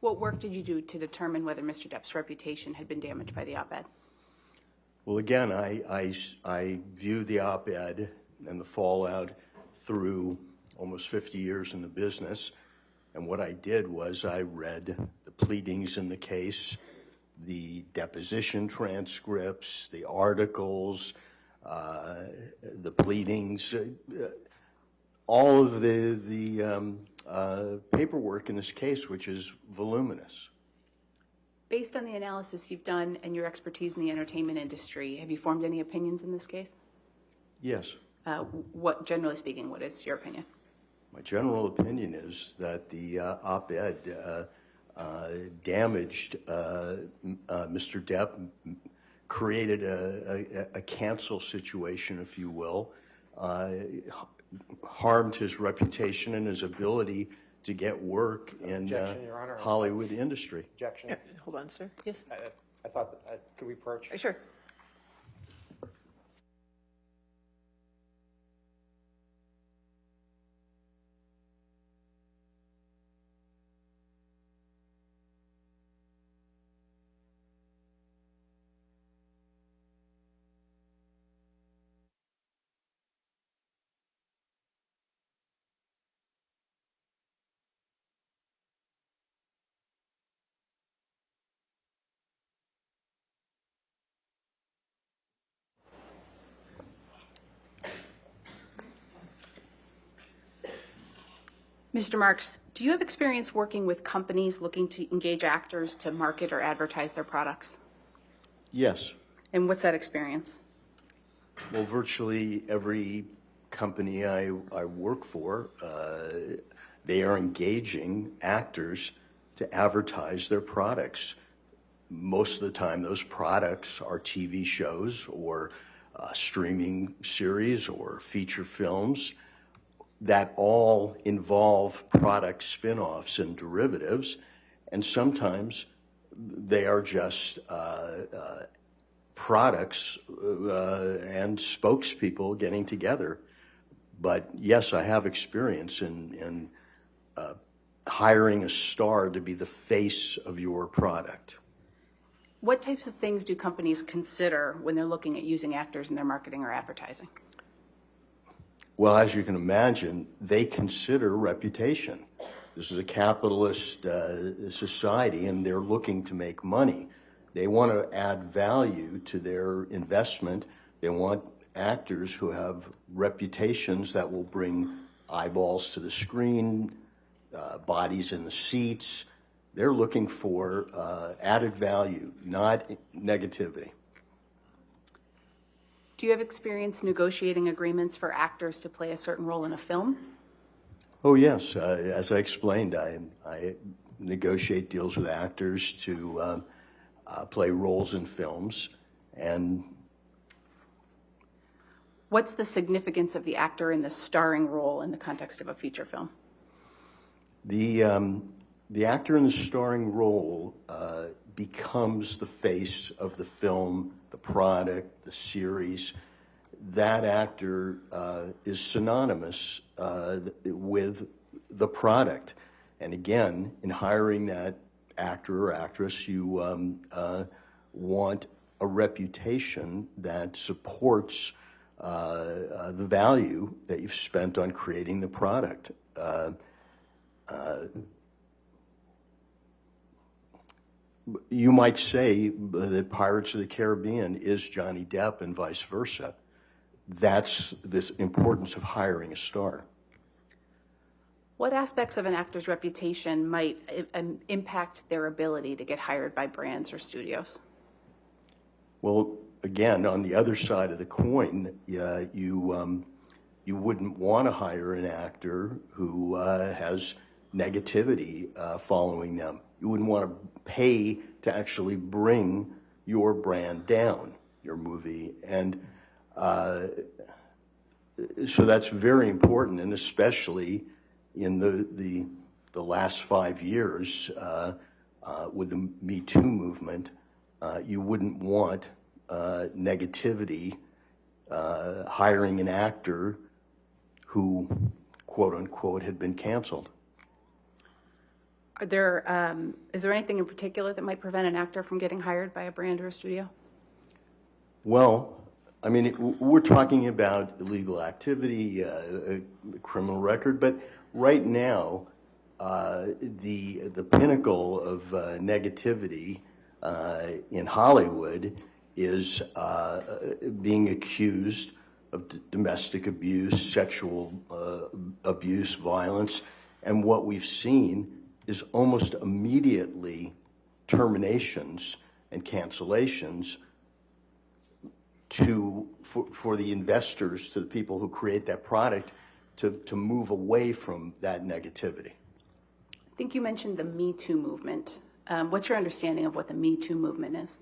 What work did you do to determine whether Mr. Depp's reputation had been damaged by the op-ed? Well, again, I view the op-ed and the fallout through almost 50 years in the business. And what I did was I read the pleadings in the case, the deposition transcripts, the articles, the pleadings, all of the paperwork in this case, which is voluminous. Based on the analysis you've done and your expertise in the entertainment industry, have you formed any opinions in this case? Yes. Generally speaking, what is your opinion? My general opinion is that the op-ed damaged Mr. Depp, created a cancel situation, if you will, harmed his reputation and his ability to get work in Hollywood industry. Objection. Yeah, hold on, sir. Yes. I thought, could we approach? Sure. Mr. Marks, do you have experience working with companies looking to engage actors to market or advertise their products? Yes. And what's that experience? Well, virtually every company I work for, they are engaging actors to advertise their products. Most of the time, those products are TV shows or streaming series or feature films that all involve product spin-offs and derivatives, and sometimes they are just products and spokespeople getting together. But yes, I have experience in hiring a star to be the face of your product. What types of things do companies consider when they're looking at using actors in their marketing or advertising? Well, as you can imagine, they consider reputation. This is a capitalist society, and they're looking to make money. They want to add value to their investment. They want actors who have reputations that will bring eyeballs to the screen, bodies in the seats. They're looking for added value, not negativity. Do you have experience negotiating agreements for actors to play a certain role in a film? Oh, yes. As I explained, I negotiate deals with actors to play roles in films. And what's the significance of the actor in the starring role in the context of a feature film? The actor in the starring role becomes the face of the film, the product, the series. That actor is synonymous with the product. And again, in hiring that actor or actress, you want a reputation that supports the value that you've spent on creating the product. You might say that Pirates of the Caribbean is Johnny Depp and vice versa. That's the importance of hiring a star. What aspects of an actor's reputation might impact their ability to get hired by brands or studios? Well, again, on the other side of the coin, you wouldn't want to hire an actor who has negativity following them. You wouldn't want to pay to actually bring your brand down, your movie. And so that's very important, and especially in the last 5 years with the Me Too movement, you wouldn't want negativity hiring an actor who, quote unquote, had been canceled. Is there anything in particular that might prevent an actor from getting hired by a brand or a studio? Well, I mean, we're talking about illegal activity, a criminal record, but right now, the pinnacle of negativity in Hollywood is being accused of domestic abuse, sexual abuse, violence, and what we've seen is almost immediately terminations and cancellations for the investors, to the people who create that product, to move away from that negativity. I think you mentioned the Me Too movement. What's your understanding of what the Me Too movement is?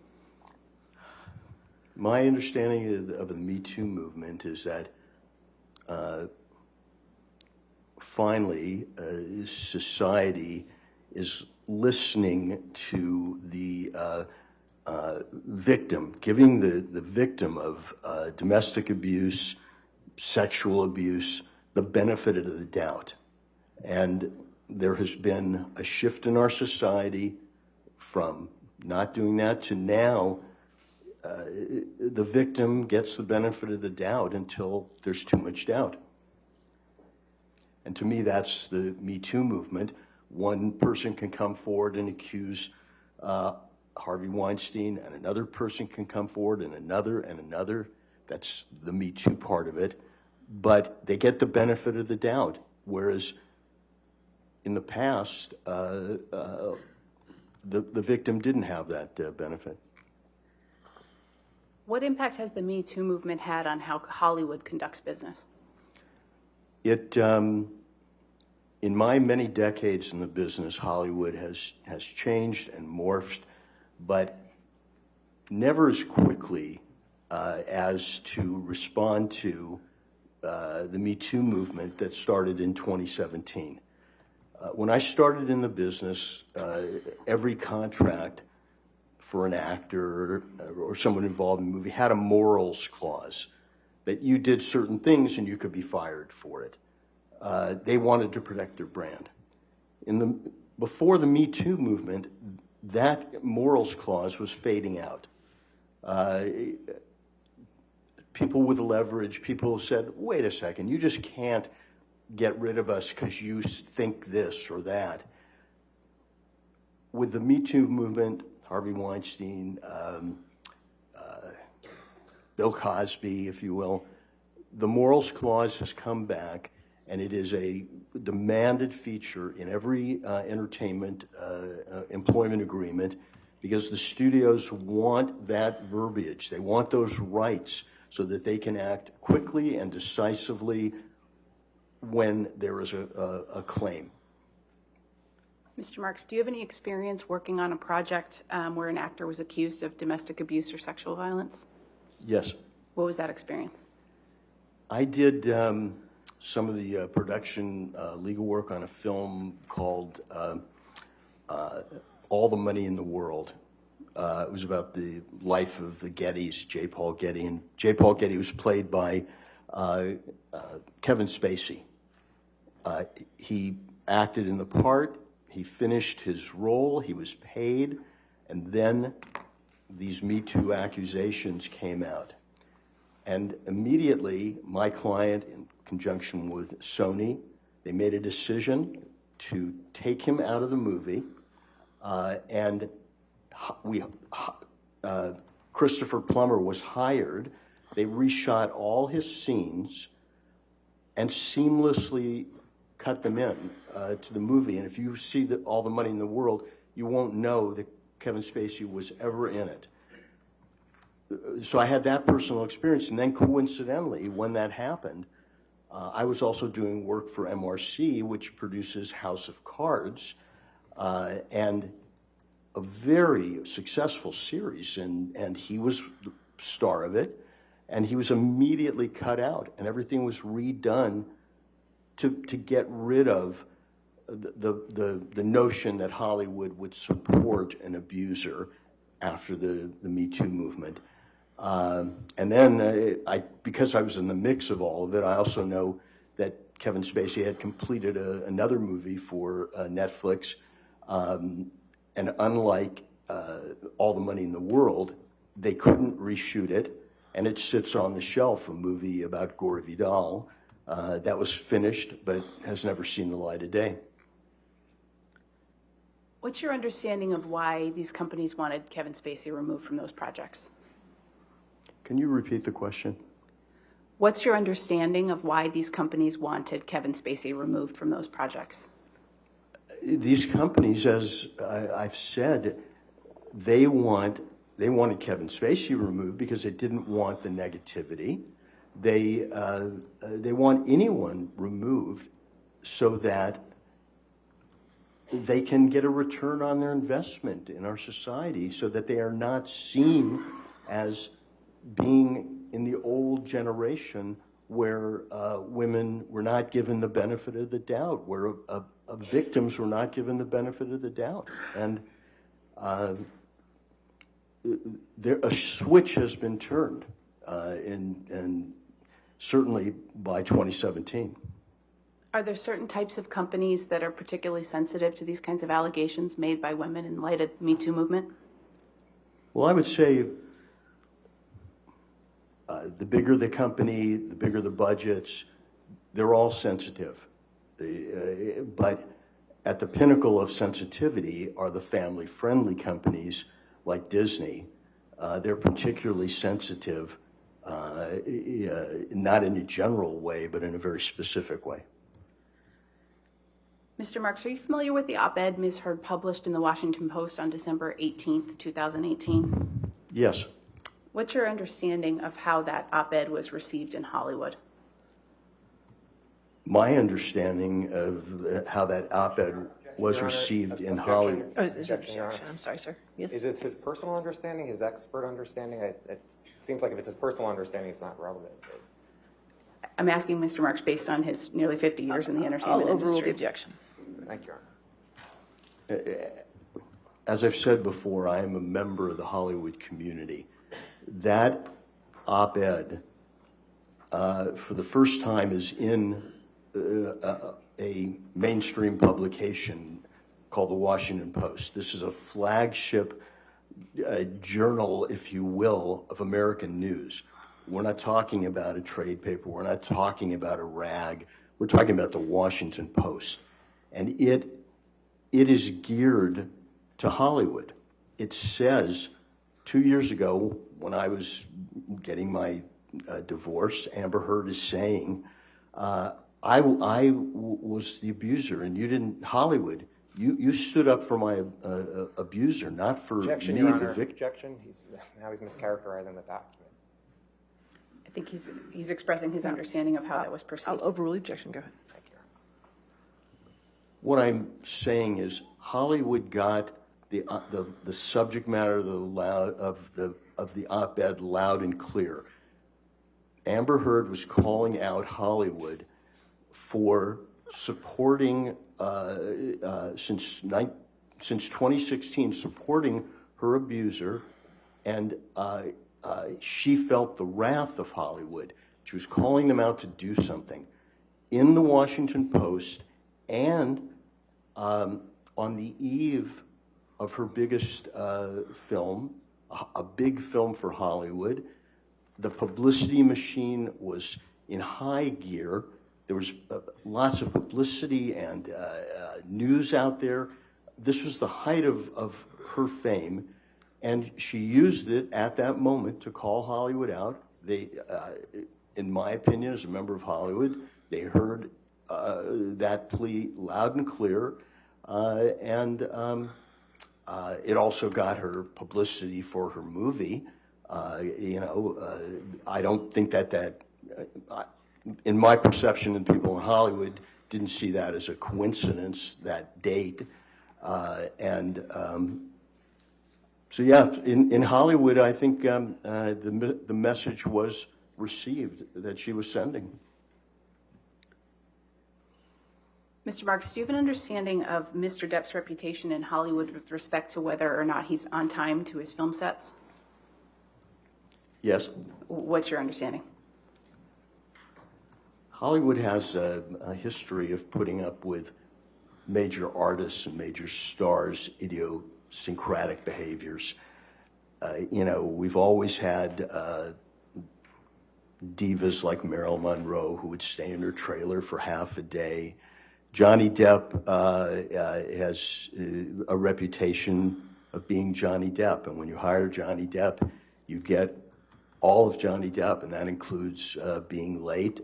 My understanding of the Me Too movement is that finally society is listening to the victim, giving the victim of domestic abuse, sexual abuse, the benefit of the doubt. And there has been a shift in our society from not doing that to now the victim gets the benefit of the doubt until there's too much doubt. And to me, that's the Me Too movement. One person can come forward and accuse Harvey Weinstein, and another person can come forward, and another, and another. That's the Me Too part of it. But they get the benefit of the doubt, whereas in the past, the victim didn't have that benefit. What impact has the Me Too movement had on how Hollywood conducts business? It, in my many decades in the business, Hollywood has changed and morphed, but never as quickly as to respond to the Me Too movement that started in 2017. When I started in the business, every contract for an actor or someone involved in a movie had a morals clause that you did certain things and you could be fired for it. They wanted to protect their brand. Before the Me Too movement, that morals clause was fading out. People with leverage, people said, wait a second, you just can't get rid of us because you think this or that. With the Me Too movement, Harvey Weinstein, Bill Cosby, if you will, the morals clause has come back, and it is a demanded feature in every entertainment employment agreement, because the studios want that verbiage. They want those rights so that they can act quickly and decisively when there is a claim. Mr. Marks, do you have any experience working on a project where an actor was accused of domestic abuse or sexual violence? Yes. What was that experience? I did some of the production legal work on a film called All the Money in the World. It was about the life of the Gettys, J. Paul Getty. And J. Paul Getty was played by Kevin Spacey. He acted in the part. He finished his role. He was paid. And then these Me Too accusations came out. And immediately, my client, in conjunction with Sony, they made a decision to take him out of the movie. And Christopher Plummer was hired. They reshot all his scenes and seamlessly cut them in to the movie. And if you see All the Money in the World, you won't know that Kevin Spacey was ever in it. So I had that personal experience. And then coincidentally, when that happened, I was also doing work for MRC, which produces House of Cards, and a very successful series. And he was the star of it. And he was immediately cut out. And everything was redone to get rid of the notion that Hollywood would support an abuser after the Me Too movement. And then because I was in the mix of all of it, I also know that Kevin Spacey had completed another movie for Netflix And unlike All the Money in the World, they couldn't reshoot it, and it sits on the shelf, a movie about Gore Vidal that was finished but has never seen the light of day. What's your understanding of why these companies wanted Kevin Spacey removed from those projects? Can you repeat the question? What's your understanding of why these companies wanted Kevin Spacey removed from those projects? These companies, as I've said, they wanted Kevin Spacey removed because they didn't want the negativity. They want anyone removed so that they can get a return on their investment in our society, so that they are not seen as being in the old generation where women were not given the benefit of the doubt, where victims were not given the benefit of the doubt. And a switch has been turned, and certainly by 2017. Are there certain types of companies that are particularly sensitive to these kinds of allegations made by women in light of the Me Too movement? Well, I would say the bigger the company, the bigger the budgets, they're all sensitive. But at the pinnacle of sensitivity are the family-friendly companies like Disney. They're particularly sensitive, not in a general way, but in a very specific way. Mr. Marks, are you familiar with the op-ed Ms. Heard published in the Washington Post on December 18th, 2018? Yes. What's your understanding of how that op-ed was received in Hollywood? My understanding of how that op-ed was received in Hollywood. Oh, is there objection? I'm sorry, sir. Yes. Is this his personal understanding, his expert understanding? It seems like if it's his personal understanding, it's not relevant. I'm asking Mr. Marks based on his nearly 50 years in the entertainment I'll overrule the industry. objection. Thank you, Your Honor. As I've said before, I am a member of the Hollywood community. That op-ed, for the first time, is in a mainstream publication called the Washington Post. This is a flagship journal, if you will, of American news. We're not talking about a trade paper. We're not talking about a rag. We're talking about the Washington Post. And it is geared to Hollywood. It says, 2 years ago, when I was getting my divorce, Amber Heard is saying, I was the abuser, and you didn't, Hollywood, you stood up for my abuser, not for Objection, me, Your the Honor. victim. Objection. Now he's mischaracterizing the document. I think he's expressing his understanding of how that was I'll perceived. overrule the objection. Go ahead. Thank you, Your Honor. What I'm saying is Hollywood got the subject matter of the op-ed loud and clear. Amber Heard was calling out Hollywood for supporting, since 2016, supporting her abuser, and she felt the wrath of Hollywood. She was calling them out to do something. In the Washington Post, and on the eve of her biggest film, a big film for Hollywood, the publicity machine was in high gear. There was lots of publicity and news out there. This was the height of her fame, and she used it at that moment to call Hollywood out. They, in my opinion, as a member of Hollywood, they heard that plea loud and clear, and it also got her publicity for her movie. I don't think that in my perception, and people in Hollywood didn't see that as a coincidence, that date. So yeah, in Hollywood, I think the message was received that she was sending. Mr. Marks, do you have an understanding of Mr. Depp's reputation in Hollywood with respect to whether or not he's on time to his film sets? Yes. What's your understanding? Hollywood has a history of putting up with major artists and major stars' idiosyncratic behaviors. We've always had divas like Marilyn Monroe who would stay in her trailer for half a day. Johnny Depp has a reputation of being Johnny Depp, and when you hire Johnny Depp, you get all of Johnny Depp, and that includes being late.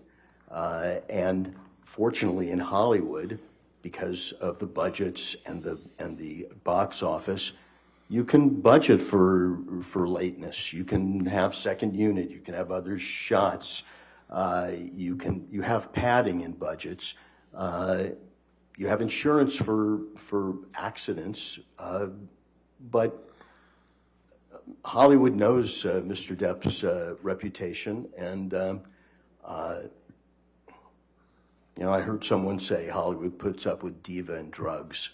And fortunately, in Hollywood, because of the budgets and the box office, you can budget for lateness. You can have second unit. You can have other shots. You have padding in budgets. You have insurance for accidents. But Hollywood knows Mr. Depp's reputation, and I heard someone say Hollywood puts up with diva and drugs.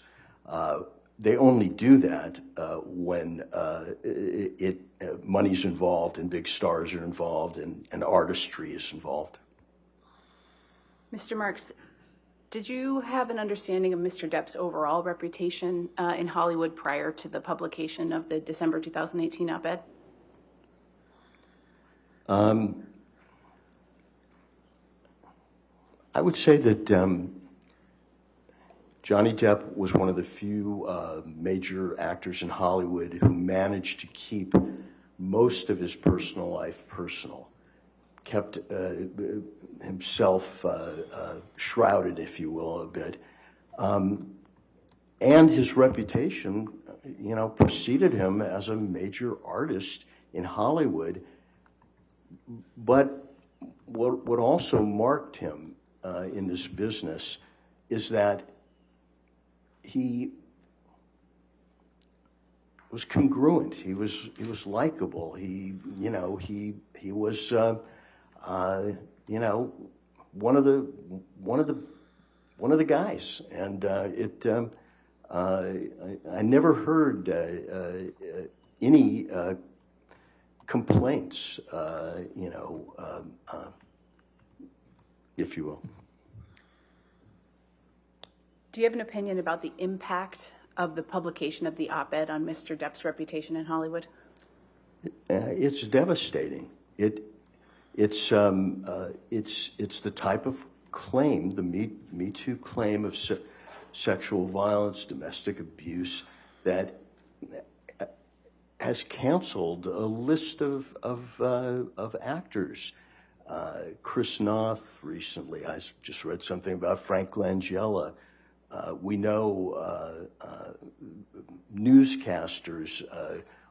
They only do that when money's involved and big stars are involved and artistry is involved. Mr. Marks, did you have an understanding of Mr. Depp's overall reputation in Hollywood prior to the publication of the December 2018 op-ed? I would say that Johnny Depp was one of the few major actors in Hollywood who managed to keep most of his personal life personal, kept himself shrouded, if you will, a bit. And his reputation, preceded him as a major artist in Hollywood. But what also marked him in this business is that he was congruent. He was likable. He was one of the guys. And I never heard any complaints, if you will. Do you have an opinion about the impact of the publication of the op-ed on Mr. Depp's reputation in Hollywood? It's devastating. It's the type of claim, the Me Too claim of sexual violence, domestic abuse, that has canceled a list of actors. Chris Noth recently. I just read something about Frank Langella. We know newscasters,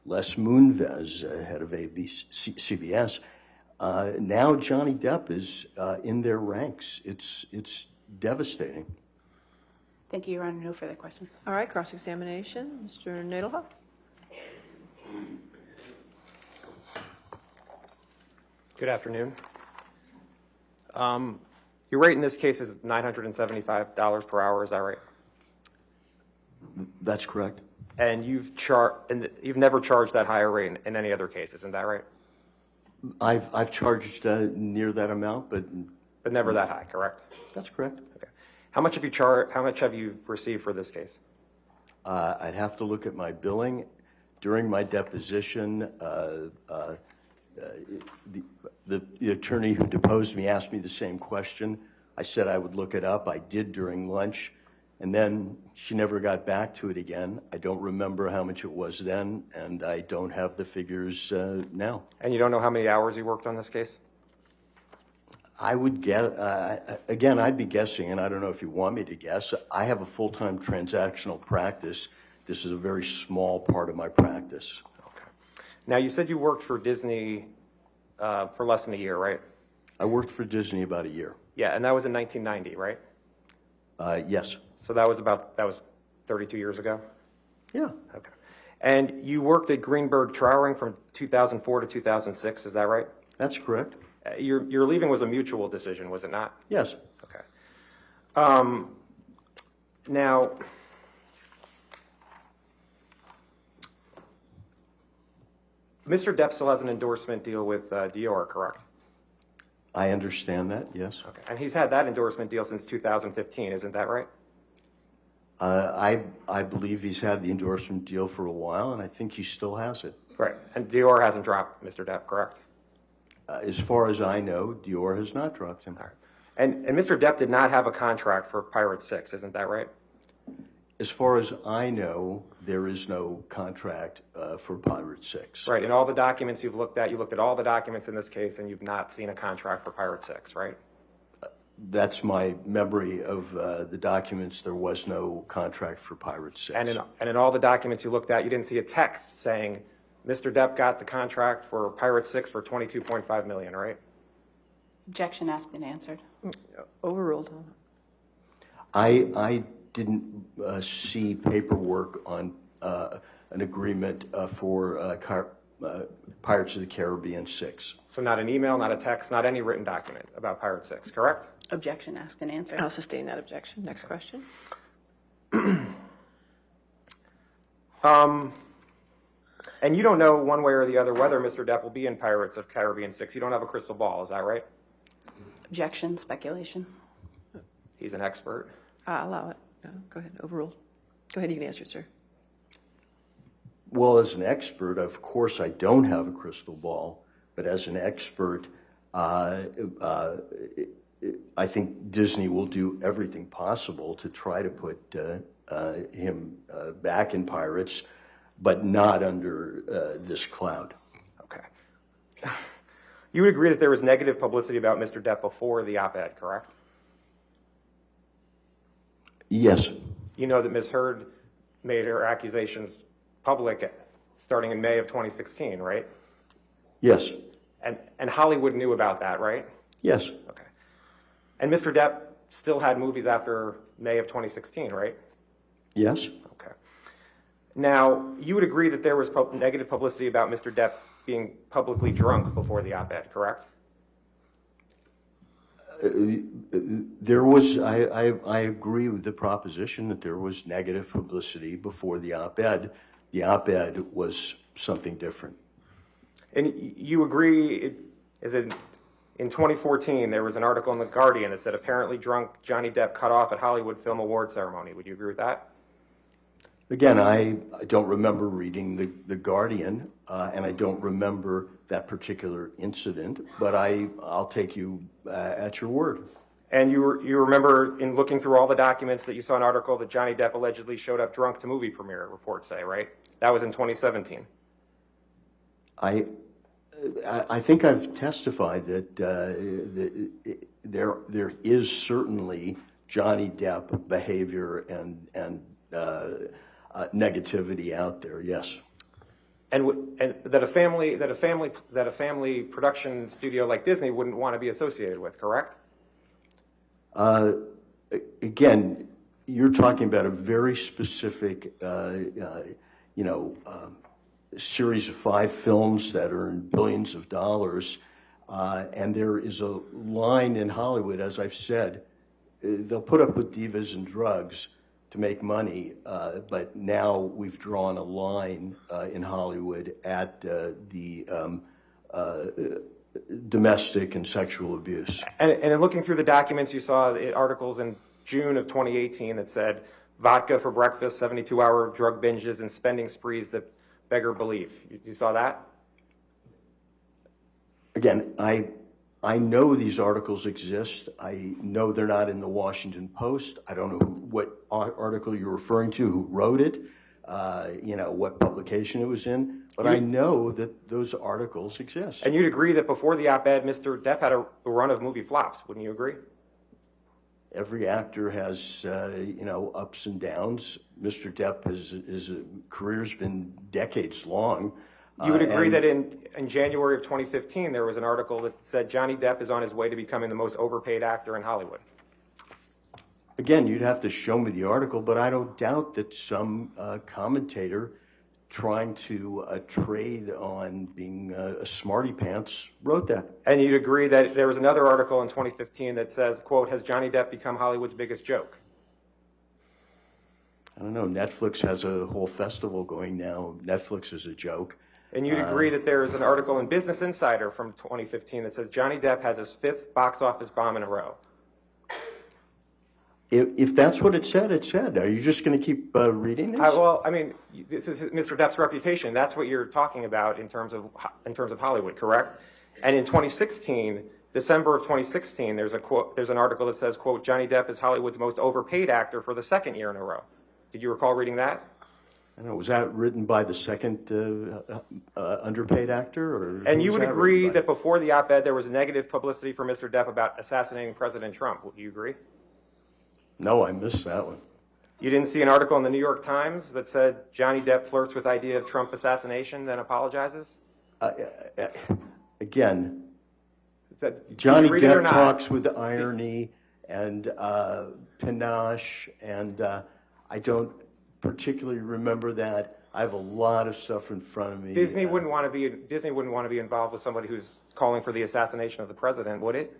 Les Moonves, head of CBS. Now Johnny Depp is in their ranks. It's devastating. Thank you, Your Honor. No further questions. All right, cross-examination. Mr. Nadelhoff? Good afternoon. Your rate in this case is $975 per hour, is that right? That's correct. And you've never charged that higher rate in any other case, isn't that right? I've charged near that amount, but never that high, correct? That's correct. Okay. How much have you received for this case? I'd have to look at my billing. During my deposition, the attorney who deposed me asked me the same question. I said I would look it up. I did during lunch, and then she never got back to it again. I don't remember how much it was then, and I don't have the figures now. And you don't know how many hours you worked on this case? I would guess, again, I'd be guessing, and I don't know if you want me to guess. I have a full-time transactional practice. This is a very small part of my practice. Okay. Now, you said you worked for Disney for less than a year, right? I worked for Disney about a year. Yeah, and that was in 1990, right? Yes. So that was 32 years ago? Yeah. Okay. And you worked at Greenberg Trauring from 2004 to 2006, is that right? That's correct. Your leaving was a mutual decision, was it not? Yes. Okay. Now, Mr. Depp still has an endorsement deal with Dior, correct? I understand that, yes. Okay. And he's had that endorsement deal since 2015, isn't that right? I believe he's had the endorsement deal for a while, and I think he still has it. Right. And Dior hasn't dropped Mr. Depp, correct? As far as I know, Dior has not dropped him. All right. And Mr. Depp did not have a contract for Pirate 6, isn't that right? As far as I know, there is no contract for Pirate 6. Right. In all the documents you've looked at, you looked at all the documents in this case, and you've not seen a contract for Pirate 6, right? That's my memory of the documents. There was no contract for Pirate 6. And in all the documents you looked at, you didn't see a text saying Mr. Depp got the contract for Pirate 6 for $22.5 million, right? Objection asked and answered. Overruled. I didn't see paperwork on an agreement for Pirates of the Caribbean 6. So not an email, not a text, not any written document about Pirate 6, correct? Objection asked and answered. I'll sustain that objection. Next question. And you don't know one way or the other whether Mr. Depp will be in Pirates of Caribbean 6. You don't have a crystal ball, is that right? Objection, speculation. He's an expert. Allow it. No, go ahead. Overruled. Go ahead. You can answer, sir. Well, as an expert, of course, I don't have a crystal ball, but as an expert, I think Disney will do everything possible to try to put him back in Pirates, but not under this cloud. Okay. You would agree that there was negative publicity about Mr. Depp before the op-ed, correct? Yes. You know that Ms. Heard made her accusations public starting in May of 2016, right? Yes. And Hollywood knew about that, right? Yes. Okay. And Mr. Depp still had movies after May of 2016, right? Yes. Okay. Now, you would agree that there was negative publicity about Mr. Depp being publicly drunk before the op-ed, correct? There was, I agree with the proposition that there was negative publicity before the op-ed. The op-ed was something different. And you agree, in 2014, there was an article in The Guardian that said apparently drunk Johnny Depp cut off at Hollywood Film Awards ceremony. Would you agree with that? Again, I don't remember reading The Guardian, and I don't remember that particular incident, but I'll take you at your word. And you remember in looking through all the documents that you saw an article that Johnny Depp allegedly showed up drunk to movie premiere, reports say, right? That was in 2017. I think I've testified that there is certainly Johnny Depp behavior and negativity out there. Yes. And that a family production studio like Disney wouldn't want to be associated with, correct? Again, you're talking about a very specific, series of 5 films that earn billions of dollars, and there is a line in Hollywood, as I've said, they'll put up with divas and drugs to make money, but now we've drawn a line in Hollywood at the domestic and sexual abuse. And in looking through the documents, you saw articles in June of 2018 that said vodka for breakfast, 72-hour drug binges, and spending sprees that beggar belief. You saw that? Again, I know these articles exist. I know they're not in the Washington Post. I don't know what article you're referring to, who wrote it, what publication it was in, but I know that those articles exist. And you'd agree that before the op-ed, Mr. Depp had a run of movie flops, wouldn't you agree? Every actor has, ups and downs. Mr. Depp, his career's been decades long. You would agree that in January of 2015, there was an article that said Johnny Depp is on his way to becoming the most overpaid actor in Hollywood. Again, you'd have to show me the article, but I don't doubt that some commentator trying to trade on being a smarty pants wrote that. And you'd agree that there was another article in 2015 that says, quote, has Johnny Depp become Hollywood's biggest joke? I don't know. Netflix has a whole festival going now. Netflix is a joke. And you'd agree that there is an article in Business Insider from 2015 that says Johnny Depp has his 5th box office bomb in a row. If that's what it said, it said. Are you just going to keep reading this? Well, I mean, this is Mr. Depp's reputation. That's what you're talking about in terms of Hollywood, correct? And in 2016, December of 2016, there's an article that says, quote, Johnny Depp is Hollywood's most overpaid actor for the second year in a row. Did you recall reading that? I don't know, was that written by the second underpaid actor? Or And you would agree that before the op-ed, there was negative publicity for Mr. Depp about assassinating President Trump. Would you agree? No, I missed that one. You didn't see an article in the New York Times that said Johnny Depp flirts with idea of Trump assassination, then apologizes? Again, Did Johnny you read it or Depp not? talks with irony and panache, and I don't particularly remember that. I have a lot of stuff in front of me. Disney wouldn't want to be involved with somebody who's calling for the assassination of the president, would it?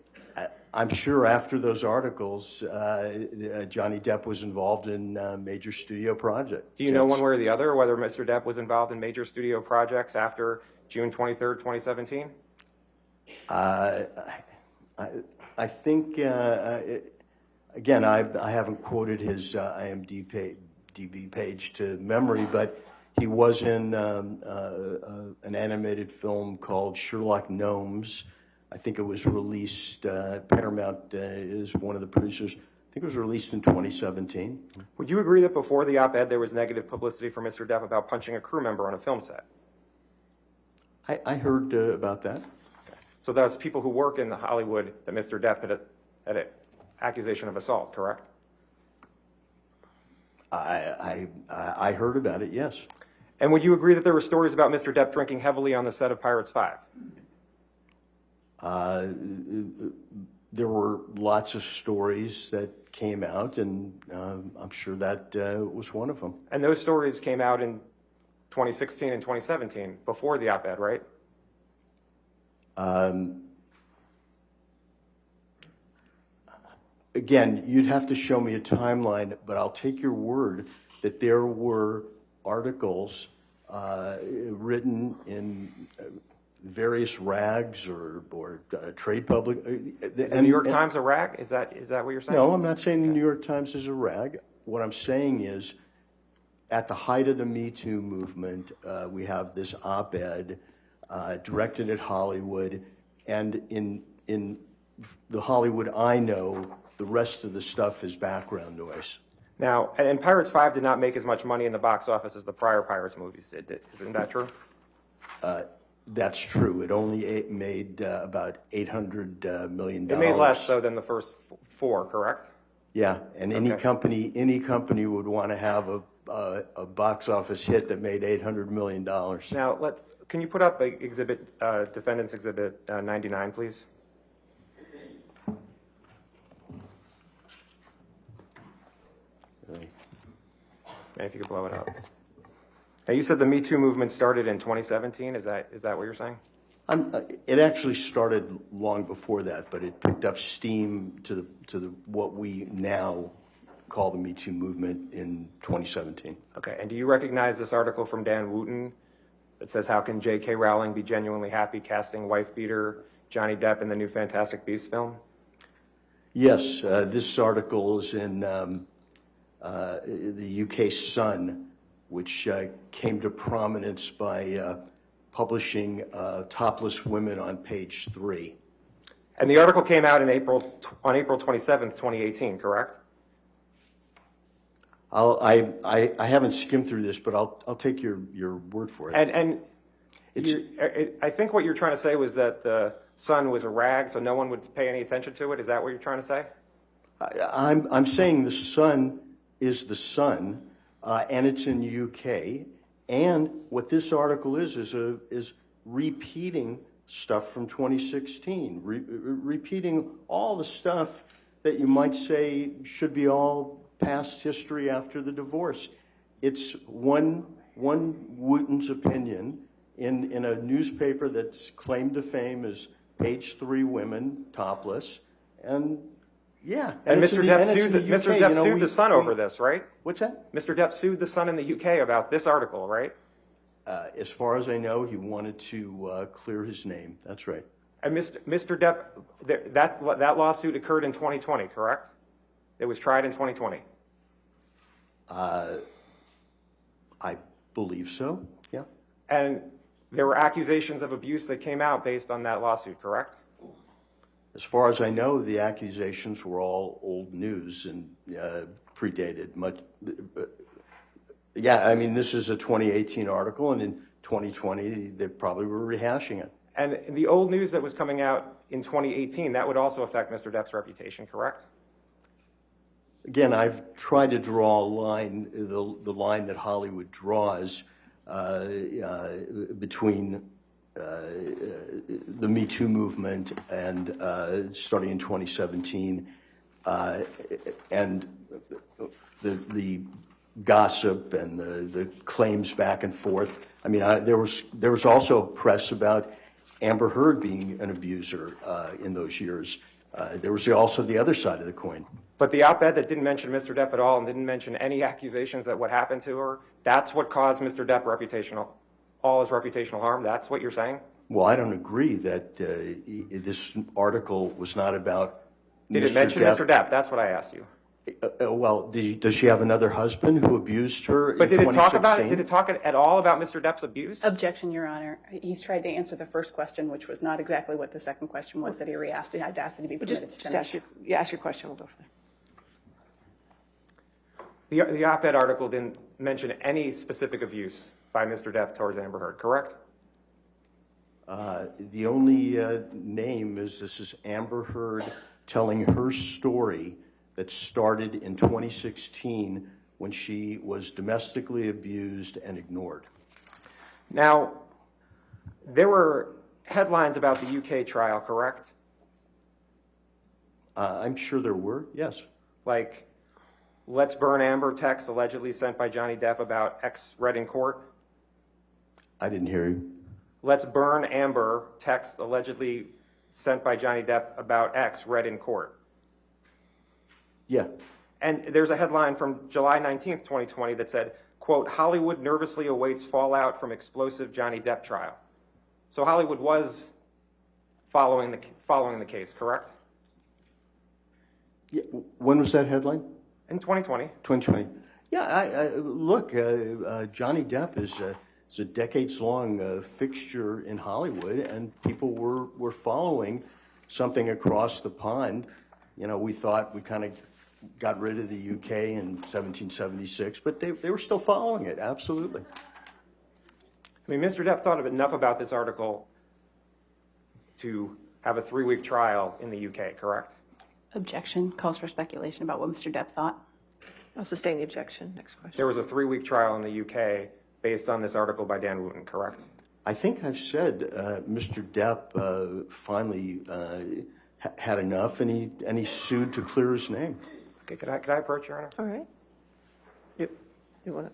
I'm sure after those articles, Johnny Depp was involved in major studio projects. Do you know one way or the other whether Mr. Depp was involved in major studio projects after June 23rd, 2017? I think, again, I haven't quoted his IMDb page to memory, but he was in an animated film called Sherlock Gnomes. I think it was released, Paramount is one of the producers. I think it was released in 2017. Would you agree that before the op-ed there was negative publicity for Mr. Depp about punching a crew member on a film set? I heard about that. So that's people who work in Hollywood that Mr. Depp had an accusation of assault, correct? I heard about it, yes. And would you agree that there were stories about Mr. Depp drinking heavily on the set of Pirates 5? There were lots of stories that came out, and I'm sure that was one of them. And those stories came out in 2016 and 2017, before the op-ed, right? Again, you'd have to show me a timeline, but I'll take your word that there were articles written in various rags or trade public. Is the New York Times a rag? Is that what you're saying? No, I'm not saying the New York Times is a rag. What I'm saying is, at the height of the Me Too movement, we have this op-ed directed at Hollywood, and in the Hollywood I know, the rest of the stuff is background noise. Now, and Pirates 5 did not make as much money in the box office as the prior Pirates movies did. Isn't that true? That's true. It only made about $800 million. It made less, though, than the first four, correct? Yeah, and any company would want to have a box office hit that made $800 million. Now, can you put up Defendant's Exhibit 99, please? And if you could blow it up. Now, you said the Me Too movement started in 2017. Is that what you're saying? It actually started long before that, but it picked up steam to what we now call the Me Too movement in 2017. Okay, and do you recognize this article from Dan Wooten that says, how can J.K. Rowling be genuinely happy casting wife-beater Johnny Depp in the new Fantastic Beasts film? Yes, this article is in the UK Sun, which came to prominence by publishing topless women on page 3. And the article came out on April 27th, 2018, correct? I haven't skimmed through this, but I'll take your word for it. And I think what you're trying to say was that the Sun was a rag, so no one would pay any attention to it. Is that what you're trying to say? I'm saying the Sun is the Sun, and it's in the UK. And what this article is repeating stuff from 2016, repeating all the stuff that you might say should be all past history after the divorce. It's one Wooten's opinion in a newspaper that's claimed to fame as page 3 women topless, and yeah. And Mr. Depp sued the Sun over this, right? What's that? Mr. Depp sued the Sun in the UK about this article, right? As far as I know, he wanted to clear his name. That's right. And Mr. Depp, that lawsuit occurred in 2020, correct? It was tried in 2020. I believe so, yeah. And there were accusations of abuse that came out based on that lawsuit, correct? As far as I know, the accusations were all old news and predated much. Yeah, I mean, this is a 2018 article, and in 2020, they probably were rehashing it. And the old news that was coming out in 2018, that would also affect Mr. Depp's reputation, correct? Again, I've tried to draw a line, the line that Hollywood draws between the Me Too movement and starting in 2017 and the gossip and the claims back and forth. I mean, there was also press about Amber Heard being an abuser in those years. There was also the other side of the coin. But the op-ed that didn't mention Mr. Depp at all and didn't mention any accusations that what happened to her, that's what caused Mr. Depp all his reputational harm? That's what you're saying? Well, I don't agree that this article was not about Did Mr. it mention Depp. Mr. Depp? That's what I asked you. Well, does she have another husband who abused her But in did it talk 2016? did it talk at all about Mr. Depp's abuse? Objection, Your Honor. He's tried to answer the first question, which was not exactly what the second question was that he re-asked. I'd asked that he be permitted to finish. Ask your question, we'll go from there. The op-ed article didn't mention any specific abuse by Mr. Depp towards Amber Heard, correct? The only name is this is Amber Heard telling her story that started in 2016 when she was domestically abused and ignored. Now, there were headlines about the UK trial, correct? I'm sure there were, yes. Like, let's burn Amber text allegedly sent by Johnny Depp about X read in court. I didn't hear you. Let's burn Amber text allegedly sent by Johnny Depp about X read in court. Yeah. And there's a headline from July 19th, 2020 that said, quote, Hollywood nervously awaits fallout from explosive Johnny Depp trial. So Hollywood was following the case, correct? Yeah. When was that headline? In 2020. 2020. Yeah, look, Johnny Depp is a decades-long fixture in Hollywood, and people were following something across the pond. You know, we thought we kind of got rid of the UK in 1776, but they were still following it, absolutely. I mean, Mr. Depp thought of enough about this article to have a 3-week trial in the UK, correct? Objection. Calls for speculation about what Mr. Depp thought. I'll sustain the objection. Next question. There was a 3-week trial in the UK based on this article by Dan Wooten, correct? I think I've said Mr. Depp finally had enough, and he sued to clear his name. Okay, could I approach, Your Honor? All right. You want to?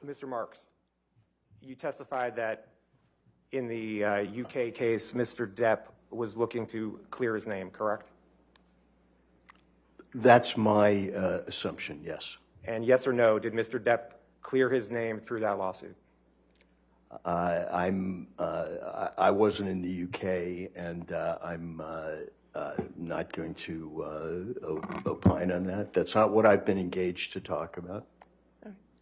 Mr. Marks, you testified that in the UK case, Mr. Depp was looking to clear his name, correct? That's my assumption, yes. And yes or no, did Mr. Depp clear his name through that lawsuit? I wasn't in the UK, and I'm not going to opine on that. That's not what I've been engaged to talk about.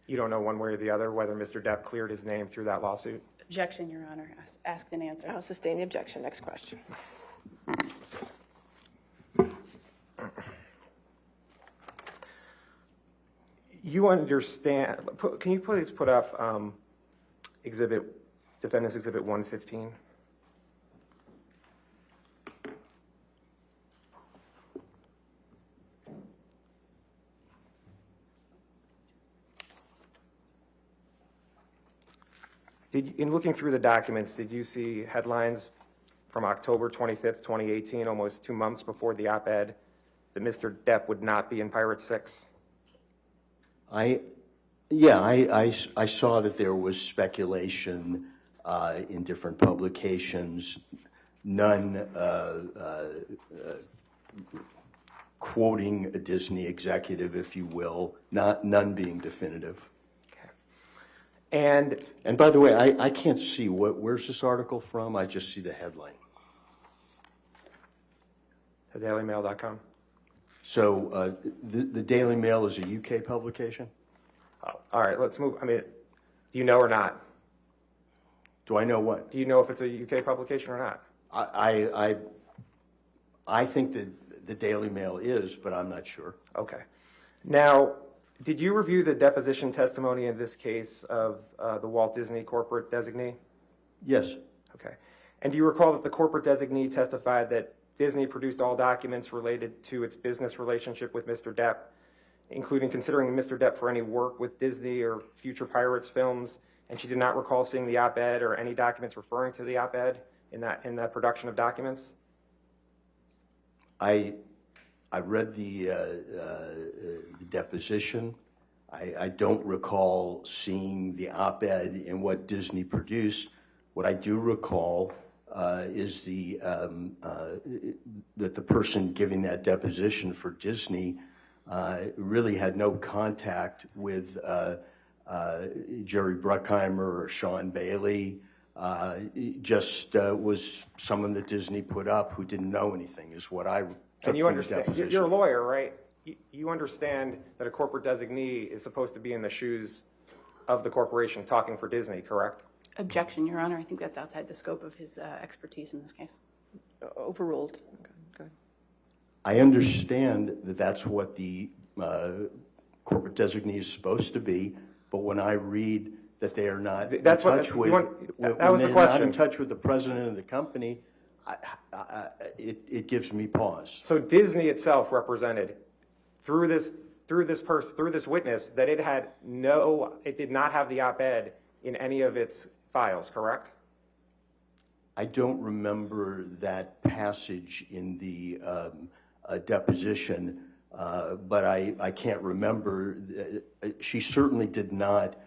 You don't know one way or the other whether Mr. Depp cleared his name through that lawsuit? Objection, Your Honor. Asked and answered. I'll sustain the objection. Next question. You understand, can you please put up Defendant's Exhibit 115? In looking through the documents, did you see headlines from October 25th, 2018, almost 2 months before the op-ed, that Mr. Depp would not be in Pirate 6? I saw that there was speculation in different publications, none quoting a Disney executive, if you will, none being definitive. And by the way, I can't see where's this article from? I just see the headline. thedailymail.com. So the Daily Mail is a UK publication? Oh, all right, let's move. I mean, do you know or not? Do I know what? Do you know if it's a UK publication or not? I think that the Daily Mail is, but I'm not sure. Okay. Now, did you review the deposition testimony in this case of the Walt Disney corporate designee? Yes. Okay. And do you recall that the corporate designee testified that Disney produced all documents related to its business relationship with Mr. Depp, including considering Mr. Depp for any work with Disney or future Pirates films, and she did not recall seeing the op-ed or any documents referring to the op-ed in that production of documents? I read the deposition. I don't recall seeing the op-ed in what Disney produced. What I do recall is that the person giving that deposition for Disney really had no contact with Jerry Bruckheimer or Sean Bailey. Just was someone that Disney put up who didn't know anything, is what I took And you from the understand, deposition. you're a lawyer, right? You understand that a corporate designee is supposed to be in the shoes of the corporation talking for Disney, correct? Objection, Your Honor. I think that's outside the scope of his expertise in this case. Overruled. Okay, go ahead. I understand that that's what the corporate designee is supposed to be, but when I read that they are not in touch with, that was the question. Not in touch with the president of the company, it gives me pause. So Disney itself represented through this witness that it did not have the op-ed in any of its files, correct? I don't remember that passage in the deposition, but I can't remember. She certainly did not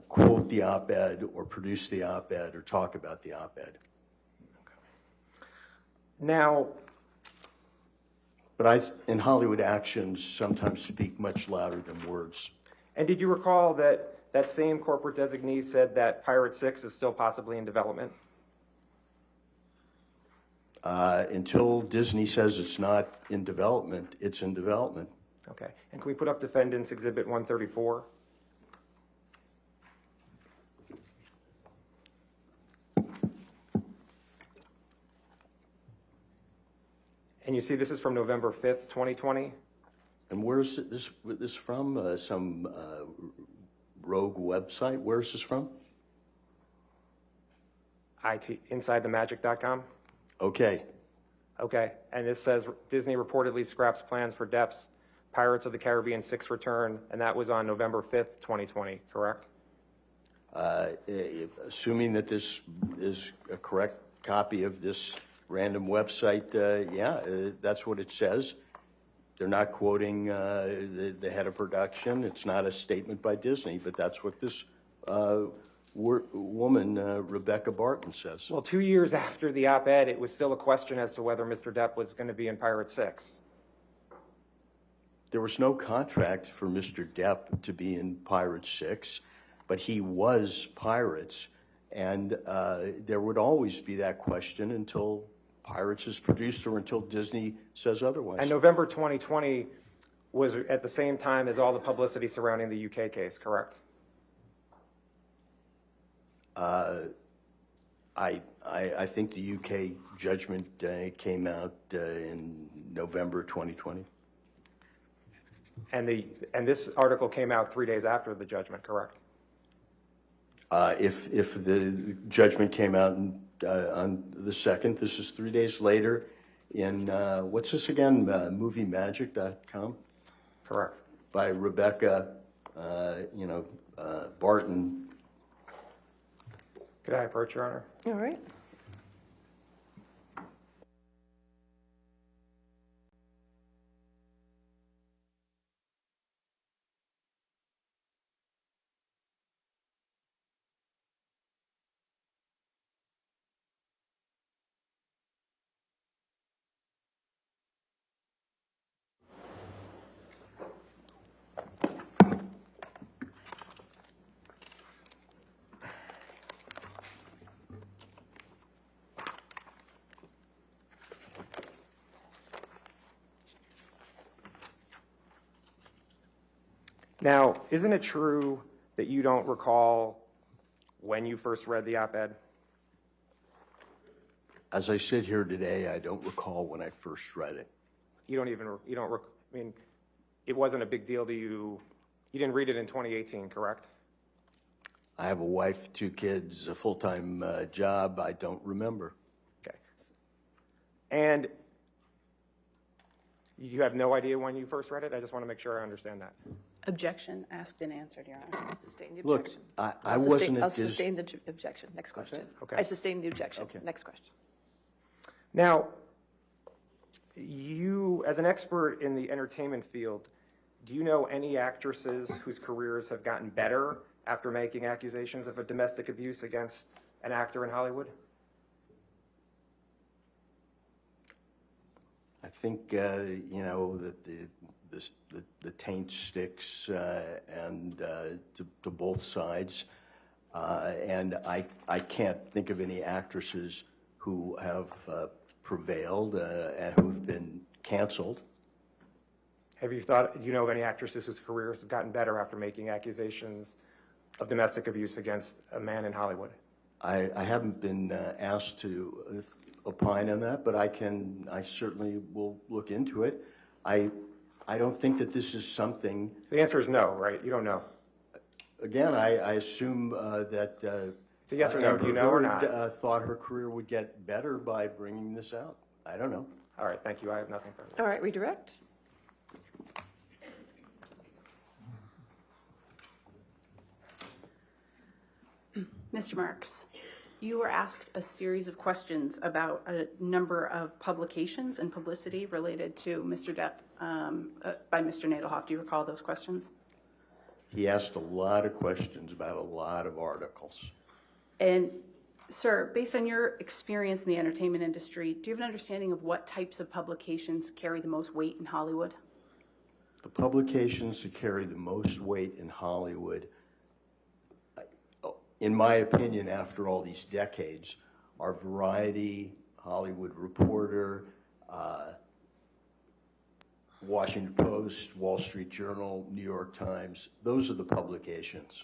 quote the op-ed or produce the op-ed or talk about the op-ed. Now, but in Hollywood, actions sometimes speak much louder than words. and did you recall that that same corporate designee said that Pirate 6 is still possibly in development? Until Disney says it's not in development, it's in development. Okay, and can we put up Defendant's Exhibit 134? And you see this is from November 5th, 2020? And where's this from? Some rogue website? Where's this from? InsideTheMagic.com? Okay. Okay, and this says Disney reportedly scraps plans for Depp's Pirates of the Caribbean 6 return, and that was on November 5th, 2020, correct? Assuming that this is a correct copy of this random website, that's what it says. They're not quoting the head of production. It's not a statement by Disney, but that's what this woman, Rebecca Barton, says. Well, 2 years after the op-ed, it was still a question as to whether Mr. Depp was going to be in Pirate 6. There was no contract for Mr. Depp to be in Pirates 6, but he was Pirates, and there would always be that question until Pirates is produced or until Disney says otherwise. And November 2020 was at the same time as all the publicity surrounding the UK case, correct? I think the UK judgment came out in November 2020. And this article came out 3 days after the judgment, correct? If the judgment came out on the 2nd, this is 3 days later in, what's this again, moviemagic.com? Correct. By Rebecca, Barton. Could I approach, Your Honor? All right. Now, isn't it true that you don't recall when you first read the op-ed? As I sit here today, I don't recall when I first read it. I mean, it wasn't a big deal to you. You didn't read it in 2018, correct? I have a wife, 2 kids, a full-time job. I don't remember. Okay. And you have no idea when you first read it? I just want to make sure I understand that. Objection, asked and answered, Your Honor. I'll sustain the Look, objection. I wasn't I'll at Disney. sustain the objection. Next question. Okay. I sustain the objection. Okay. Next question. Now, you, as an expert in the entertainment field, do you know any actresses whose careers have gotten better after making accusations of a domestic abuse against an actor in Hollywood? I think that the taint sticks and to both sides, and I can't think of any actresses who have prevailed and who've been canceled. Do you know of any actresses whose careers have gotten better after making accusations of domestic abuse against a man in Hollywood? I haven't been asked to opine on that, but I certainly will look into it. I don't think that this is something. The answer is no, right? You don't know. Again, I assume that. It's a yes or no. Do you know or not? Thought her career would get better by bringing this out. I don't know. All right, thank you. I have nothing further. All right, redirect. Mr. Marks, you were asked a series of questions about a number of publications and publicity related to Mr. Depp by Mr. Nadelhoff. Do you recall those questions? He asked a lot of questions about a lot of articles. And, sir, based on your experience in the entertainment industry, do you have an understanding of what types of publications carry the most weight in Hollywood? The publications that carry the most weight in Hollywood, in my opinion, after all these decades, are Variety, Hollywood Reporter, Washington Post, Wall Street Journal, New York Times. Those are the publications.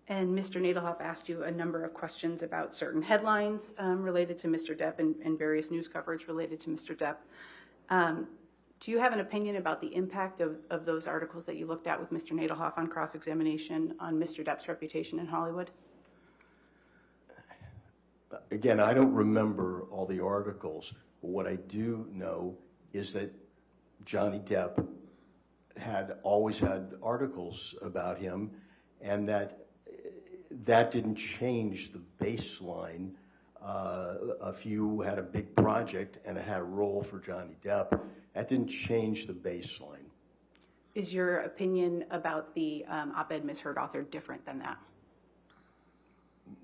And Mr. Nadelhoff asked you a number of questions about certain headlines related to Mr. Depp and various news coverage related to Mr. Depp. Do you have an opinion about the impact of those articles that you looked at with Mr. Nadelhoff on cross-examination on Mr. Depp's reputation in Hollywood? Again, I don't remember all the articles, but what I do know is that Johnny Depp had always had articles about him, and that didn't change the baseline. If you had a big project and it had a role for Johnny Depp, that didn't change the baseline. Is your opinion about the op-ed misheard author different than that?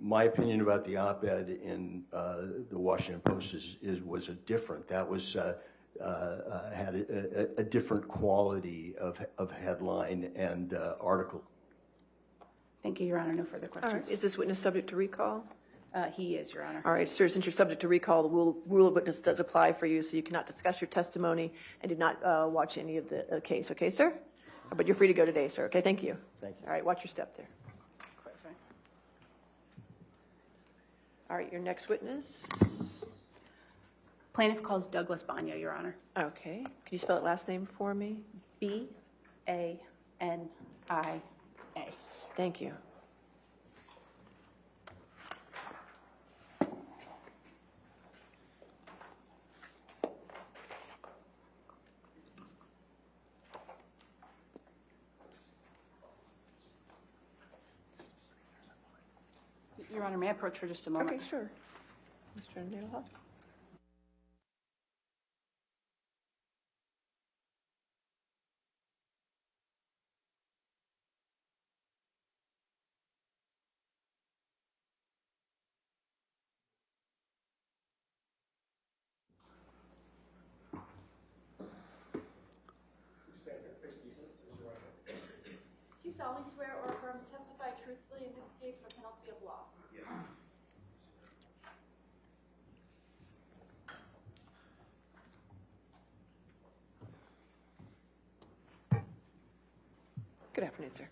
My opinion about the op-ed in the Washington Post was a different. That was had a different quality of headline and article. Thank you, Your Honor. No further All questions. right, is this witness subject to recall? He is, Your Honor. All right, sir, since you're subject to recall, the rule of witness does apply for you, so you cannot discuss your testimony and do not watch any of the case, okay, sir? But you're free to go today, sir, okay? Thank you. Thank you. All right, watch your step there. All right, your next witness. Plaintiff calls Douglas Banya, Your Honor. Okay, can you spell that last name for me? B-A-N-I-A. Thank you. Your Honor, may I approach for just a moment? Okay, sure. Mr. Nailhoff? Do you solemnly swear or affirm to testify truthfully in this case for penalty of law? Yes. Good afternoon, sir.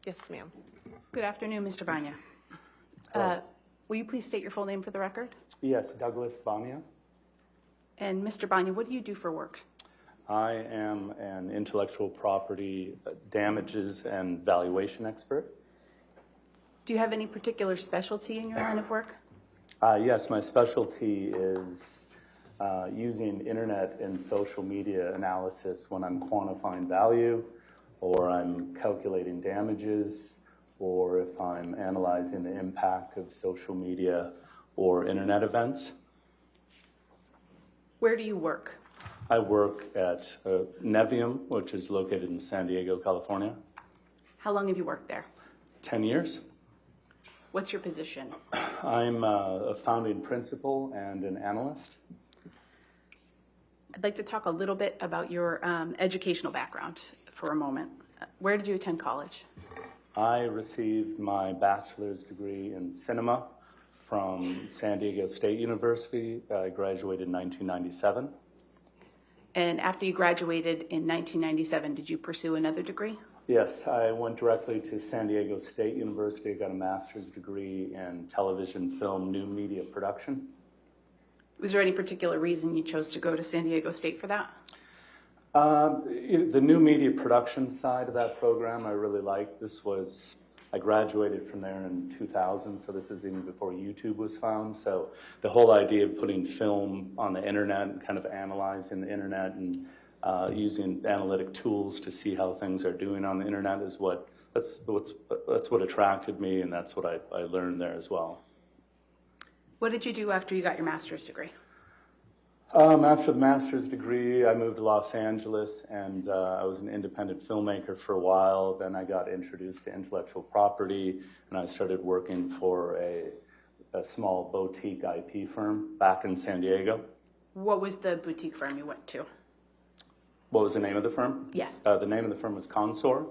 Yes, ma'am. Good afternoon, Mr. Banya. Will you please state your full name for the record? Yes, Douglas Banya. And Mr. Banya, what do you do for work? I am an intellectual property damages and valuation expert. Do you have any particular specialty in your line of work? Yes, my specialty is using internet and social media analysis when I'm quantifying value, or I'm calculating damages, or if I'm analyzing the impact of social media or internet events. Where do you work? I work at Nevium, which is located in San Diego, California. How long have you worked there? 10 years. What's your position? I'm a founding principal and an analyst. I'd like to talk a little bit about your educational background for a moment. Where did you attend college? I received my bachelor's degree in cinema from San Diego State University. I graduated in 1997. And after you graduated in 1997, did you pursue another degree? Yes, I went directly to San Diego State University. I got a master's degree in television, film, new media production. Was there any particular reason you chose to go to San Diego State for that? The new media production side of that program I really liked. I graduated from there in 2000, so this is even before YouTube was found. So the whole idea of putting film on the internet and kind of analyzing the internet and using analytic tools to see how things are doing on the internet is that's what attracted me, and that's what I learned there as well. What did you do after you got your master's degree? After the master's degree, I moved to Los Angeles, and I was an independent filmmaker for a while. Then I got introduced to intellectual property, and I started working for a small boutique IP firm back in San Diego. What was the boutique firm you went to? What was the name of the firm? Yes. The name of the firm was Consor.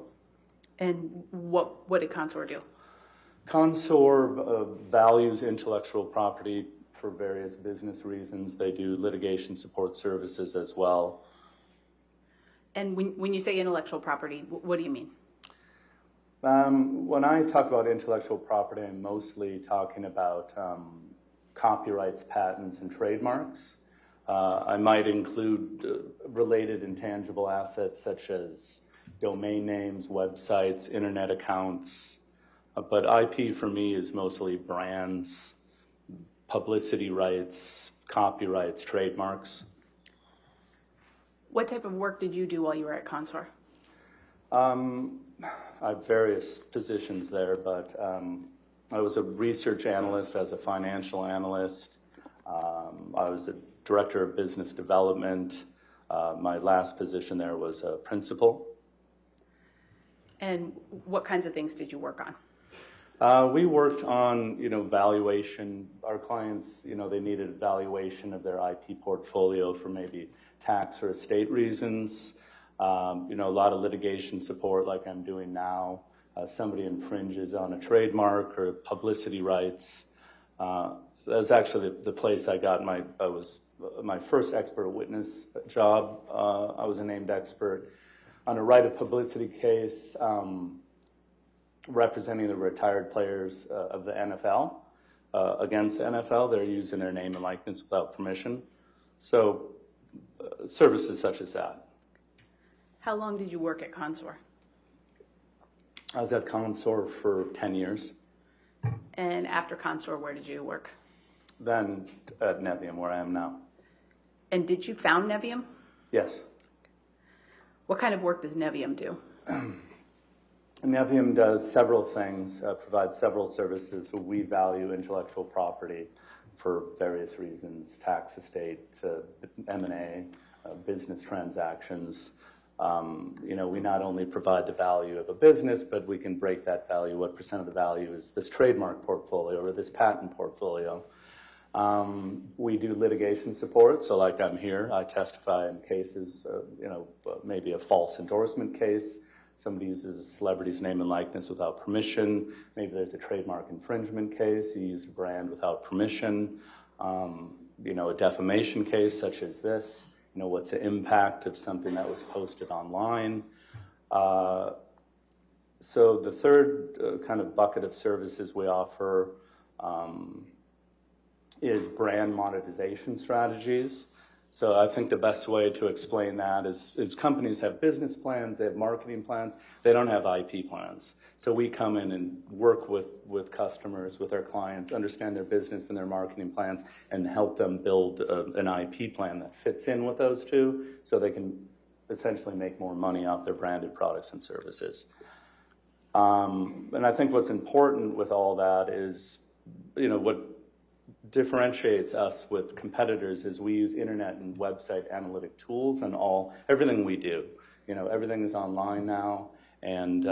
And what did Consor do? Consor values intellectual property for various business reasons. They do litigation support services as well. And when you say intellectual property, what do you mean? When I talk about intellectual property, I'm mostly talking about copyrights, patents, and trademarks. I might include related intangible assets such as domain names, websites, internet accounts. But IP for me is mostly brands, publicity rights, copyrights, trademarks. What type of work did you do while you were at Consor? I have various positions there, but I was a research analyst, as a financial analyst. I was a director of business development. My last position there was a principal. And what kinds of things did you work on? We worked on, valuation. Our clients, they needed a valuation of their IP portfolio for maybe tax or estate reasons. A lot of litigation support like I'm doing now. Somebody infringes on a trademark or publicity rights. That's actually the place I got my first expert witness job. I was a named expert on a right of publicity case representing the retired players of the NFL against the NFL. They're using their name and likeness without permission. So services such as that. How long did you work at Consor? I was at Consor for 10 years. And after Consor, where did you work? Then at Nevium, where I am now. And did you found Nevium? Yes. What kind of work does Nevium do? Nevium does several things, provides several services. So we value intellectual property for various reasons, tax, estate, M&A, business transactions. We not only provide the value of a business, but we can break that value. What percent of the value is this trademark portfolio or this patent portfolio? We do litigation support. So like I'm here, I testify in cases, maybe a false endorsement case. Somebody uses a celebrity's name and likeness without permission. Maybe there's a trademark infringement case. You used a brand without permission. A defamation case such as this. What's the impact of something that was posted online? So the third kind of bucket of services we offer is brand monetization strategies. So I think the best way to explain that is companies have business plans, they have marketing plans, they don't have IP plans. So we come in and work with customers, with our clients, understand their business and their marketing plans, and help them build an IP plan that fits in with those two so they can essentially make more money off their branded products and services. And I think what's important with all that is, what differentiates us with competitors is we use internet and website analytic tools and everything we do. Everything is online now, and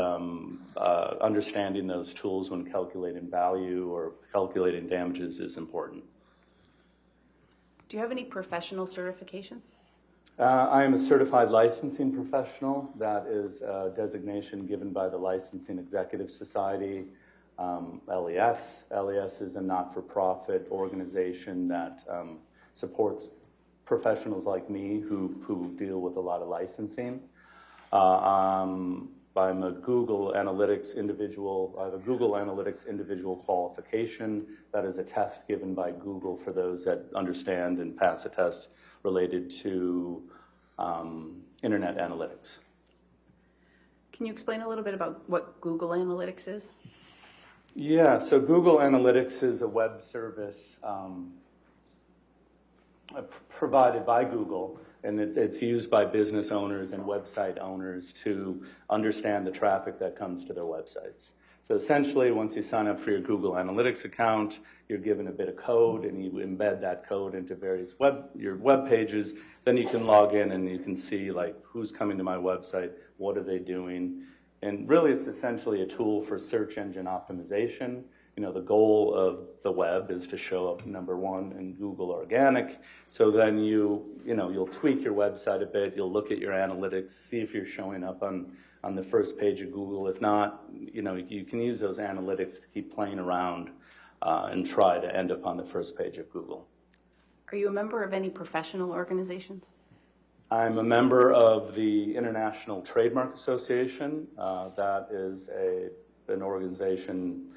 understanding those tools when calculating value or calculating damages is important. Do you have any professional certifications? I am a certified licensing professional. That is a designation given by the Licensing Executive Society. LES. LES is a not-for-profit organization that supports professionals like me who deal with a lot of licensing. I'm a Google Analytics individual. I have a Google Analytics individual qualification. That is a test given by Google for those that understand and pass a test related to internet analytics. Can you explain a little bit about what Google Analytics is? Yeah, so Google Analytics is a web service provided by Google, and it's used by business owners and website owners to understand the traffic that comes to their websites. So essentially, once you sign up for your Google Analytics account, you're given a bit of code, and you embed that code into various your web pages. Then you can log in, and you can see who's coming to my website, what are they doing. And really, it's essentially a tool for search engine optimization. The goal of the web is to show up number one in Google Organic. So then you'll tweak your website a bit. You'll look at your analytics, see if you're showing up on the first page of Google. If not, you can use those analytics to keep playing around and try to end up on the first page of Google. Are you a member of any professional organizations? I'm a member of the International Trademark Association. That is an organization.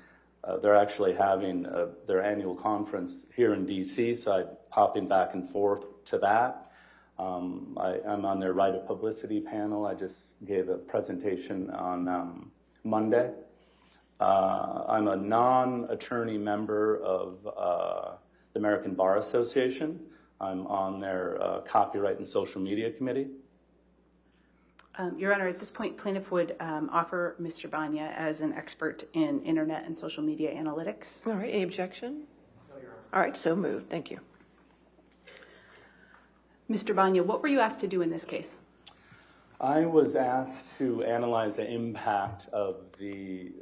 They're actually having their annual conference here in D.C., so I'm popping back and forth to that. I'm on their right of publicity panel. I just gave a presentation on Monday. I'm a non-attorney member of the American Bar Association. I'm on their copyright and social media committee. Your Honor, at this point, plaintiff would offer Mr. Banya as an expert in internet and social media analytics. All right, any objection? No, Your Honor. All right, so moved. Thank you. Mr. Banya, what were you asked to do in this case? I was asked to analyze the impact of the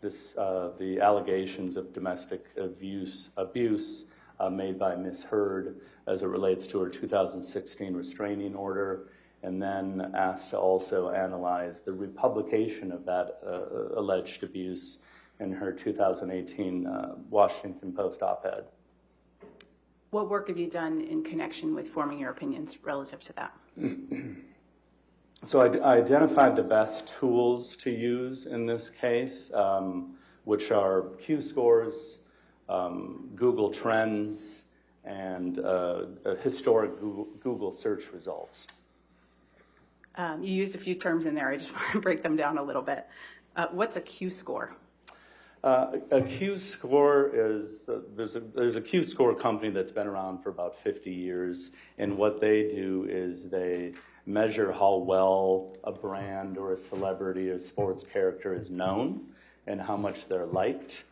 the allegations of domestic abuse made by Ms. Heard as it relates to her 2016 restraining order, and then asked to also analyze the republication of that alleged abuse in her 2018 Washington Post op-ed. What work have you done in connection with forming your opinions relative to that? So I identified the best tools to use in this case, which are Q-scores, Google Trends, and historic Google search results. You used a few terms in there. I just want to break them down a little bit. What's a Q-score? A Q-score is, there's a Q-score company that's been around for about 50 years, and what they do is they measure how well a brand or a celebrity or sports character is known and how much they're liked,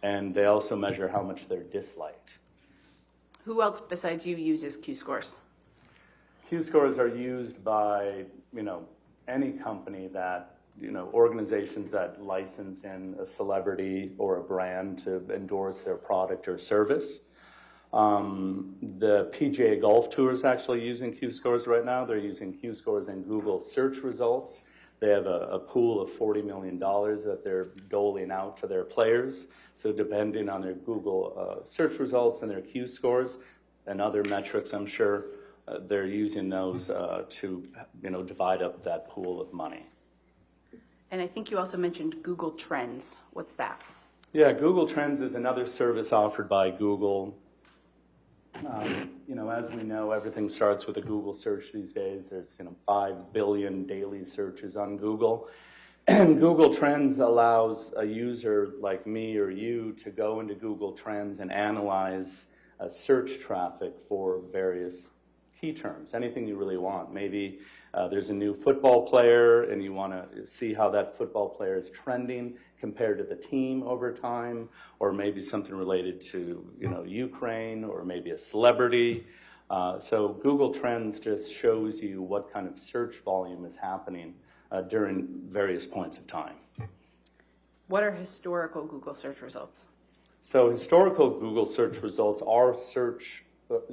and they also measure how much they're disliked. Who else besides you uses Q-scores? Q-scores are used by, any company that, organizations that license in a celebrity or a brand to endorse their product or service. The PGA Golf Tour is actually using Q-scores right now. They're using Q-scores in Google search results. They have a pool of $40 million that they're doling out to their players. So depending on their Google search results and their Q-scores and other metrics, I'm sure, they're using those to divide up that pool of money. And I think you also mentioned Google Trends. What's that? Yeah, Google Trends is another service offered by Google. As we know, everything starts with a Google search these days. There's 5 billion daily searches on Google. And Google Trends allows a user like me or you to go into Google Trends and analyze search traffic for various key terms, anything you really want. Maybe there's a new football player and you want to see how that football player is trending compared to the team over time, or maybe something related to Ukraine, or maybe a celebrity. So Google Trends just shows you what kind of search volume is happening during various points of time. What are historical Google search results? So historical Google search results are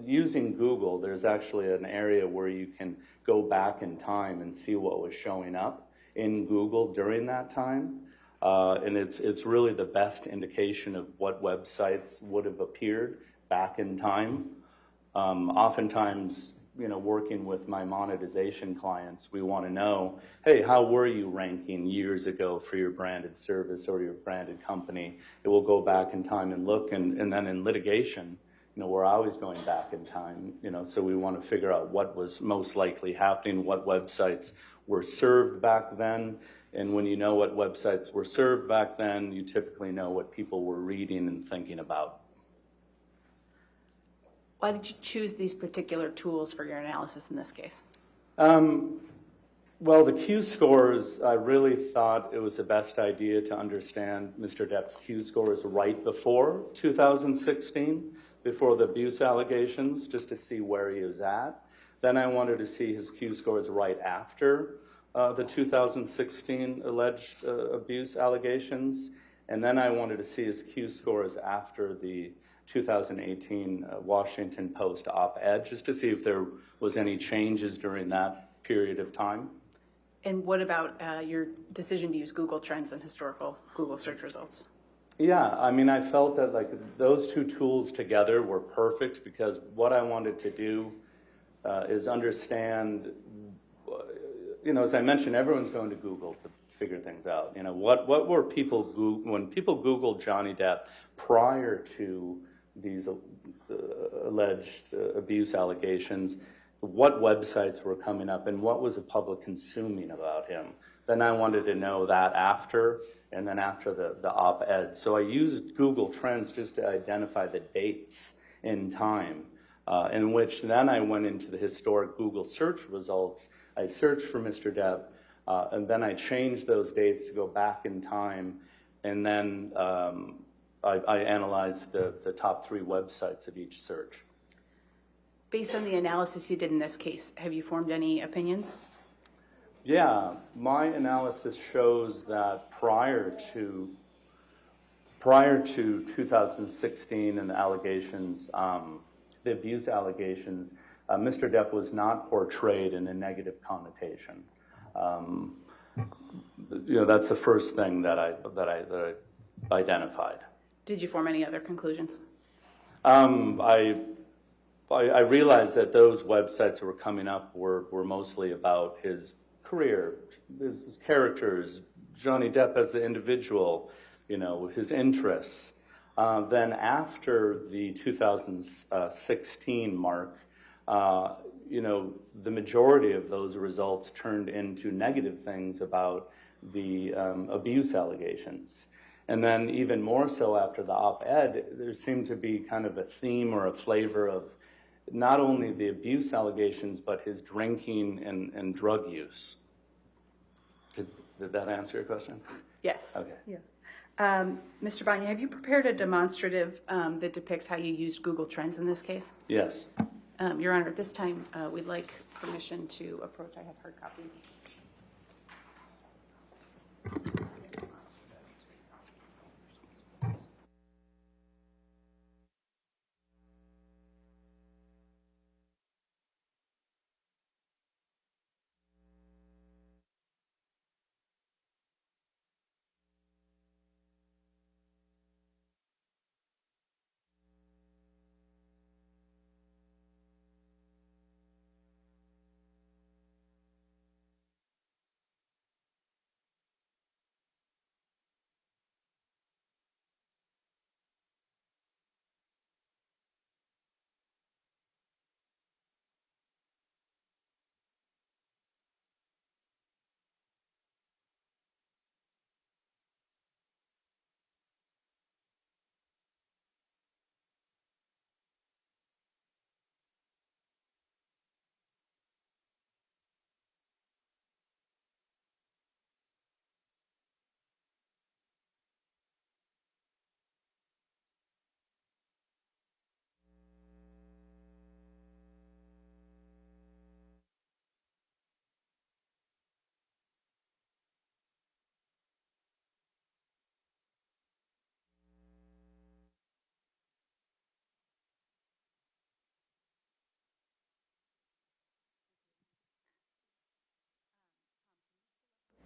using Google. There's actually an area where you can go back in time and see what was showing up in Google during that time. And it's really the best indication of what websites would have appeared back in time. Oftentimes, working with my monetization clients, we want to know, hey, how were you ranking years ago for your branded service or your branded company? It will go back in time and look, and then in litigation, we're always going back in time, so we want to figure out what was most likely happening, what websites were served back then. And when you know what websites were served back then, you typically know what people were reading and thinking about. Why did you choose these particular tools for your analysis in this case? Well, the Q-scores, I really thought it was the best idea to understand Mr. Depp's Q-scores right before 2016, before the abuse allegations, just to see where he was at. Then I wanted to see his Q-scores right after the 2016 alleged abuse allegations. And then I wanted to see his Q-scores after the 2018 Washington Post op-ed, just to see if there was any changes during that period of time. And what about your decision to use Google Trends and historical Google search results? Yeah, I felt that those two tools together were perfect, because what I wanted to do is understand, as I mentioned, everyone's going to Google to figure things out. What were people, when people Googled Johnny Depp prior to these alleged abuse allegations, what websites were coming up and what was the public consuming about him? Then I wanted to know that after, and then after the op-ed. So I used Google Trends just to identify the dates in time, in which then I went into the historic Google search results. I searched for Mr. Depp, and then I changed those dates to go back in time, and then I analyzed the top 3 websites of each search. Based on the analysis you did in this case, have you formed any opinions? Yeah, my analysis shows that prior to prior to 2016 and the allegations, the abuse allegations, Mr. Depp was not portrayed in a negative connotation. That's the first thing that I identified. Did you form any other conclusions? I realized that those websites that were coming up were mostly about his career, his characters, Johnny Depp as the individual, his interests. Then after the 2016 mark, the majority of those results turned into negative things about the abuse allegations. And then even more so after the op-ed, there seemed to be kind of a theme or a flavor of not only the abuse allegations, but his drinking and drug use. Did that answer your question? Yes. Okay. Yeah. Mr. Banya, have you prepared a demonstrative that depicts how you used Google Trends in this case? Yes. Your Honor, at this time, we'd like permission to approach. I have hard copies.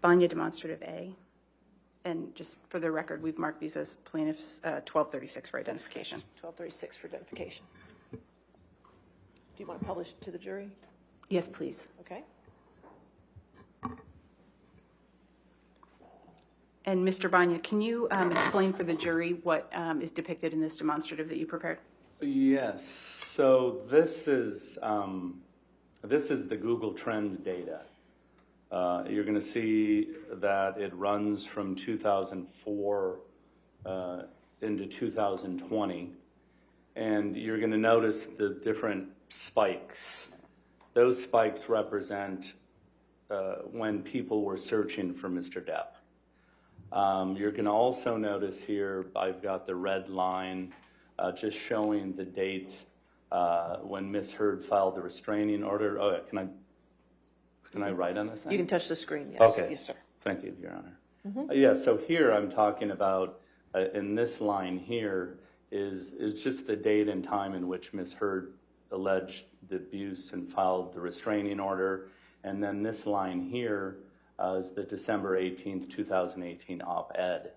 Banya demonstrative A. And just for the record, we've marked these as plaintiffs 1236 for identification. 1236 for identification. Do you want to publish it to the jury? Yes, please. Okay. And Mr. Banya, can you explain for the jury what is depicted in this demonstrative that you prepared? Yes. So this is the Google Trends data. You're going to see that it runs from 2004 into 2020, and you're going to notice the different spikes. Those spikes represent when people were searching for Mr. Depp. You're going to also notice here, I've got the red line just showing the date when Ms. Heard filed the restraining order. Oh, can I write on this thing? You can touch the screen, yes. Okay. Yes, sir. Thank you, Your Honor. Yeah, so here I'm talking about, in this line here, is just the date and time in which Ms. Heard alleged the abuse and filed the restraining order. And then this line here is the December 18th, 2018 op-ed.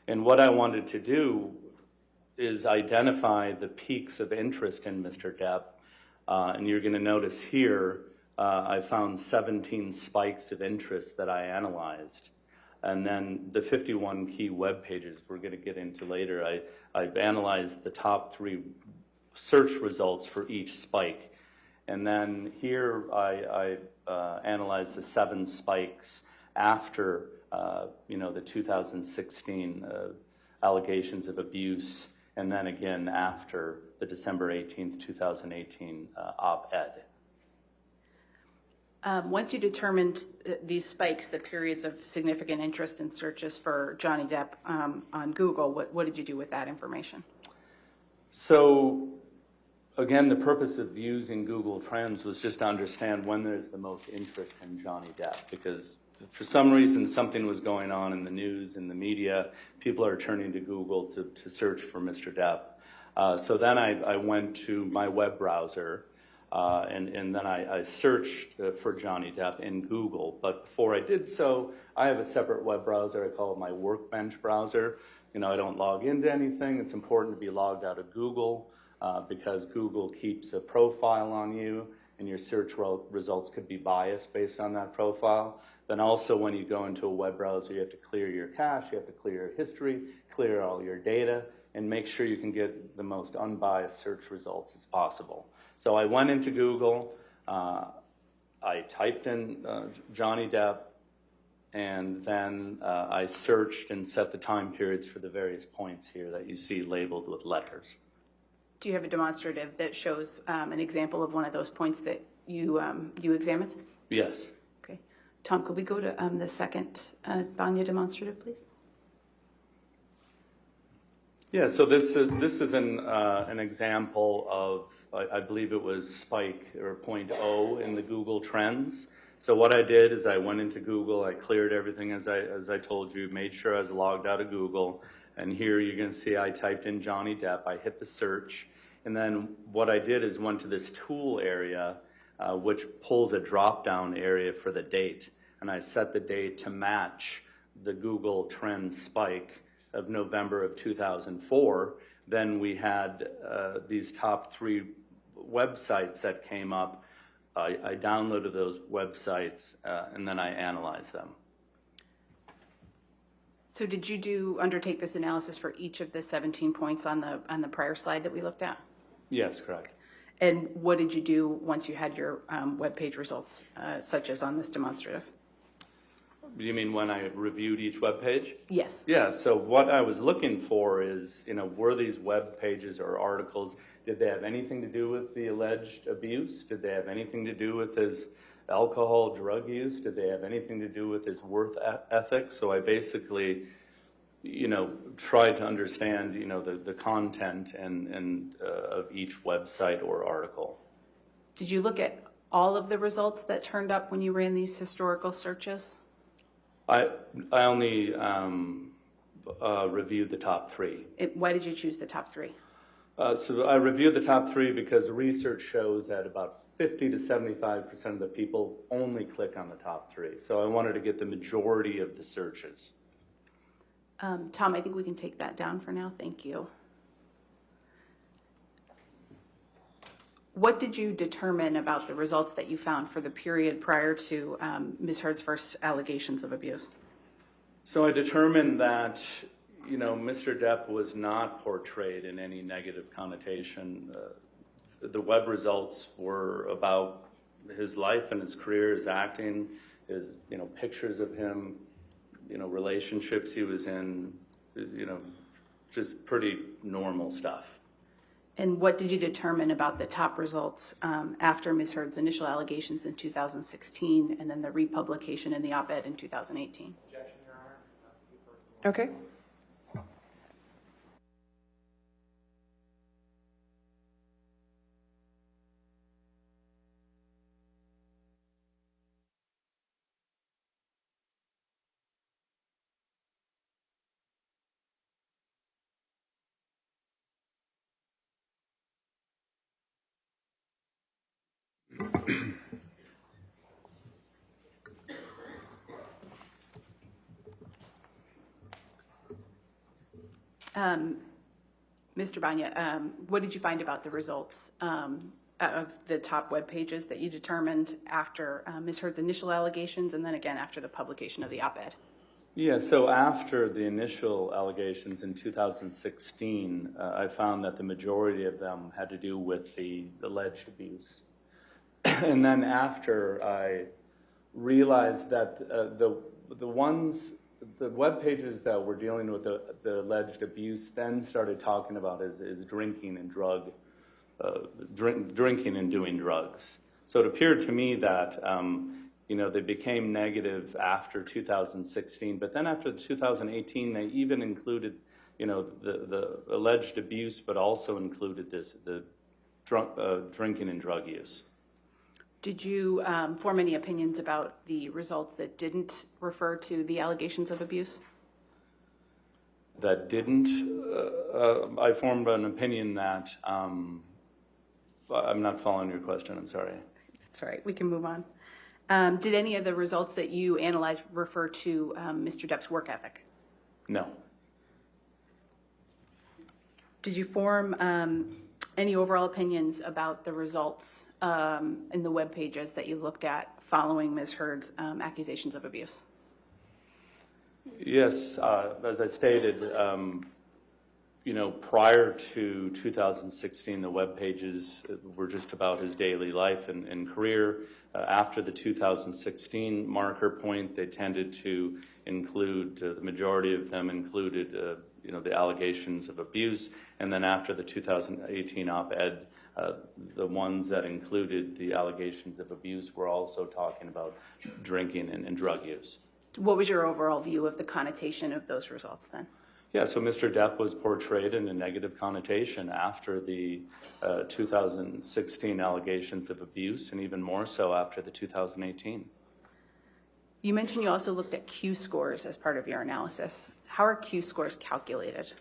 And what I wanted to do is identify the peaks of interest in Mr. Depp. And you're going to notice here, I found 17 spikes of interest that I analyzed. And then the 51 key web pages we're going to get into later, I've analyzed the top 3 search results for each spike. And then here I analyzed the 7 spikes after the 2016 allegations of abuse, and then again after the December 18th, 2018 op-ed. Once you determined these spikes, the periods of significant interest in searches for Johnny Depp on Google, what did you do with that information? So, again, the purpose of using Google Trends was just to understand when there's the most interest in Johnny Depp, because for some reason, something was going on in the news, in the media. People are turning to Google to search for Mr. Depp. So then I went to my web browser, and then I searched for Johnny Depp in Google. But before I did so, I have a separate web browser. I call it my Workbench browser. You know, I don't log into anything. It's important to be logged out of Google because Google keeps a profile on you, and your search results could be biased based on that profile. Then also when you go into a web browser, you have to clear your cache, you have to clear your history, clear all your data, and make sure you can get the most unbiased search results as possible. So I went into Google, I typed in Johnny Depp, and then I searched and set the time periods for the various points here that you see labeled with letters. Do you have a demonstrative that shows an example of one of those points that you examined? Yes. Okay. Tom, could we go to the second Banya demonstrative, please? Yeah, so this is an example of, I believe it was spike or 0.0 in the Google Trends. So what I did is I went into Google, I cleared everything as I told you, made sure I was logged out of Google, and here you can see I typed in Johnny Depp, I hit the search, and then what I did is went to this tool area, which pulls a drop-down area for the date, and I set the date to match the Google Trends spike of November of 2004. Then we had these top 3 websites that came up. I downloaded those websites and then I analyzed them. So did you undertake this analysis for each of the 17 points on the prior slide that we looked at? Yes, correct. And what did you do once you had your web page results, such as on this demonstrative? You mean when I reviewed each web page? Yes. Yeah, so what I was looking for is, you know, were these web pages or articles, did they have anything to do with the alleged abuse? Did they have anything to do with his alcohol, drug use? Did they have anything to do with his work ethic? So I basically, you know, tried to understand, you know, the content and of each website or article. Did you look at all of the results that turned up when you ran these historical searches? I only reviewed the top 3. Why did you choose the top 3? So I reviewed the top 3 because research shows that about 50 to 75% of the people only click on the top 3. So I wanted to get the majority of the searches. Tom, I think we can take that down for now. Thank you. What did you determine about the results that you found for the period prior to Ms. Heard's first allegations of abuse? So I determined that, you know, Mr. Depp was not portrayed in any negative connotation. The web results were about his life and his career, his acting, his, you know, pictures of him, you know, relationships he was in, you know, just pretty normal stuff. And what did you determine about the top results after Ms. Heard's initial allegations in 2016 and then the republication in the op-ed in 2018? Objection, Your Honor. Okay. Mr. Banya, what did you find about the results of the top web pages that you determined after Ms. Heard's initial allegations and then again after the publication of the op-ed? Yeah, so after the initial allegations in 2016, I found that the majority of them had to do with the alleged abuse. And then after I realized that the web pages that were dealing with the alleged abuse then started talking about is drinking and drinking and doing drugs. So it appeared to me that you know, they became negative after 2016, but then after 2018, they even included, you know, the alleged abuse, but also included the drinking and drug use. Did you form any opinions about the results that didn't refer to the allegations of abuse? That didn't, I formed an opinion that, I'm not following your question, I'm sorry. That's all right, we can move on. Did any of the results that you analyzed refer to Mr. Depp's work ethic? No. Did you form any overall opinions about the results in the web pages that you looked at following Ms. Heard's accusations of abuse? Yes, as I stated, prior to 2016, the web pages were just about his daily life and career. After the 2016 marker point, they tended to include, the majority of them included, the allegations of abuse. And then after the 2018 op-ed, the ones that included the allegations of abuse were also talking about drinking and drug use. What was your overall view of the connotation of those results then? Yeah, so Mr. Depp was portrayed in a negative connotation after the 2016 allegations of abuse, and even more so after the 2018. You mentioned you also looked at Q scores as part of your analysis. How are Q scores calculated?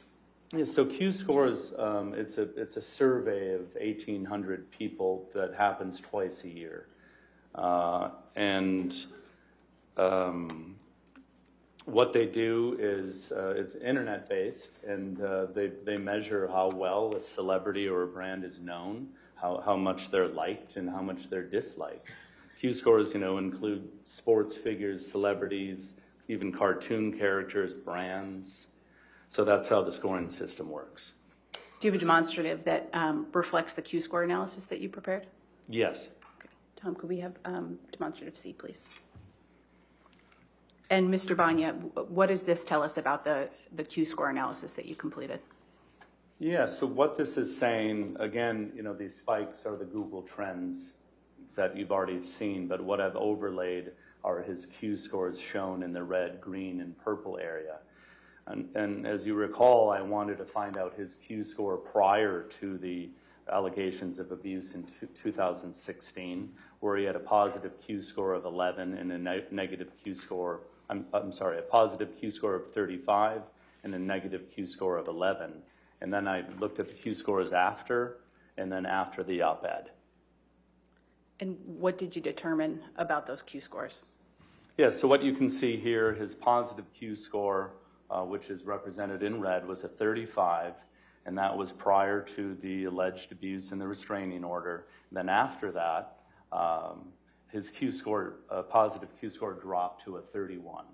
Yeah, so Q scores, it's a survey of 1,800 people that happens twice a year. What they do is it's internet-based, and they measure how well a celebrity or a brand is known, how much they're liked, and how much they're disliked. Q scores, include sports figures, celebrities, even cartoon characters, brands. So that's how the scoring system works. Do you have a demonstrative that reflects the Q score analysis that you prepared? Yes. Okay. Tom, could we have demonstrative C, please? And Mr. Banya, what does this tell us about the Q score analysis that you completed? Yeah, so what this is saying, again, these spikes are the Google trends that you've already seen, but what I've overlaid are his Q scores shown in the red, green, and purple area. And as you recall, I wanted to find out his Q score prior to the allegations of abuse in 2016, where he had a positive Q score of 11 and a negative Q score, a positive Q score of 35 and a negative Q score of 11. And then I looked at the Q scores after, and then after the op-ed. And what did you determine about those Q scores? Yes, so what you can see here, his positive Q score, which is represented in red, was a 35, and that was prior to the alleged abuse and the restraining order. And then after that, his Q score, positive Q score, dropped to a 31.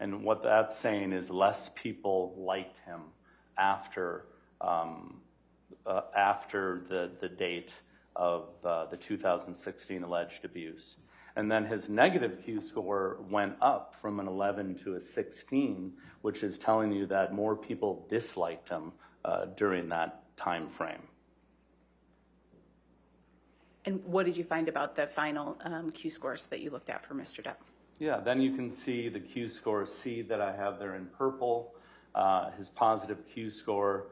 And what that's saying is less people liked him after the date of the 2016 alleged abuse. And then his negative Q score went up from an 11 to a 16, which is telling you that more people disliked him during that time frame. And what did you find about the final Q scores that you looked at for Mr. Depp? Yeah, then you can see the Q score C that I have there in purple. His positive Q score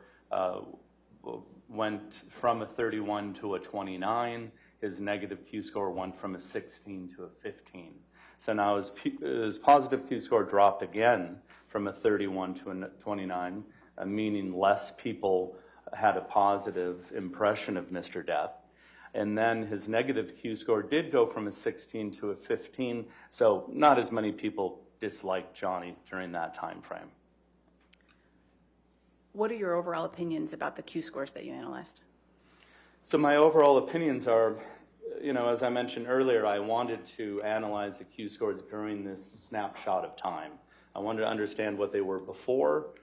went from a 31 to a 29. His negative Q score went from a 16 to a 15. So now his positive Q score dropped again from a 31 to a 29, meaning less people had a positive impression of Mr. Depp. And then his negative Q score did go from a 16 to a 15, so not as many people disliked Johnny during that time frame. What are your overall opinions about the Q scores that you analyzed? So my overall opinions are, as I mentioned earlier, I wanted to analyze the Q scores during this snapshot of time. I wanted to understand what they were before,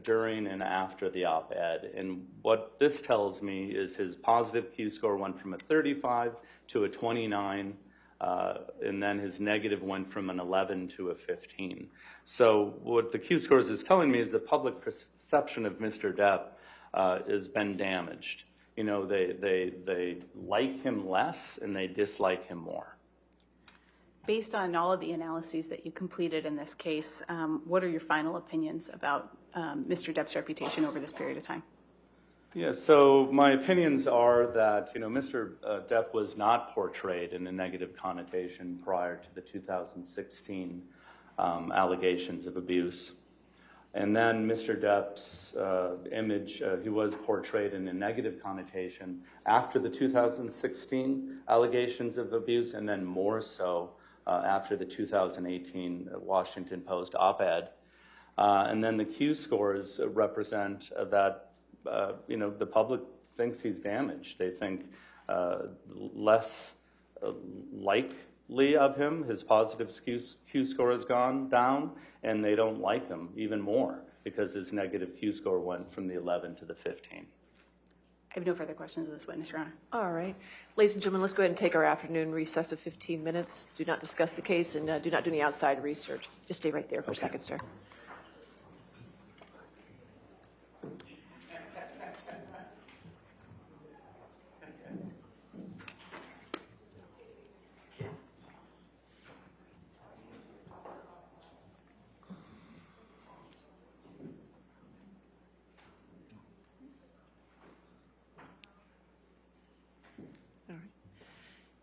during, and after the op-ed. And what this tells me is his positive Q score went from a 35 to a 29, and then his negative went from an 11 to a 15. So what the Q scores is telling me is the public perception of Mr. Depp has been damaged. They like him less and they dislike him more. Based on all of the analyses that you completed in this case, what are your final opinions about Mr. Depp's reputation over this period of time? Yeah, so my opinions are that, Mr. Depp was not portrayed in a negative connotation prior to the 2016 allegations of abuse. And then Mr. Depp's image, he was portrayed in a negative connotation after the 2016 allegations of abuse, and then more so after the 2018 Washington Post op-ed. And then the Q scores represent that, the public thinks he's damaged. They think less likely of him. His positive Q score has gone down, and they don't like him even more because his negative Q score went from the 11 to the 15. I have no further questions of this witness, Your Honor. All right. Ladies and gentlemen, let's go ahead and take our afternoon recess of 15 minutes. Do not discuss the case and do not do any outside research. Just stay right there for a second, sir.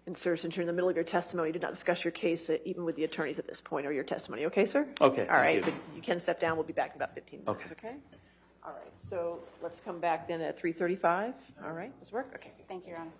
And sir, since you're in the middle of your testimony, do not discuss your case even with the attorneys at this point or your testimony. Okay, sir? Okay, All right, thank you. but you can step down. We'll be back in about 15 minutes, okay? All right, so let's come back then at 3:35. All right, does it work? Okay. Thank you, Your Honor.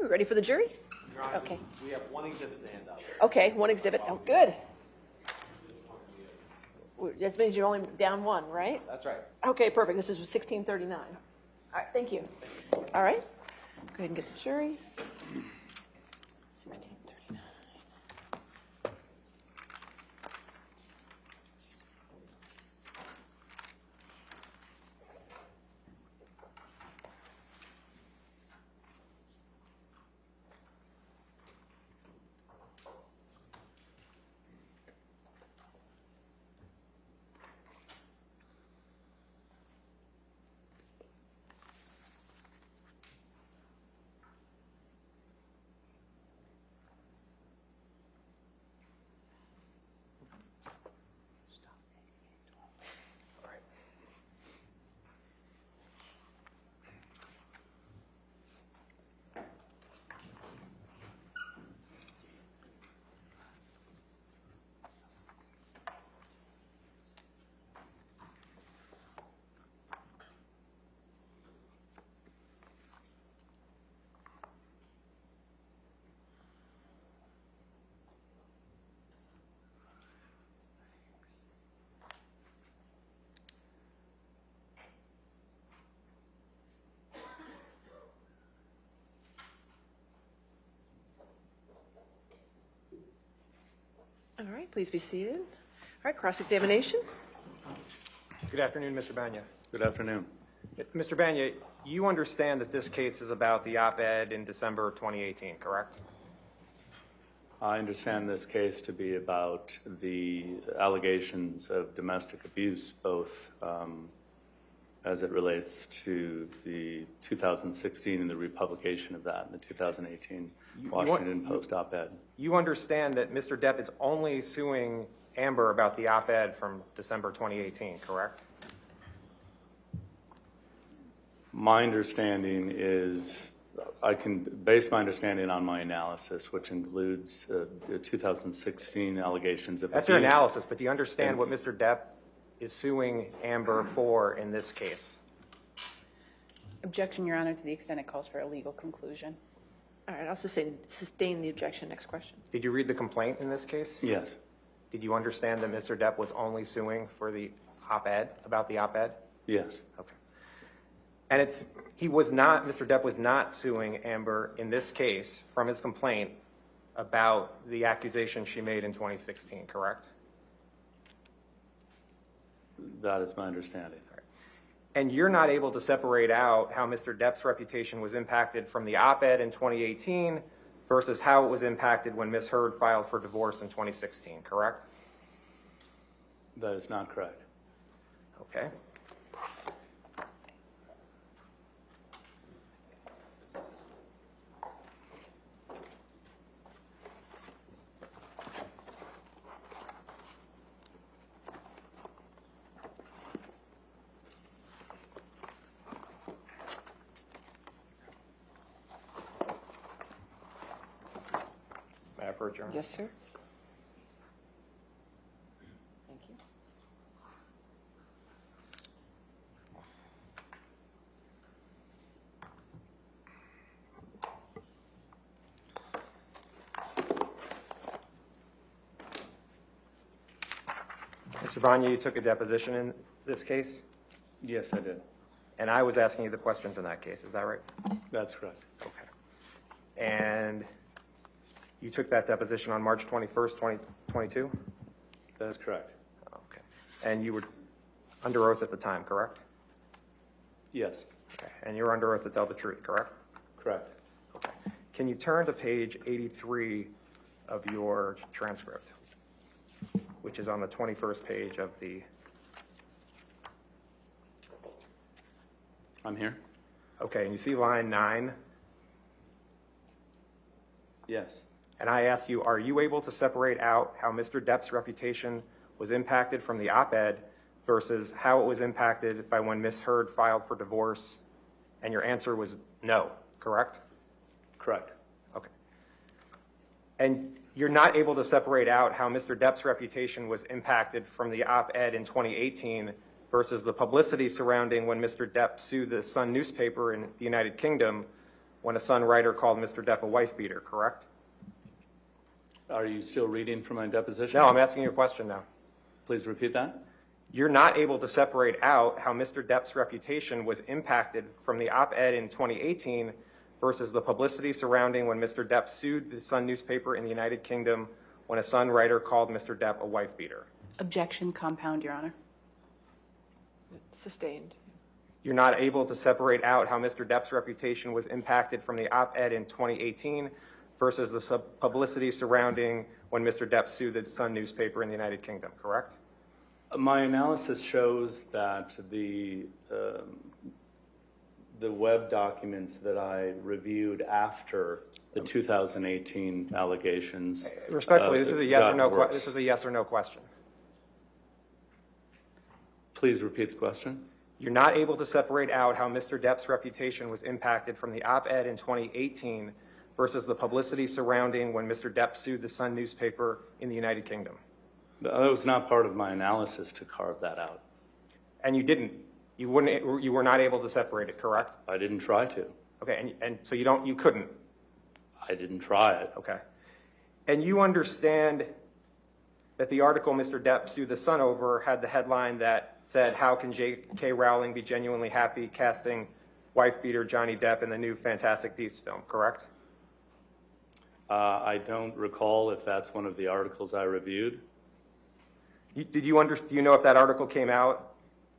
we ready for the jury? Okay. We have one exhibit to hand out. Okay, one exhibit. Oh, good. That means you're only down one, right? That's right. Okay, perfect. This is 1639. All right, thank you. All right. Go ahead and get the jury. 1639. All right, please be seated. All right, cross-examination. Good afternoon, Mr. Banya. Good afternoon. Mr. Banya, you understand that this case is about the op-ed in December of 2018, correct? I understand this case to be about the allegations of domestic abuse, both as it relates to the 2016 and the republication of that, and the 2018 Washington Post op-ed. You understand that Mr. Depp is only suing Amber about the op-ed from December 2018, correct? My understanding is, I can base my understanding on my analysis, which includes the 2016 allegations of abuse. That's your analysis, but do you understand what Mr. Depp is suing Amber for in this case? Objection, Your Honor, to the extent it calls for a legal conclusion. All right, I'll sustain the objection. Next question. Did you read the complaint in this case? Yes. Did you understand that Mr. Depp was only suing for the op-ed, about the op-ed? Yes. Okay. And Mr. Depp was not suing Amber in this case from his complaint about the accusation she made in 2016, correct? That is my understanding. And you're not able to separate out how Mr. Depp's reputation was impacted from the op-ed in 2018 versus how it was impacted when Ms. Heard filed for divorce in 2016, correct? That is not correct. Okay. May I approach, Your Honor? Yes, sir. Thank you. Mr. Vanya, you took a deposition in this case, Yes, I did. and I was asking you the questions in that case. Is that right? That's correct. Okay. And you took that deposition on March 21st, 2022? That is correct. Okay. And you were under oath at the time, correct? Yes. Okay. And you were under oath to tell the truth, correct? Correct. Okay. Can you turn to page 83 of your transcript, which is on the 21st page of the... I'm here? Okay, and you see line 9? Yes. And I asked you, are you able to separate out how Mr. Depp's reputation was impacted from the op-ed versus how it was impacted by when Ms. Heard filed for divorce? And your answer was no, correct? Correct. Okay. And you're not able to separate out how Mr. Depp's reputation was impacted from the op-ed in 2018 versus the publicity surrounding when Mr. Depp sued the Sun newspaper in the United Kingdom when a Sun writer called Mr. Depp a wife beater, correct? Are you still reading from my deposition? No, I'm asking you a question now. Please repeat that. You're not able to separate out how Mr. Depp's reputation was impacted from the op-ed in 2018 versus the publicity surrounding when Mr. Depp sued the Sun newspaper in the United Kingdom when a Sun writer called Mr. Depp a wife beater. Objection, compound, Your Honor. Sustained. You're not able to separate out how Mr. Depp's reputation was impacted from the op-ed in 2018 versus the publicity surrounding when Mr. Depp sued the Sun newspaper in the United Kingdom, correct? My analysis shows that the web documents that I reviewed after the 2018 allegations. Respectfully, this is a yes or no. got worse. This is a yes or no question. Please repeat the question. You're not able to separate out how Mr. Depp's reputation was impacted from the op-ed in 2018 versus the publicity surrounding when Mr. Depp sued the Sun newspaper in the United Kingdom. That was not part of my analysis to carve that out. And you didn't. You were not able to separate it, correct? I didn't try to. Okay, and so you couldn't. I didn't try it. Okay. And you understand that the article Mr. Depp sued the Sun over had the headline that said, "How can J.K. Rowling be genuinely happy casting wife-beater Johnny Depp in the new Fantastic Beasts film," correct? I don't recall if that's one of the articles I reviewed. Do you know if that article came out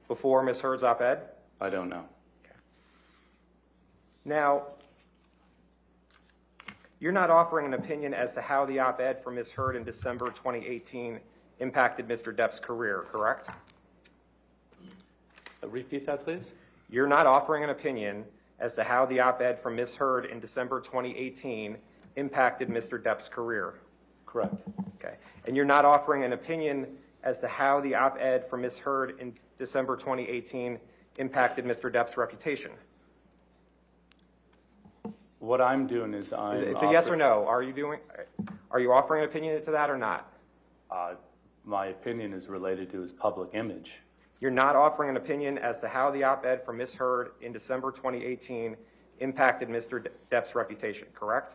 before Ms. Heard's op-ed? I don't know. Now, you're not offering an opinion as to how the op-ed from Ms. Heard in December 2018 impacted Mr. Depp's career, correct? Repeat that, please. You're not offering an opinion as to how the op-ed from Ms. Heard in December 2018 impacted Mr. Depp's career. Correct. Okay. And you're not offering an opinion as to how the op-ed from Ms. Heard in December 2018 impacted Mr. Depp's reputation. What I'm doing is It's a yes or no. Are you offering an opinion to that or not? My opinion is related to his public image. You're not offering an opinion as to how the op-ed from Ms. Heard in December 2018 impacted Mr. Depp's reputation, correct?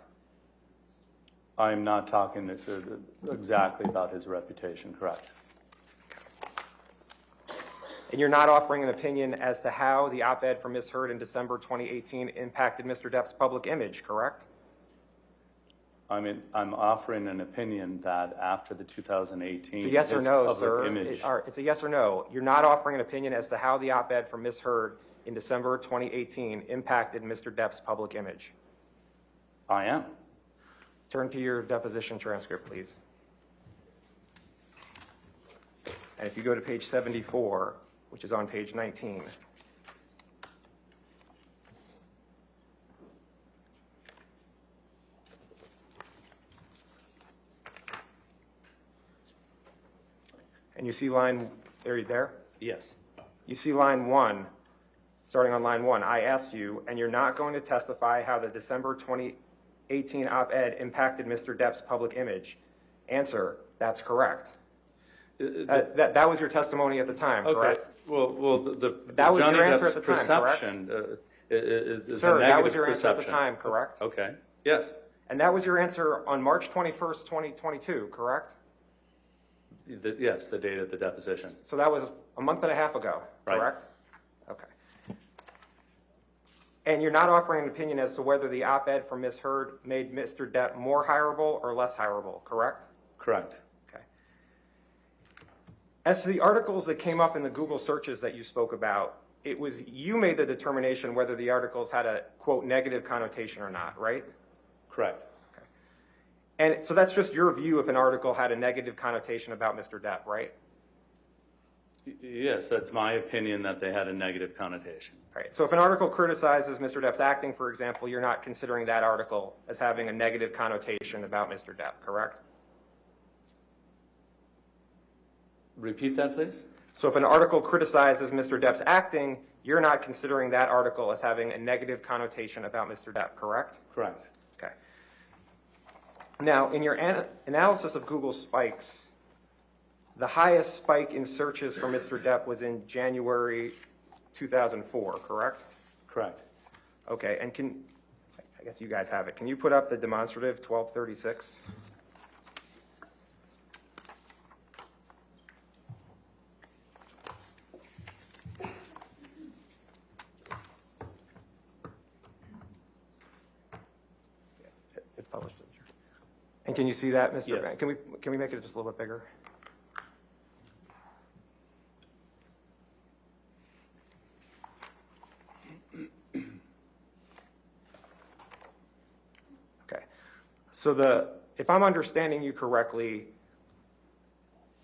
I'm not talking exactly about his reputation, correct? And you're not offering an opinion as to how the op-ed from Ms. Heard in December 2018 impacted Mr. Depp's public image, correct? I'm offering an opinion that after the 2018, It's a yes or his no, public sir. image. It's a yes or no. You're not offering an opinion as to how the op-ed from Ms. Heard in December 2018 impacted Mr. Depp's public image. I am. Turn to your deposition transcript, please. And if you go to page 74, which is on page 19. And you see line, are you there? Yes. You see line 1, starting on line 1. I asked you, and you're not going to testify how the December 2018 op-ed impacted Mr. Depp's public image. Answer, that's correct. That was your testimony at the time, correct? Well, That was Johnny your answer Depp's at the time, correct? perception is Sir, a that negative was your answer at the perception. time, correct? Okay. Yes. And that was your answer on March 21st, 2022, correct? Yes, the date of the deposition. So that was a month and a half ago, Right. correct? Okay. And you're not offering an opinion as to whether the op-ed from Ms. Heard made Mr. Depp more hireable or less hireable, correct? Correct. Okay. As to the articles that came up in the Google searches that you spoke about, it was you made the determination whether the articles had a, quote, negative connotation or not, right? Correct. And so that's just your view if an article had a negative connotation about Mr. Depp, right? Yes, that's my opinion that they had a negative connotation. Right. So if an article criticizes Mr. Depp's acting, for example, you're not considering that article as having a negative connotation about Mr. Depp, correct? Repeat that, please. So if an article criticizes Mr. Depp's acting, you're not considering that article as having a negative connotation about Mr. Depp, correct? Correct. Okay. Now, in your analysis of Google spikes, the highest spike in searches for Mr. Depp was in January 2004, correct? Correct. Okay, and I guess you guys have it. Can you put up the demonstrative 1236? It's published. And can you see that, Mr. Yes. Bank? Can we make it just a little bit bigger? Okay. So if I'm understanding you correctly,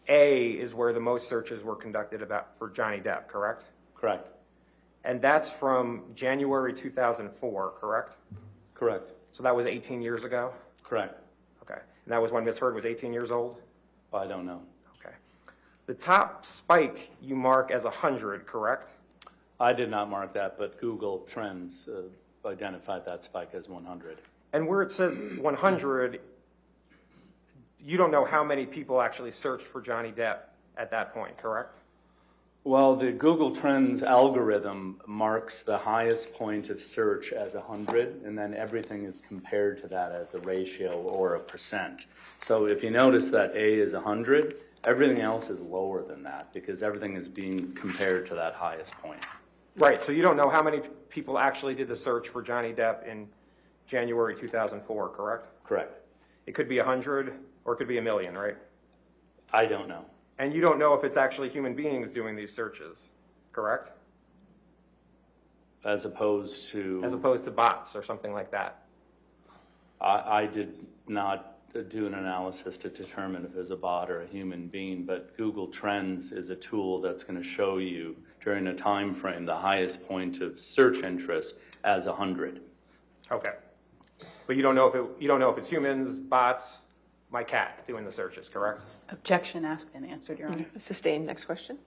A is where the most searches were conducted for Johnny Depp, correct? Correct. And that's from January 2004, correct? Correct. So that was 18 years ago? Correct. Okay. And that was when Ms. Heard was 18 years old? I don't know. Okay. The top spike you mark as 100, correct? I did not mark that, but Google Trends identified that spike as 100. And where it says 100, you don't know how many people actually searched for Johnny Depp at that point, correct? Well, the Google Trends algorithm marks the highest point of search as 100, and then everything is compared to that as a ratio or a percent. So if you notice that A is 100, everything else is lower than that because everything is being compared to that highest point. Right, so you don't know how many people actually did the search for Johnny Depp in January 2004, correct? Correct. It could be 100 or it could be 1 million, right? I don't know. And you don't know if it's actually human beings doing these searches, correct? As opposed As to, opposed to bots or something like that. I did not do an analysis to determine if it's a bot or a human being, but Google Trends is a tool that's going to show you during a time frame the highest point of search interest as 100. Okay. But you don't know if it's humans, bots, my cat doing the searches, correct? Objection asked and answered, Your Honor. Sustained. Next question.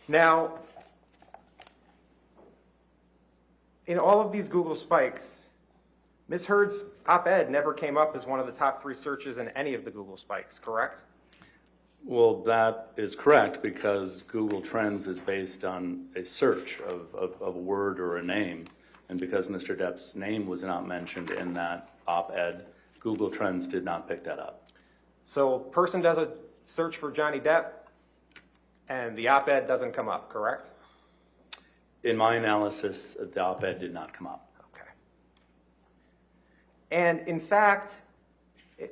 Now, in all of these Google spikes, Ms. Heard's op-ed never came up as one of the top 3 searches in any of the Google spikes, correct? Well, that is correct because Google Trends is based on a search of a word or a name. And because Mr. Depp's name was not mentioned in that op-ed, Google Trends did not pick that up. So a person does a search for Johnny Depp and the op-ed doesn't come up, correct? In my analysis, the op-ed did not come up. Okay. And in fact,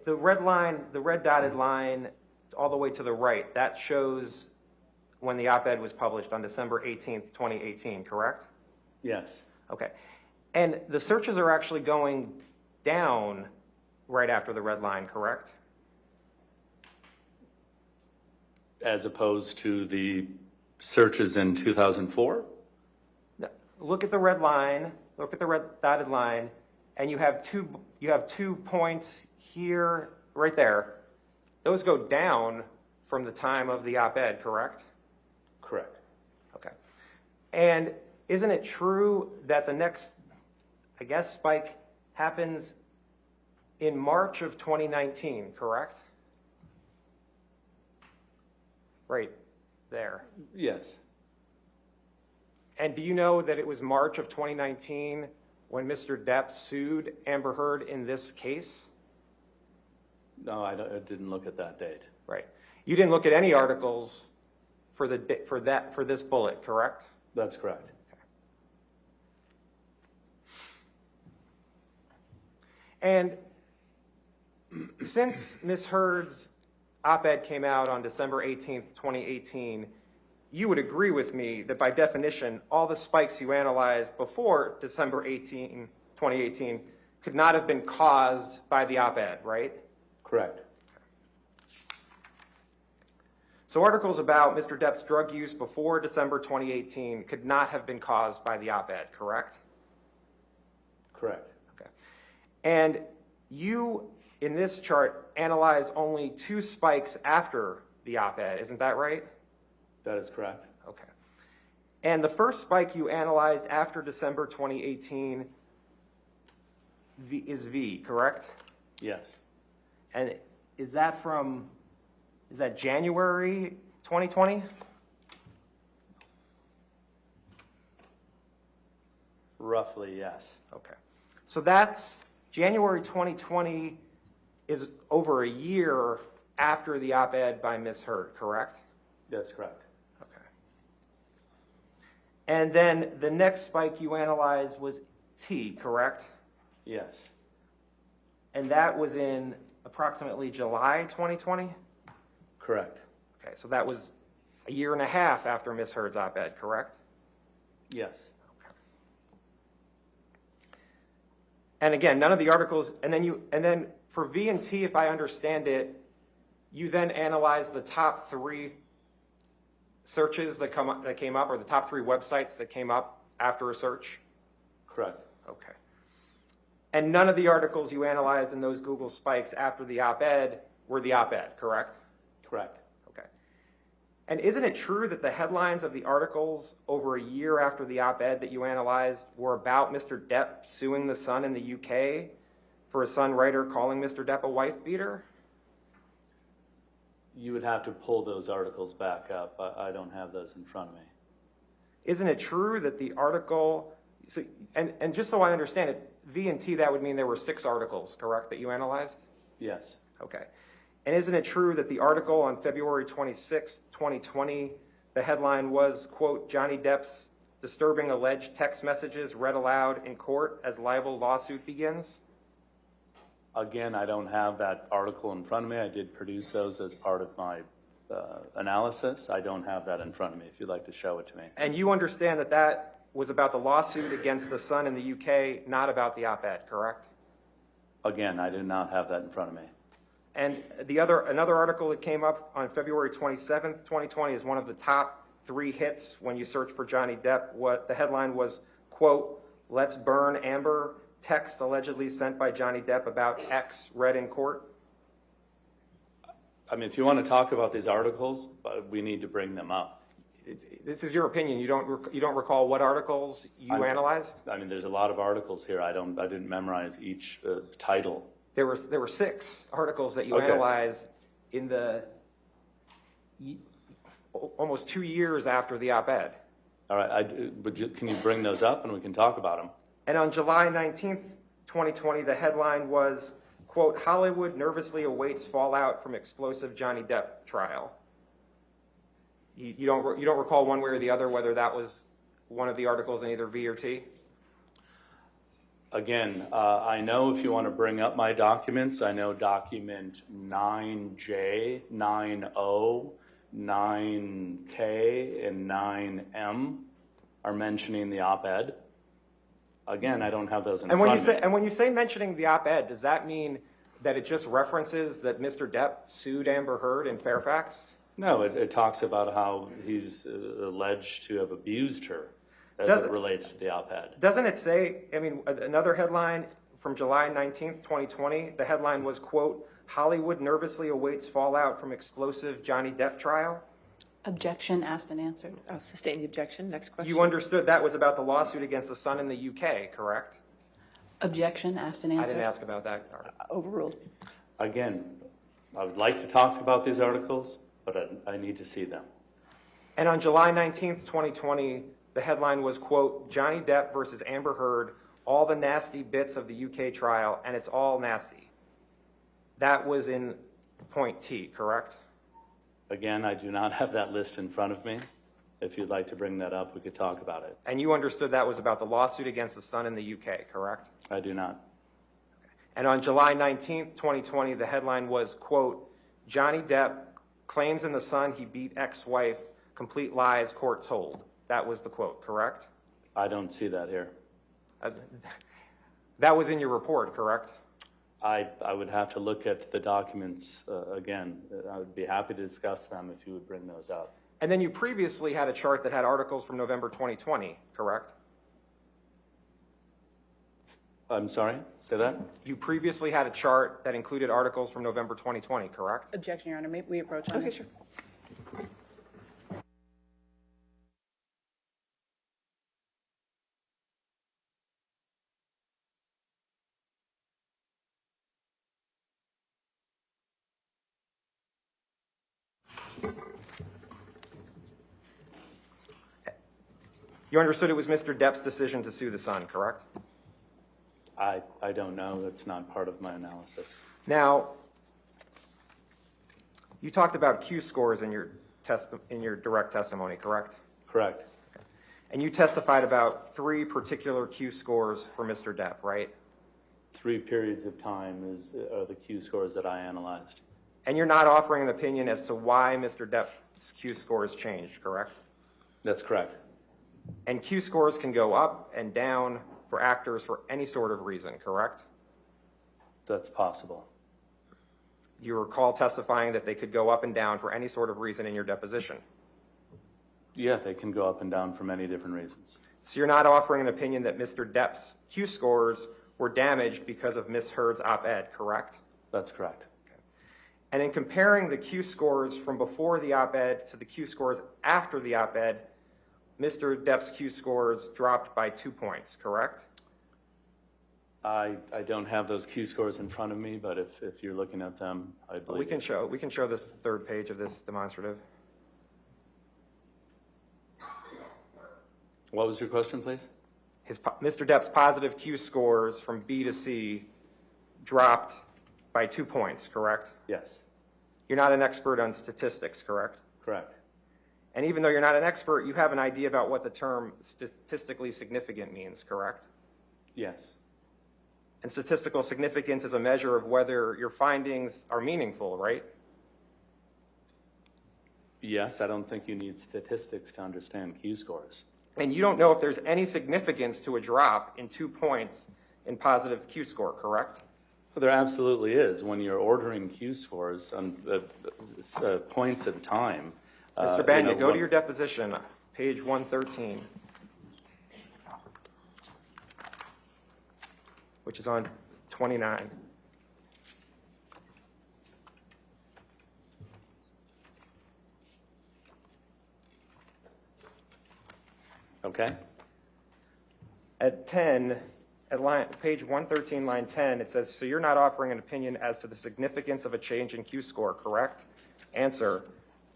the red dotted line all the way to the right, that shows when the op-ed was published on December 18th, 2018, correct? Yes. Okay. And the searches are actually going down right after the red line, correct? As opposed to the searches in 2004? No. Look at the red line, look at the red dotted line, and you have two points here, right there. Those go down from the time of the op-ed, correct? Correct. Okay. And isn't it true that the next, I guess, spike happens in March of 2019, correct? Right there. Yes. And do you know that it was March of 2019 when Mr. Depp sued Amber Heard in this case? No, I didn't look at that date. Right. You didn't look at any articles for this bullet, correct? That's correct. And since Ms. Heard's op-ed came out on December 18th, 2018, you would agree with me that by definition, all the spikes you analyzed before December 18, 2018 could not have been caused by the op-ed, right? Correct. So articles about Mr. Depp's drug use before December 2018 could not have been caused by the op-ed, correct? Correct. Okay. And you, in this chart, analyze only 2 spikes after the op-ed, isn't that right? That is correct. Okay. And the first spike you analyzed after December 2018 is V, correct? Yes. And is that January 2020? Roughly, yes. Okay. So that's January 2020 is over a year after the op-ed by Ms. Hurd, correct? That's correct. Okay. And then the next spike you analyzed was T, correct? Yes. And that was in approximately July 2020? Correct. Okay, so that was a year and a half after Ms. Hurd's op-ed, correct? Yes. And again, none of the articles, and then for V and T, if I understand it, you then analyze the top 3 searches that came up, or the top 3 websites that came up after a search? Correct. Okay. And none of the articles you analyzed in those Google spikes after the op-ed were the op-ed, correct? Correct. Okay. And isn't it true that the headlines of the articles over a year after the op-ed that you analyzed were about Mr. Depp suing the Sun in the UK for a Sun writer calling Mr. Depp a wife beater? You would have to pull those articles back up. I don't have those in front of me. Isn't it true that the article, and just so I understand it, V and T, that would mean there were 6 articles, correct, that you analyzed? Yes. Okay. And isn't it true that the article on February 26, 2020, the headline was, quote, Johnny Depp's disturbing alleged text messages read aloud in court as libel lawsuit begins? Again, I don't have that article in front of me. I did produce those as part of my analysis. I don't have that in front of me, if you'd like to show it to me. And you understand that that was about the lawsuit against the Sun in the UK, not about the op-ed, correct? Again, I do not have that in front of me. And another article that came up on February 27th, 2020 is one of the top 3 hits when you search for Johnny Depp. What the headline was, quote, let's burn Amber, text allegedly sent by Johnny Depp about X read in court. I mean, if you want to talk about these articles, we need to bring them up. This is your opinion. You don't recall what articles you analyzed? I mean, there's a lot of articles here. I didn't memorize each title. There were 6 articles that you Okay. analyzed in the almost 2 years after the op-ed. All right, can you bring those up and we can talk about them? And on July 19th, 2020, the headline was, quote, Hollywood nervously awaits fallout from explosive Johnny Depp trial. You don't recall one way or the other whether that was one of the articles in either V or T? Again, I know if you want to bring up my documents, I know document 9J, 9O, 9K, and 9M are mentioning the op-ed. Again, I don't have those in front of me. And when you say mentioning the op-ed, does that mean that it just references that Mr. Depp sued Amber Heard in Fairfax? No, it talks about how he's alleged to have abused her as it relates to the op-ed. Doesn't it say, I mean, another headline from July 19th, 2020, the headline was, quote, Hollywood nervously awaits fallout from explosive Johnny Depp trial? Objection asked and answered. Sustain the objection. Next question. You understood that was about the lawsuit against the Sun in the UK, correct? Objection asked and I answered. didn't ask about that. Overruled. Again, I would like to talk about these articles, but I need to see them. And on July 19th, 2020, the headline was, quote, Johnny Depp versus Amber Heard, all the nasty bits of the UK trial, and it's all nasty. That was in point T, correct? Again, I do not have that list in front of me. If you'd like to bring that up, we could talk about it. And you understood that was about the lawsuit against the Sun in the UK, correct? I do not. And on July 19th, 2020, the headline was, quote, Johnny Depp claims in the Sun he beat ex-wife, complete lies, court told. That was the quote, correct? I don't see that here. That was in your report, correct? I would have to look at the documents again. I would be happy to discuss them if you would bring those up. And then you previously had a chart that had articles from November 2020, correct? I'm sorry, say that? You previously had a chart that included articles from November 2020, correct? Objection, Your Honor. May we approach on Okay, this? sure. You understood it was Mr. Depp's decision to sue the Sun, correct? I don't know. That's not part of my analysis. Now, you talked about Q scores in your direct testimony, correct? Correct. And you testified about 3 particular Q scores for Mr. Depp, right? 3 periods of time are the Q scores that I analyzed. And you're not offering an opinion as to why Mr. Depp's Q scores changed, correct? That's correct. And Q scores can go up and down for actors for any sort of reason, correct? That's possible. You recall testifying that they could go up and down for any sort of reason in your deposition. Yeah, they can go up and down for many different reasons. So you're not offering an opinion that Mr. Depp's Q scores were damaged because of Ms. Heard's op-ed, correct? That's correct. And in comparing the Q scores from before the op-ed to the Q scores after the op-ed, Mr. Depp's Q scores dropped by 2 points, correct? I don't have those Q scores in front of me, but if you're looking at them, I believe We can show the 3rd page of this demonstrative. What was your question, please? Mr. Depp's positive Q scores from B to C dropped by 2 points, correct? Yes. You're not an expert on statistics, correct? Correct. And even though you're not an expert, you have an idea about what the term statistically significant means, correct? Yes. And statistical significance is a measure of whether your findings are meaningful, right? Yes, I don't think you need statistics to understand Q scores. And you don't know if there's any significance to a drop in 2 points in positive Q score, correct? Well, there absolutely is. When you're ordering Q scores on points in time. Mr. Banya, go to your deposition, page 113, which is on 29. Okay. At 10, page 113, line 10, it says, so you're not offering an opinion as to the significance of a change in Q score, correct? Answer,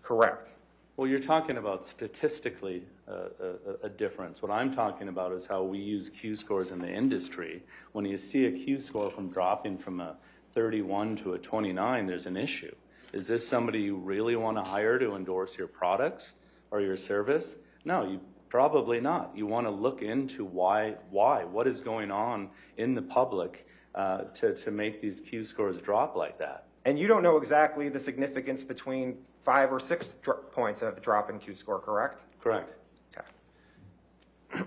correct. Well, you're talking about statistically a difference. What I'm talking about is how we use Q scores in the industry. When you see a Q score dropping from a 31 to a 29, there's an issue. Is this somebody you really want to hire to endorse your products or your service? No, you probably not. You want to look into why, what is going on in the public to make these Q scores drop like that. And you don't know exactly the significance between 5 or 6 points of drop in Q score, correct? Correct. Okay.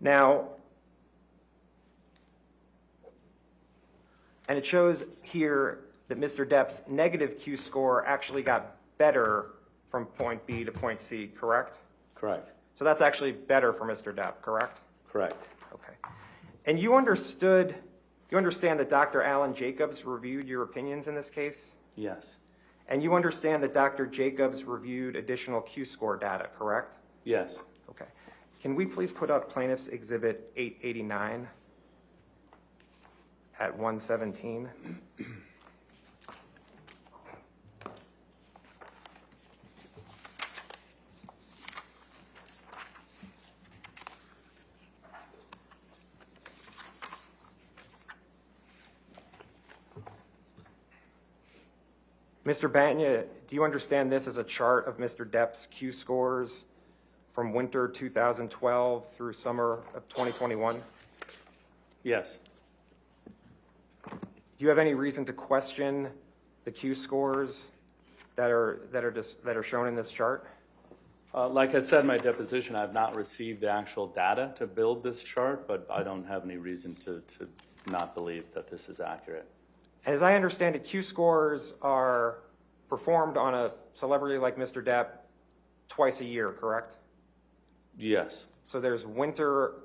Now, and it shows here that Mr. Depp's negative Q score actually got better from point B to point C, correct? Correct. So that's actually better for Mr. Depp, correct? Correct. Okay. And you understand that Dr. Alan Jacobs reviewed your opinions in this case? Yes. And you understand that Dr. Jacobs reviewed additional Q score data, correct? Yes. Okay. Can we please put up Plaintiff's Exhibit 889 at 117? Mr. Banya, do you understand this as a chart of Mr. Depp's Q scores from winter 2012 through summer of 2021? Yes. Do you have any reason to question the Q scores that are shown in this chart? Like I said in my deposition, I've not received the actual data to build this chart, but I don't have any reason to not believe that this is accurate. As I understand it, Q scores are performed on a celebrity like Mr. Depp twice a year, correct? Yes. So there's winter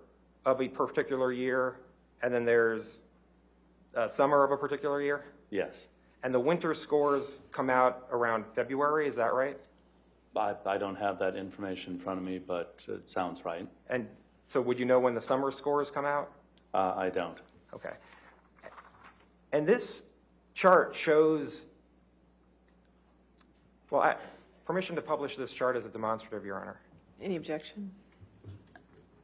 of a particular year, and then there's summer of a particular year? Yes. And the winter scores come out around February, is that right? I don't have that information in front of me, but it sounds right. And so would you know when the summer scores come out? I don't. Okay. And this chart shows, well, permission to publish this chart as a demonstrative, Your Honor. Any objection?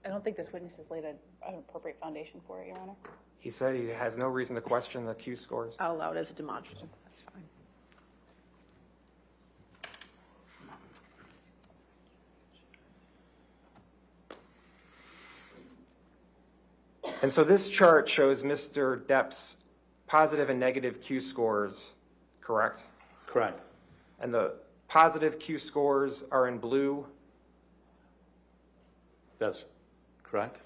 I don't think this witness has laid an appropriate foundation for it, Your Honor. He said he has no reason to question the Q scores. I'll allow it as a demonstrative. That's fine. And so this chart shows Mr. Depp's positive and negative Q scores, correct? Correct. And the positive Q scores are in blue. That's correct.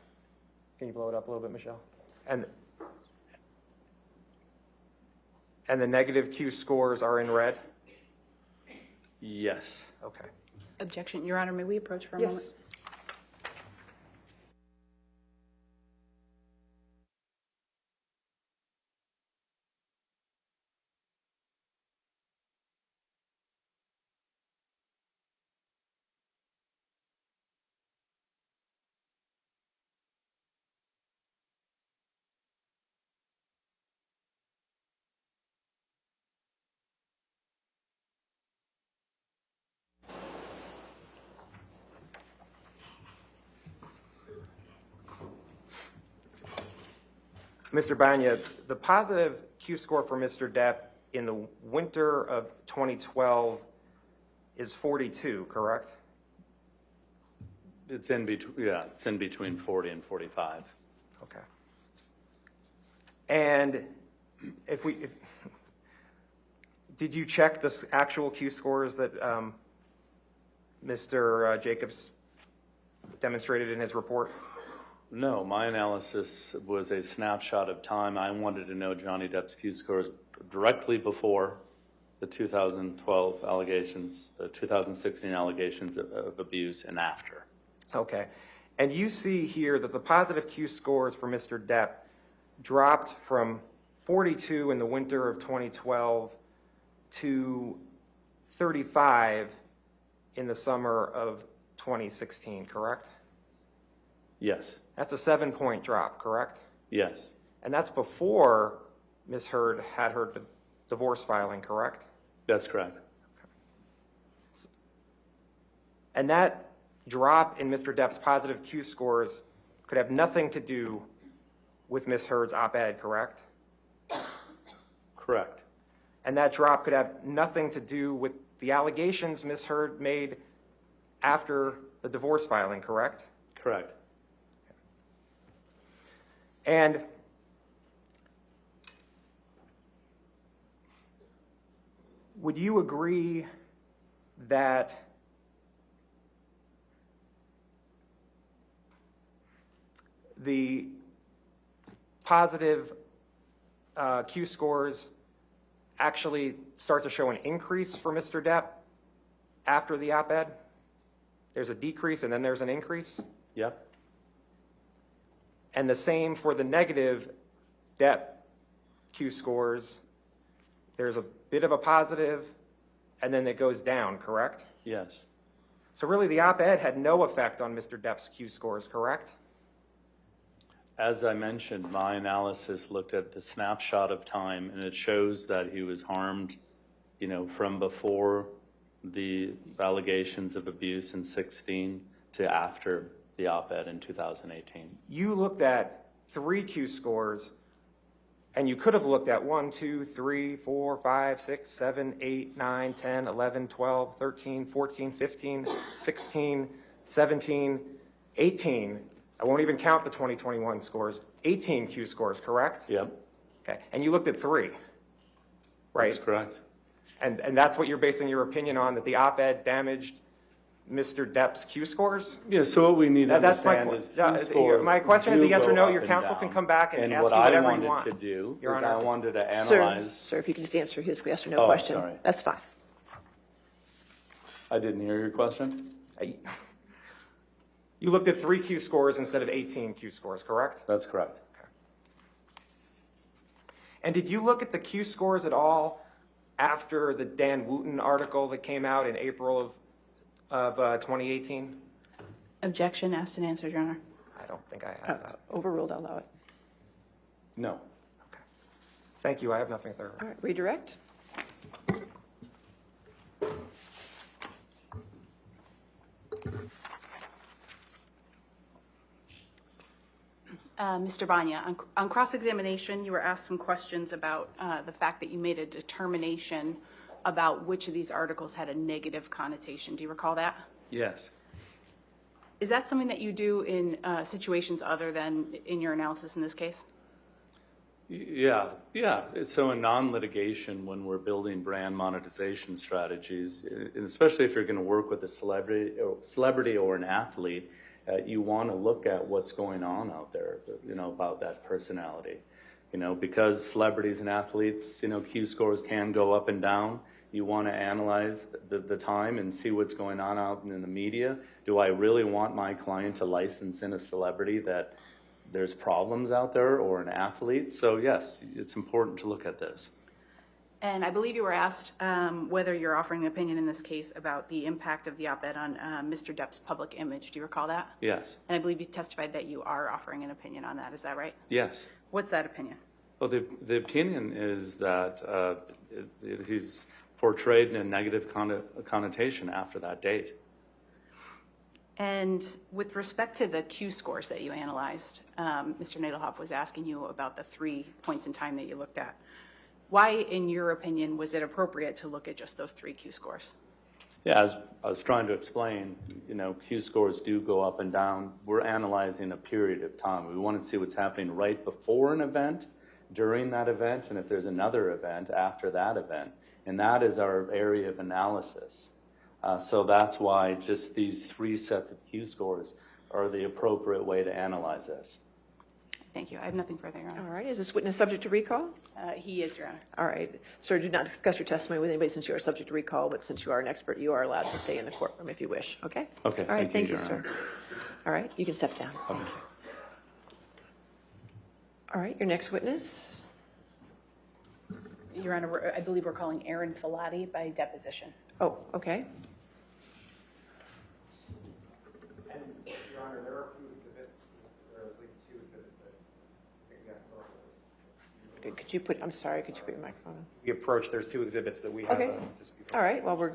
Can you blow it up a little bit, Michelle? And the negative Q scores are in red? Yes. Okay. Objection, Your Honor, may we approach for a moment? Mr. Banya, the positive Q score for Mr. Depp in the winter of 2012 is 42, correct? It's in between. Yeah, it's in between 40 and 45. Okay. And did you check the actual Q scores that Mr. Jacobs demonstrated in his report? No, my analysis was a snapshot of time. I wanted to know Johnny Depp's Q scores directly before the 2012 allegations, the 2016 allegations of abuse, and after. Okay. And you see here that the positive Q scores for Mr. Depp dropped from 42 in the winter of 2012 to 35 in the summer of 2016, correct? Yes. That's a 7-point drop, correct? Yes. And that's before Ms. Heard had her divorce filing, correct? That's correct. And that drop in Mr. Depp's positive Q scores could have nothing to do with Ms. Heard's op-ed, correct? Correct. And that drop could have nothing to do with the allegations Ms. Heard made after the divorce filing, correct? Correct. And would you agree that the positive Q scores actually start to show an increase for Mr. Depp after the op-ed? There's a decrease and then there's an increase? Yep. And the same for the negative Depp Q scores. There's a bit of a positive, and then it goes down, correct? Yes. So really, the op-ed had no effect on Mr. Depp's Q scores, correct? As I mentioned, my analysis looked at the snapshot of time, and it shows that he was harmed, from before the allegations of abuse in 16 to after the op-ed in 2018. You looked at 3 Q scores, and you could have looked at 1, 2, 3, 4, 5, 6, 7, 8, 9, 10, 11, 12, 13, 14, 15, 16, 17, 18. I won't even count the 2021 scores. 18 Q scores, correct? Yep. Okay. And you looked at 3, right? That's correct. And that's what you're basing your opinion on, that the op-ed damaged Mr. Depp's Q scores? Yeah, so what we need to That's my understand is que- Q scores my question is a do yes or go no. up Your and counsel down. can come back and ask what you whatever I you wanted want, to do Your is Honor. I wanted to Sir, analyze. sir, if you could just answer his yes or no Oh, question. sorry. That's fine. I didn't hear your question. You looked at 3 Q scores instead of 18 Q scores, correct? That's correct. And did you look at the Q scores at all after the Dan Wooten article that came out in April of 2018? Objection, asked and answered, Your Honor. I don't think I asked that. Overruled, I'll allow it. No. Okay. Thank you. I have nothing further. All right, redirect. Mr. Banya, on cross-examination, you were asked some questions about the fact that you made a determination about which of these articles had a negative connotation. Do you recall that? Yes. Is that something that you do in situations other than in your analysis in this case? Yeah. So in non-litigation, when we're building brand monetization strategies, and especially if you're going to work with a celebrity or an athlete, you want to look at what's going on out there, about that personality. Because celebrities and athletes, Q scores can go up and down. You want to analyze the time and see what's going on out in the media. Do I really want my client to license in a celebrity that there's problems out there, or an athlete? So yes, it's important to look at this. And I believe you were asked whether you're offering an opinion in this case about the impact of the op-ed on Mr. Depp's public image. Do you recall that? Yes. And I believe you testified that you are offering an opinion on that. Is that right? Yes. What's that opinion? Well, the opinion is that he's portrayed in a negative connotation after that date. And with respect to the Q scores that you analyzed, Mr. Nadelhoff was asking you about the 3 points in time that you looked at. Why, in your opinion, was it appropriate to look at just those 3 Q scores? Yeah, as I was trying to explain, Q scores do go up and down. We're analyzing a period of time. We want to see what's happening right before an event, during that event, and if there's another event after that event. And that is our area of analysis. So that's why just these 3 sets of Q scores are the appropriate way to analyze this. Thank you. I have nothing further, Your All Honor. right, is this witness subject to recall? He is, Your Honor. All right, sir, do not discuss your testimony with anybody since you are subject to recall, but since you are an expert, you are allowed to stay in the courtroom if you wish, okay? Okay, All right, thank you, Your sir. Honor. All right, you can step down. Okay. All right, your next witness. Your Honor, I believe we're calling Aaron Filati by deposition. Oh, okay. And, Your Honor, there are a few exhibits, there are at least 2 exhibits that I think we have still on the list. Could you put, I'm sorry, could you put your microphone on? We approached, there's 2 exhibits that we have. Okay. to speak on. All right, well, we're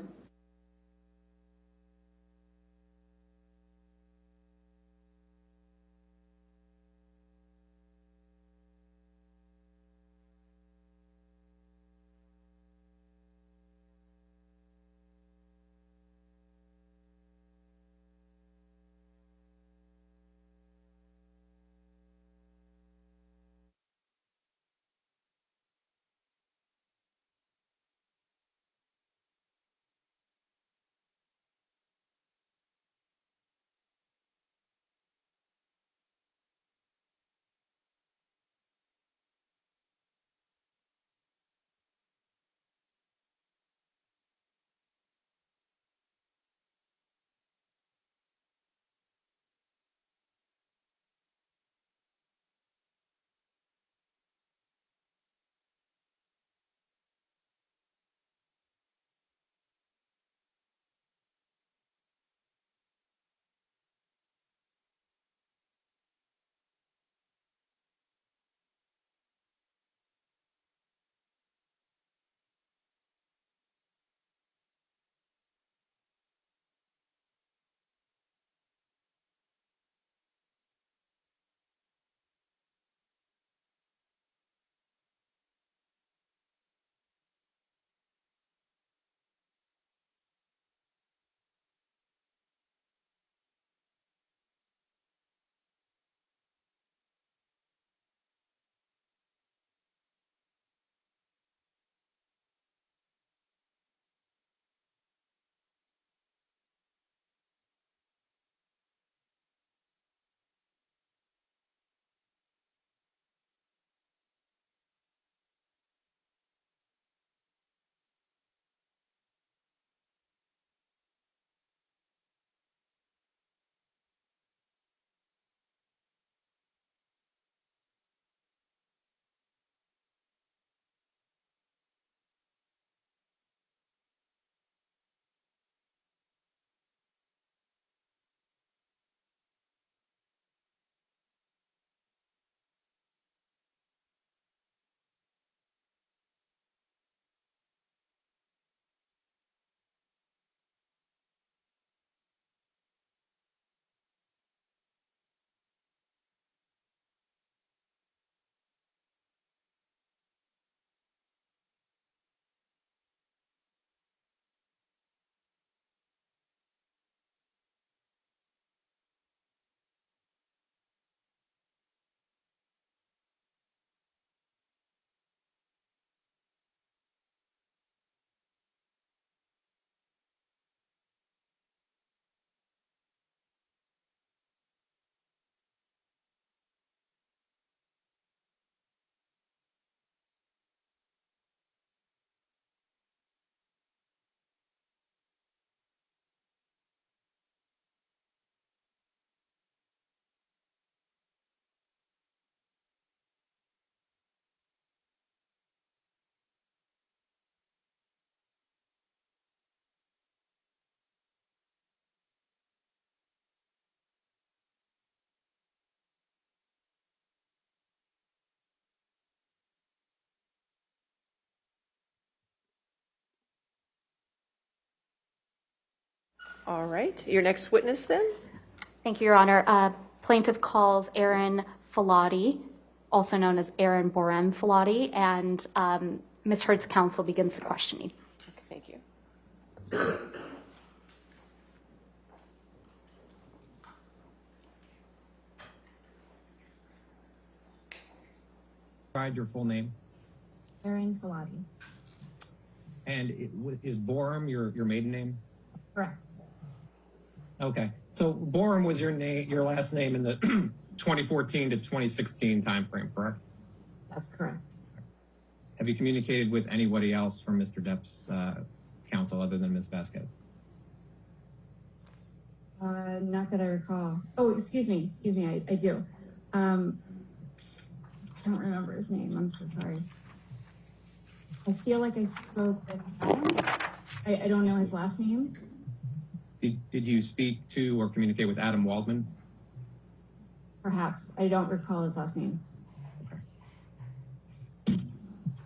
All right, your next witness then? Thank you, Your Honor. Plaintiff calls Aaron Filati, also known as Aaron Borem Filati, and Ms. Heard's counsel begins the questioning. Okay, thank you. Provide your full name. Erin Filati. And is Borum your maiden name? Correct. Okay. So Borum was your name, your last name in the 2014 to 2016 timeframe, correct? That's correct. Have you communicated with anybody else from Mr. Depp's counsel other than Ms. Vasquez? Not that I recall. Oh, excuse me, I do. I don't remember his name. I'm so sorry. I feel like I spoke with him. I don't know his last name. Did you speak to or communicate with Adam Waldman? Perhaps. I don't recall his last name. Okay.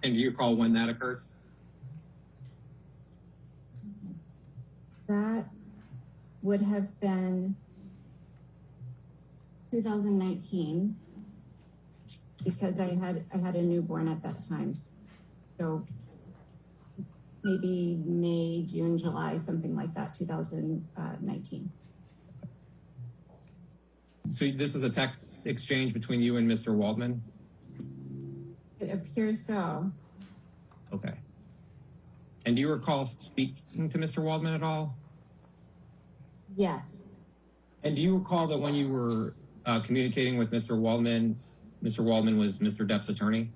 And do you recall when that occurred? That would have been 2019 because I had a newborn at that time. So maybe May, June, July, something like that, 2019. So this is a text exchange between you and Mr. Waldman? It appears so. Okay. And do you recall speaking to Mr. Waldman at all? Yes. And do you recall that when you were communicating with Mr. Waldman was Mr. Depp's attorney?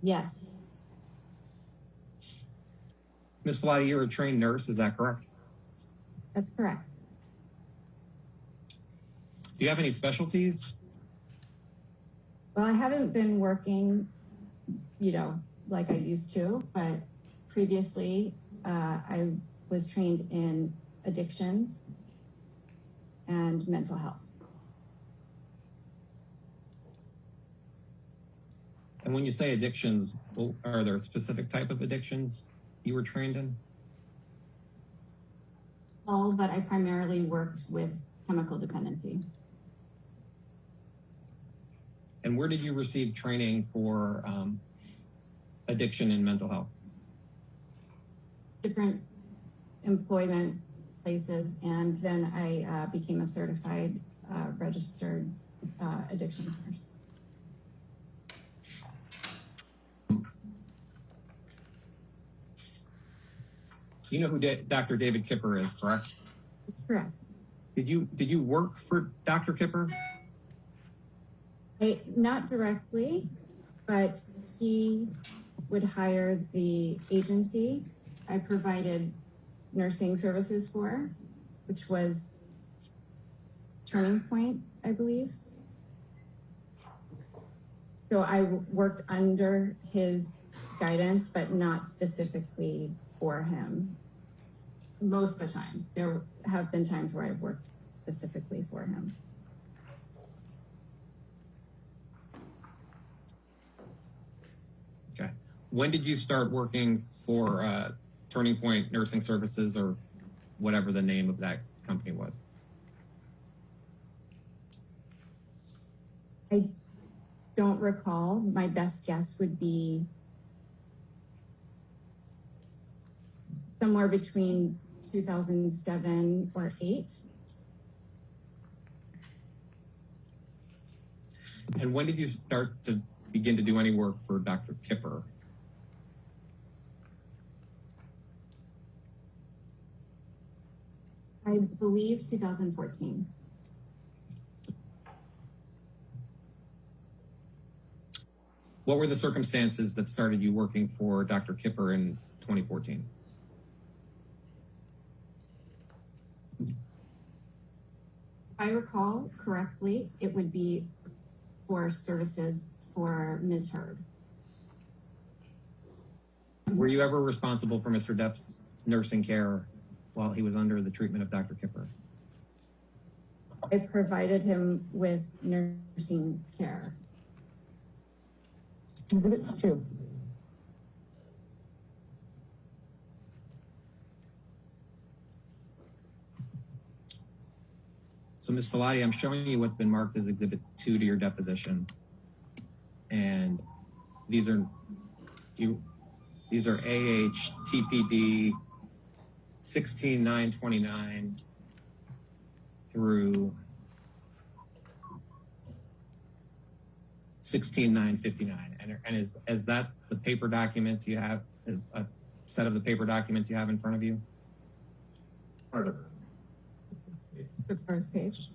Yes. Ms. Filati, you're a trained nurse, is that correct? That's correct. Do you have any specialties? Well, I haven't been working, like I used to, but previously I was trained in addictions and mental health. And when you say addictions, are there specific type of addictions you were trained in? All, but I primarily worked with chemical dependency. And where did you receive training for addiction and mental health? Different employment places, and then I became a certified registered addictions nurse. You know who Dr. David Kipper is, correct? Correct. Did you work for Dr. Kipper? Not directly, but he would hire the agency I provided nursing services for, which was Turning Point, I believe. So I worked under his guidance, but not specifically for him. Most of the time. There have been times where I've worked specifically for him. Okay. When did you start working for Turning Point Nursing Services, or whatever the name of that company was? I don't recall. My best guess would be somewhere between 2007 or 8. And when did you start to begin to do any work for Dr. Kipper? I believe 2014. What were the circumstances that started you working for Dr. Kipper in 2014? If I recall correctly, it would be for services for Ms. Heard. Were you ever responsible for Mr. Depp's nursing care while he was under the treatment of Dr. Kipper? I provided him with nursing care. Exhibit 2. So Ms. Filati, I'm showing you what's been marked as Exhibit 2 to your deposition. And these are AH TPD 16929 through 16959. And is that the paper documents you have, a set of the paper documents you have in front of you? Part of the first page.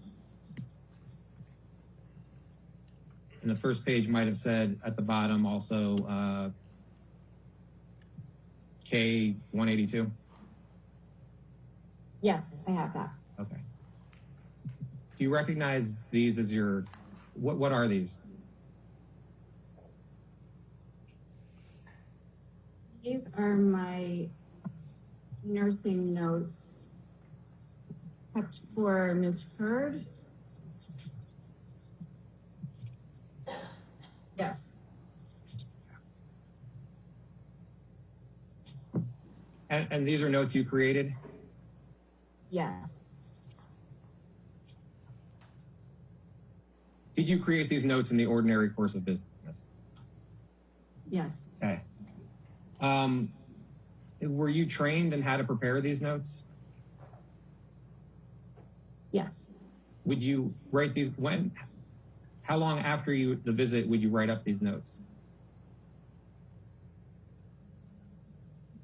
And the first page might have said at the bottom also K182. Yes, I have that. Okay. Do you recognize these as your, what are these? These are my nursing notes kept for Ms. Hurd. Yes. And these are notes you created? Yes. Did you create these notes in the ordinary course of business? Yes. Okay. Were you trained in how to prepare these notes? Yes. Would you write these how long after the visit would you write up these notes?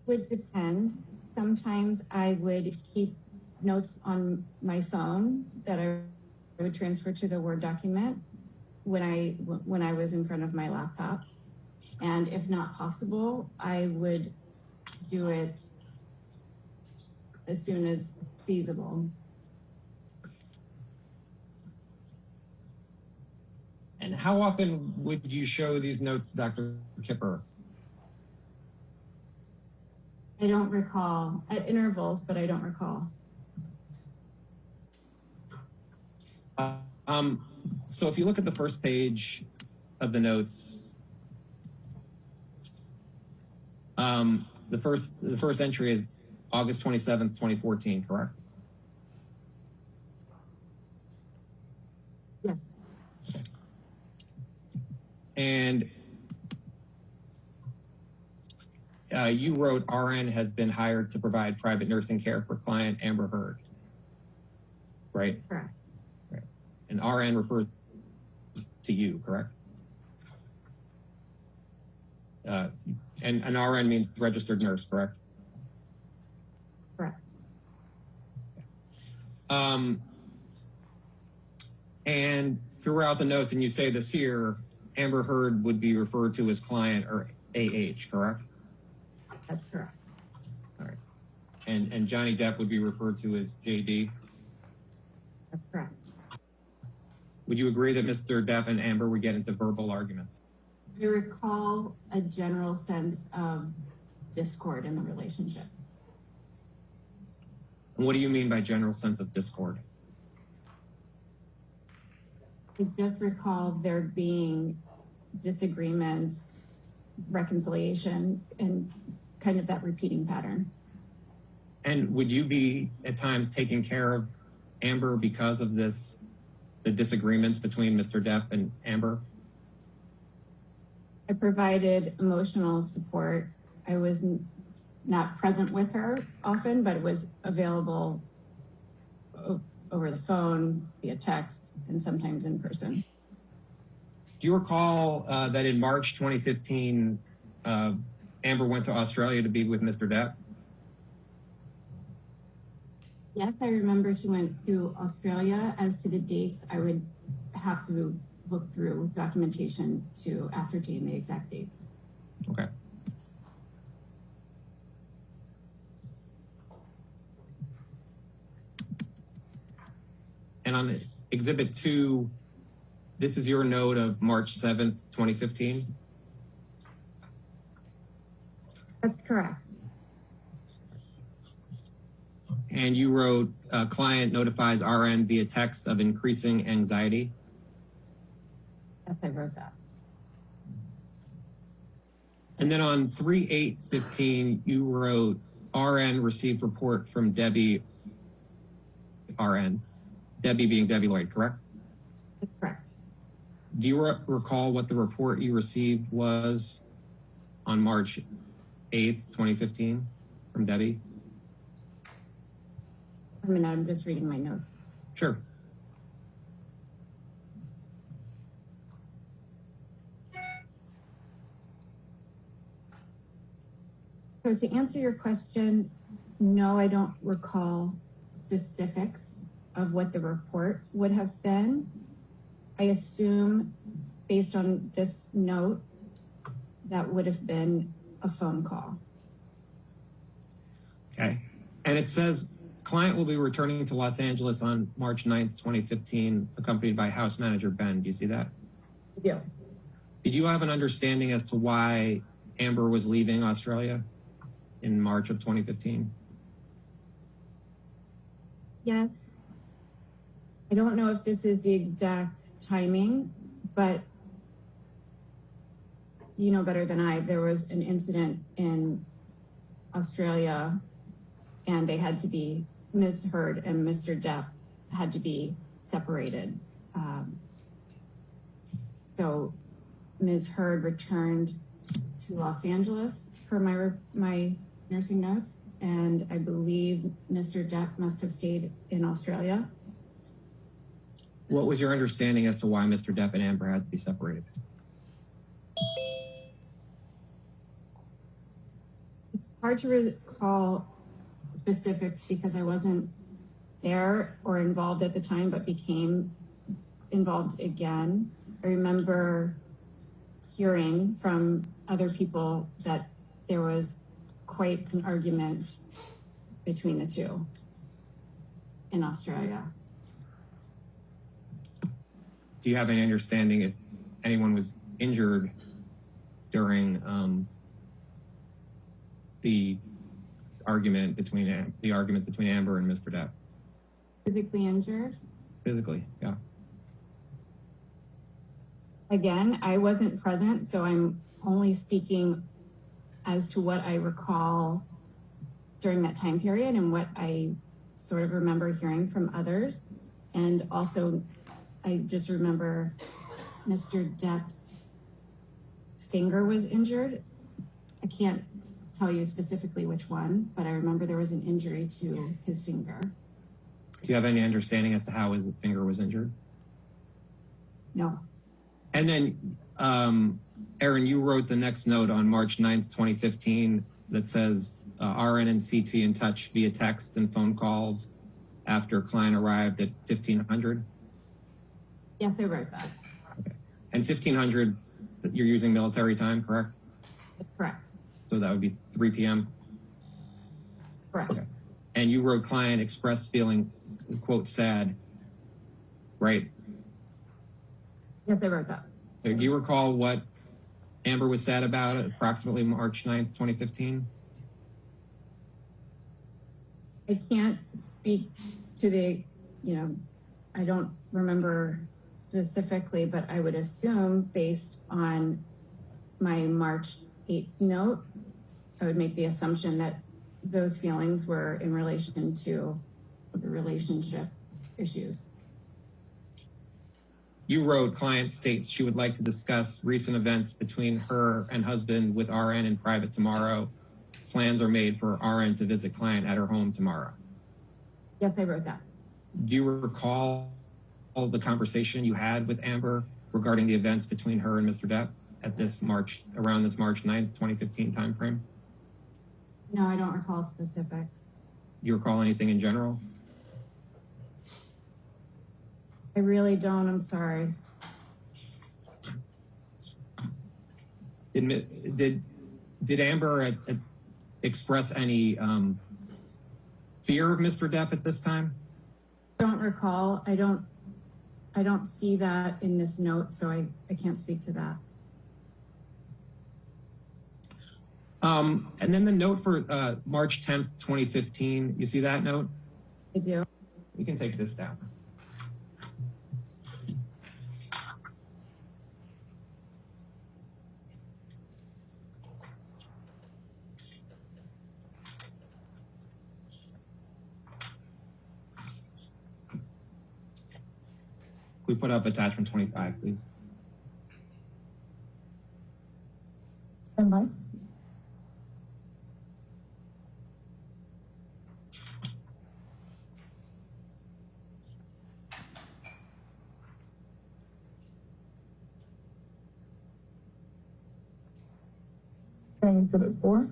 Would depend. Sometimes I would keep notes on my phone that I would transfer to the Word document when I was in front of my laptop. And if not possible, I would do it as soon as feasible. And how often would you show these notes to Dr. Kipper? I don't recall. At intervals, but I don't recall. So if you look at the first page of the notes, the first entry is August 27th, 2014, correct? Yes. And you wrote RN has been hired to provide private nursing care for client Amber Heard, right? Correct. Right. And RN refers to you, correct? And an RN means registered nurse, correct? Correct. And throughout the notes, and you say this here, Amber Heard would be referred to as client or AH, correct? That's correct. All right. And Johnny Depp would be referred to as JD? That's correct. Would you agree that Mr. Depp and Amber would get into verbal arguments? I recall a general sense of discord in the relationship. And what do you mean by general sense of discord? I just recall there being disagreements, reconciliation, and kind of that repeating pattern. And would you be at times taking care of Amber because of the disagreements between Mr. Depp and Amber? I provided emotional support. I was not present with her often, but was available over the phone, via text, and sometimes in person. Do you recall that in March 2015, Amber went to Australia to be with Mr. Depp? Yes, I remember she went to Australia. As to the dates, I would have to look through documentation to ascertain the exact dates. Okay. And on Exhibit 2, this is your note of March 7th, 2015? That's correct. And you wrote, client notifies RN via text of increasing anxiety? Yes, I wrote that. And then on 3/8/15, you wrote, RN received report from Debbie RN. Debbie being Debbie Lloyd, correct? That's correct. Do you recall what the report you received was on March 8th, 2015 from Debbie? I mean, I'm just reading my notes. Sure. So to answer your question, no, I don't recall specifics of what the report would have been. I assume, based on this note, that would have been a phone call. Okay. And it says client will be returning to Los Angeles on March 9th, 2015, accompanied by house manager Ben. Do you see that? Yeah. Did you have an understanding as to why Amber was leaving Australia in March of 2015? Yes. I don't know if this is the exact timing, but you know better than I, there was an incident in Australia and they had to be, Ms. Heard and Mr. Depp had to be separated. So Ms. Heard returned to Los Angeles per my nursing notes, and I believe Mr. Depp must have stayed in Australia. What was your understanding as to why Mr. Depp and Amber had to be separated? It's hard to recall specifics because I wasn't there or involved at the time, but became involved again. I remember hearing from other people that there was quite an argument between the two in Australia. Do you have any understanding if anyone was injured during the argument between Amber and Mr. Depp? Physically injured? Physically, yeah. Again, I wasn't present, so I'm only speaking as to what I recall during that time period and what I sort of remember hearing from others. And also, I just remember Mr. Depp's finger was injured. I can't tell you specifically which one, but I remember there was an injury to his finger. Do you have any understanding as to how his finger was injured? No. And then, Aaron, you wrote the next note on March 9th, 2015 that says RN and CT in touch via text and phone calls after client arrived at 1500. Yes, I wrote that. Okay. And 1500, you're using military time, correct? That's correct. So that would be 3 p.m.? Correct. Okay. And you wrote client expressed feeling, quote, sad, right? Yes, I wrote that. So do you recall what Amber was sad about at approximately March 9th, 2015? I can't speak to the, I don't remember specifically, but I would assume based on my March 8th note, I would make the assumption that those feelings were in relation to the relationship issues. You wrote client states she would like to discuss recent events between her and husband with RN in private tomorrow. Plans are made for RN to visit client at her home tomorrow. Yes, I wrote that. Do you recall the conversation you had with Amber regarding the events between her and Mr. Depp at around this March 9th, 2015 timeframe? No, I don't recall specifics. Do you recall anything in general? I really don't. I'm sorry. Did Amber express any fear of Mr. Depp at this time? Don't recall. I don't see that in this note, so I can't speak to that. And then the note for March 10th, 2015, you see that note? I do. You can take this down. we put up attachment 25, please. Stand by. Exhibit 4.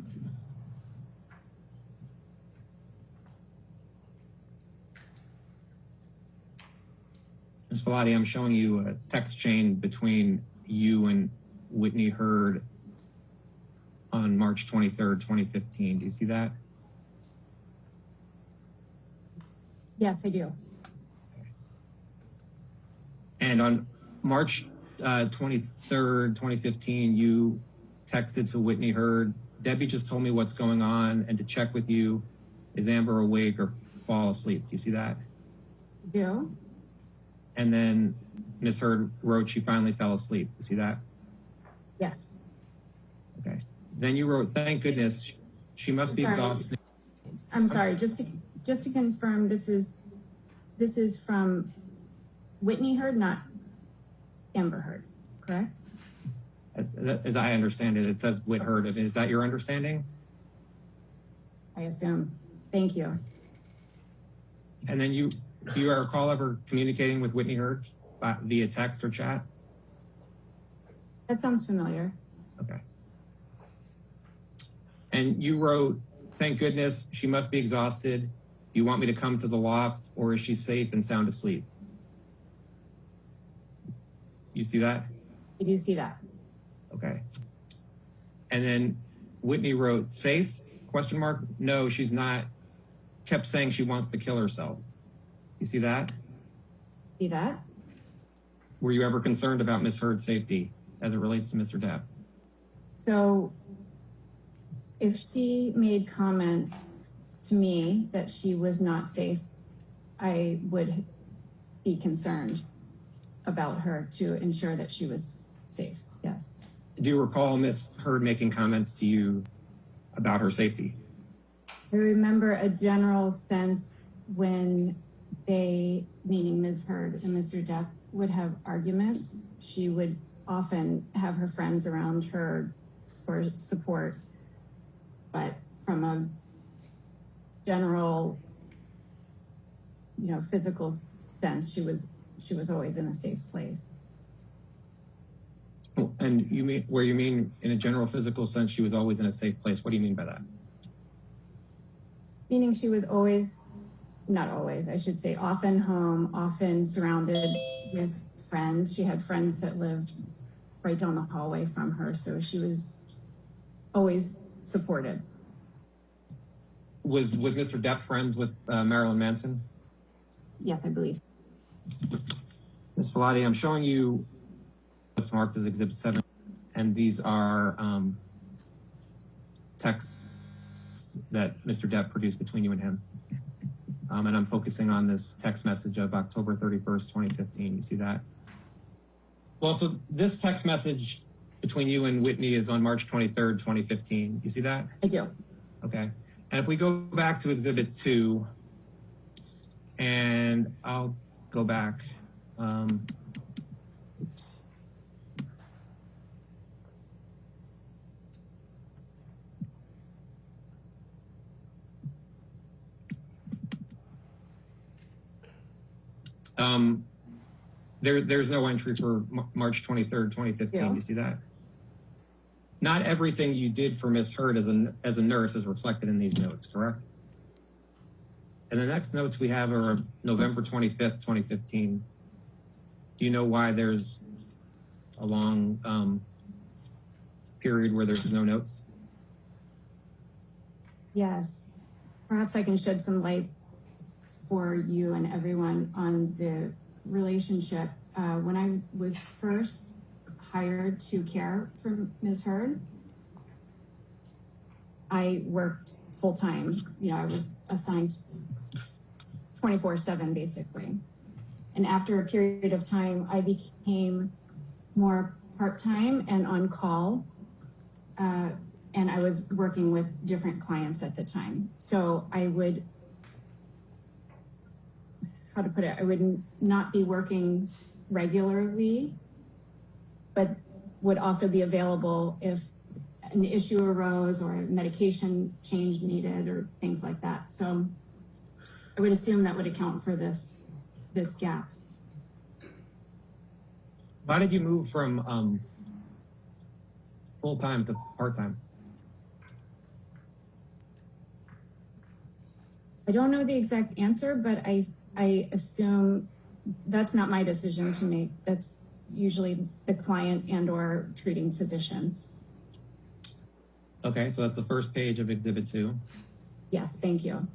Ms. Velati, I'm showing you a text chain between you and Whitney Hurd on March 23rd, 2015. Do you see that? Yes, I do. And on March 23rd, 2015, you texted to Whitney Hurd, Debbie just told me what's going on and to check with you, is Amber awake or fall asleep? Do you see that? I do. And then Ms. Hurd wrote she finally fell asleep. You see that? Yes. Okay. Then you wrote, thank goodness, she must be Sorry. exhausted. I'm sorry. Just to confirm, this is from Whitney Hurd, not Amber Hurd, correct? As I understand it, it says Whit Hurd. Is that your understanding? I assume. Thank you. And then do you recall ever communicating with Whitney Hurd via text or chat? That sounds familiar. Okay. And you wrote, thank goodness, she must be exhausted. You want me to come to the loft, or is she safe and sound asleep? You see that? I do see that. Okay. And then Whitney wrote, safe? Question mark? No, she's not. Kept saying she wants to kill herself. You see that? See that? Were you ever concerned about Ms. Hurd's safety as it relates to Mr. Depp? So if she made comments to me that she was not safe, I would be concerned about her to ensure that she was safe. Yes. Do you recall Ms. Hurd making comments to you about her safety? I remember a general sense when they, meaning Ms. Hurd and Mr. Depp, would have arguments. She would often have her friends around her for support, but from a general, physical sense, she was always in a safe place. And you mean in a general physical sense, she was always in a safe place? What do you mean by that? Meaning she was always, not always, I should say, often home, often surrounded with friends. She had friends that lived right down the hallway from her, so she was always supported. Was Mr. Depp friends with Marilyn Manson? Yes, I believe. Ms. Velati, I'm showing you what's marked as Exhibit 7, and these are texts that Mr. Depp produced between you and him. And I'm focusing on this text message of October 31st, 2015. You see that? Well, so this text message between you and Whitney is on March 23rd, 2015. You see that? I do. Okay. And if we go back to Exhibit 2, and I'll go back. Oops. There's no entry for March 23rd, 2015. Yeah. You see that? Not everything you did for Ms. Hurd as a nurse is reflected in these notes, correct? And the next notes we have are November 25th, 2015. Do you know why there's a long period where there's no notes? Yes. Perhaps I can shed some light for you and everyone on the relationship. When I was first hired to care for Ms. Hurd, I worked full-time. I was assigned 24/7 basically. And after a period of time, I became more part-time and on call. And I was working with different clients at the time. So I would, how to put it, I would not be working regularly, but would also be available if an issue arose or a medication change needed or things like that. So I would assume that would account for this gap. Why did you move from full-time to part-time? I don't know the exact answer, but I assume that's not my decision to make. That's usually the client and or treating physician. Okay, so that's the first page of Exhibit 2. Yes, thank you.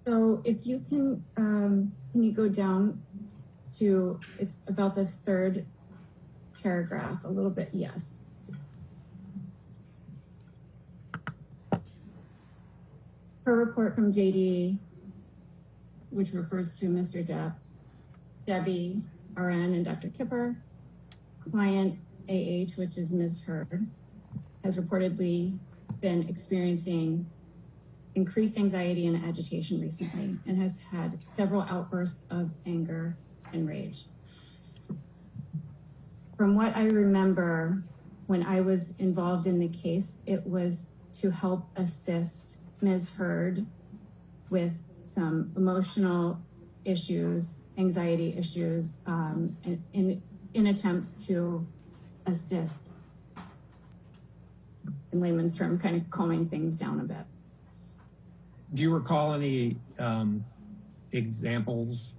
So if you can you go down to, it's about the third paragraph, a little bit, yes. Per report from JD, which refers to Mr. Depp, Debbie, RN, and Dr. Kipper, client AH, which is Ms. Heard, has reportedly been experiencing increased anxiety and agitation recently and has had several outbursts of anger and rage. From what I remember, when I was involved in the case, it was to help assist Ms. Heard with some emotional issues, anxiety issues, in attempts to assist, in layman's term, kind of calming things down a bit. Do you recall any examples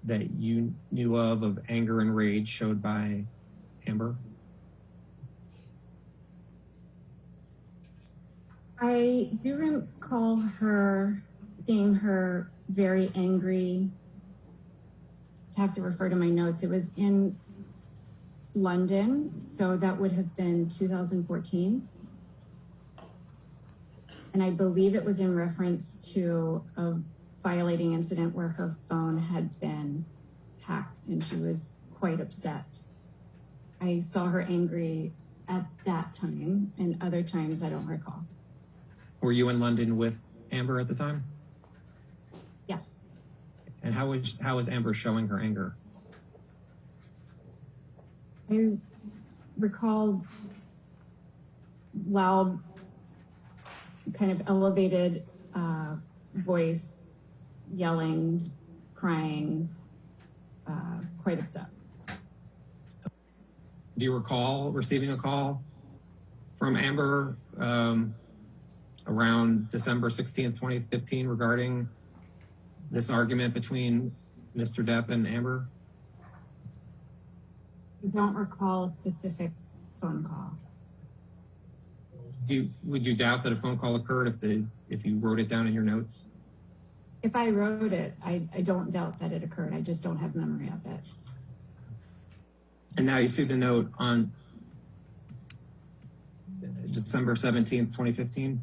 that you knew of anger and rage showed by Amber? I do recall seeing her very angry. I have to refer to my notes. It was in London, so that would have been 2014. And I believe it was in reference to a violating incident where her phone had been hacked and she was quite upset. I saw her angry at that time, and other times I don't recall. Were you in London with Amber at the time? Yes. And how was Amber showing her anger? I recall loud, kind of elevated voice, yelling, crying, quite upset. Do you recall receiving a call from Amber around December 16th, 2015 regarding this argument between Mr. Depp and Amber? I don't recall a specific phone call. Would you doubt that a phone call occurred if you wrote it down in your notes? If I wrote it, I don't doubt that it occurred. I just don't have memory of it. And now you see the note on December 17th, 2015?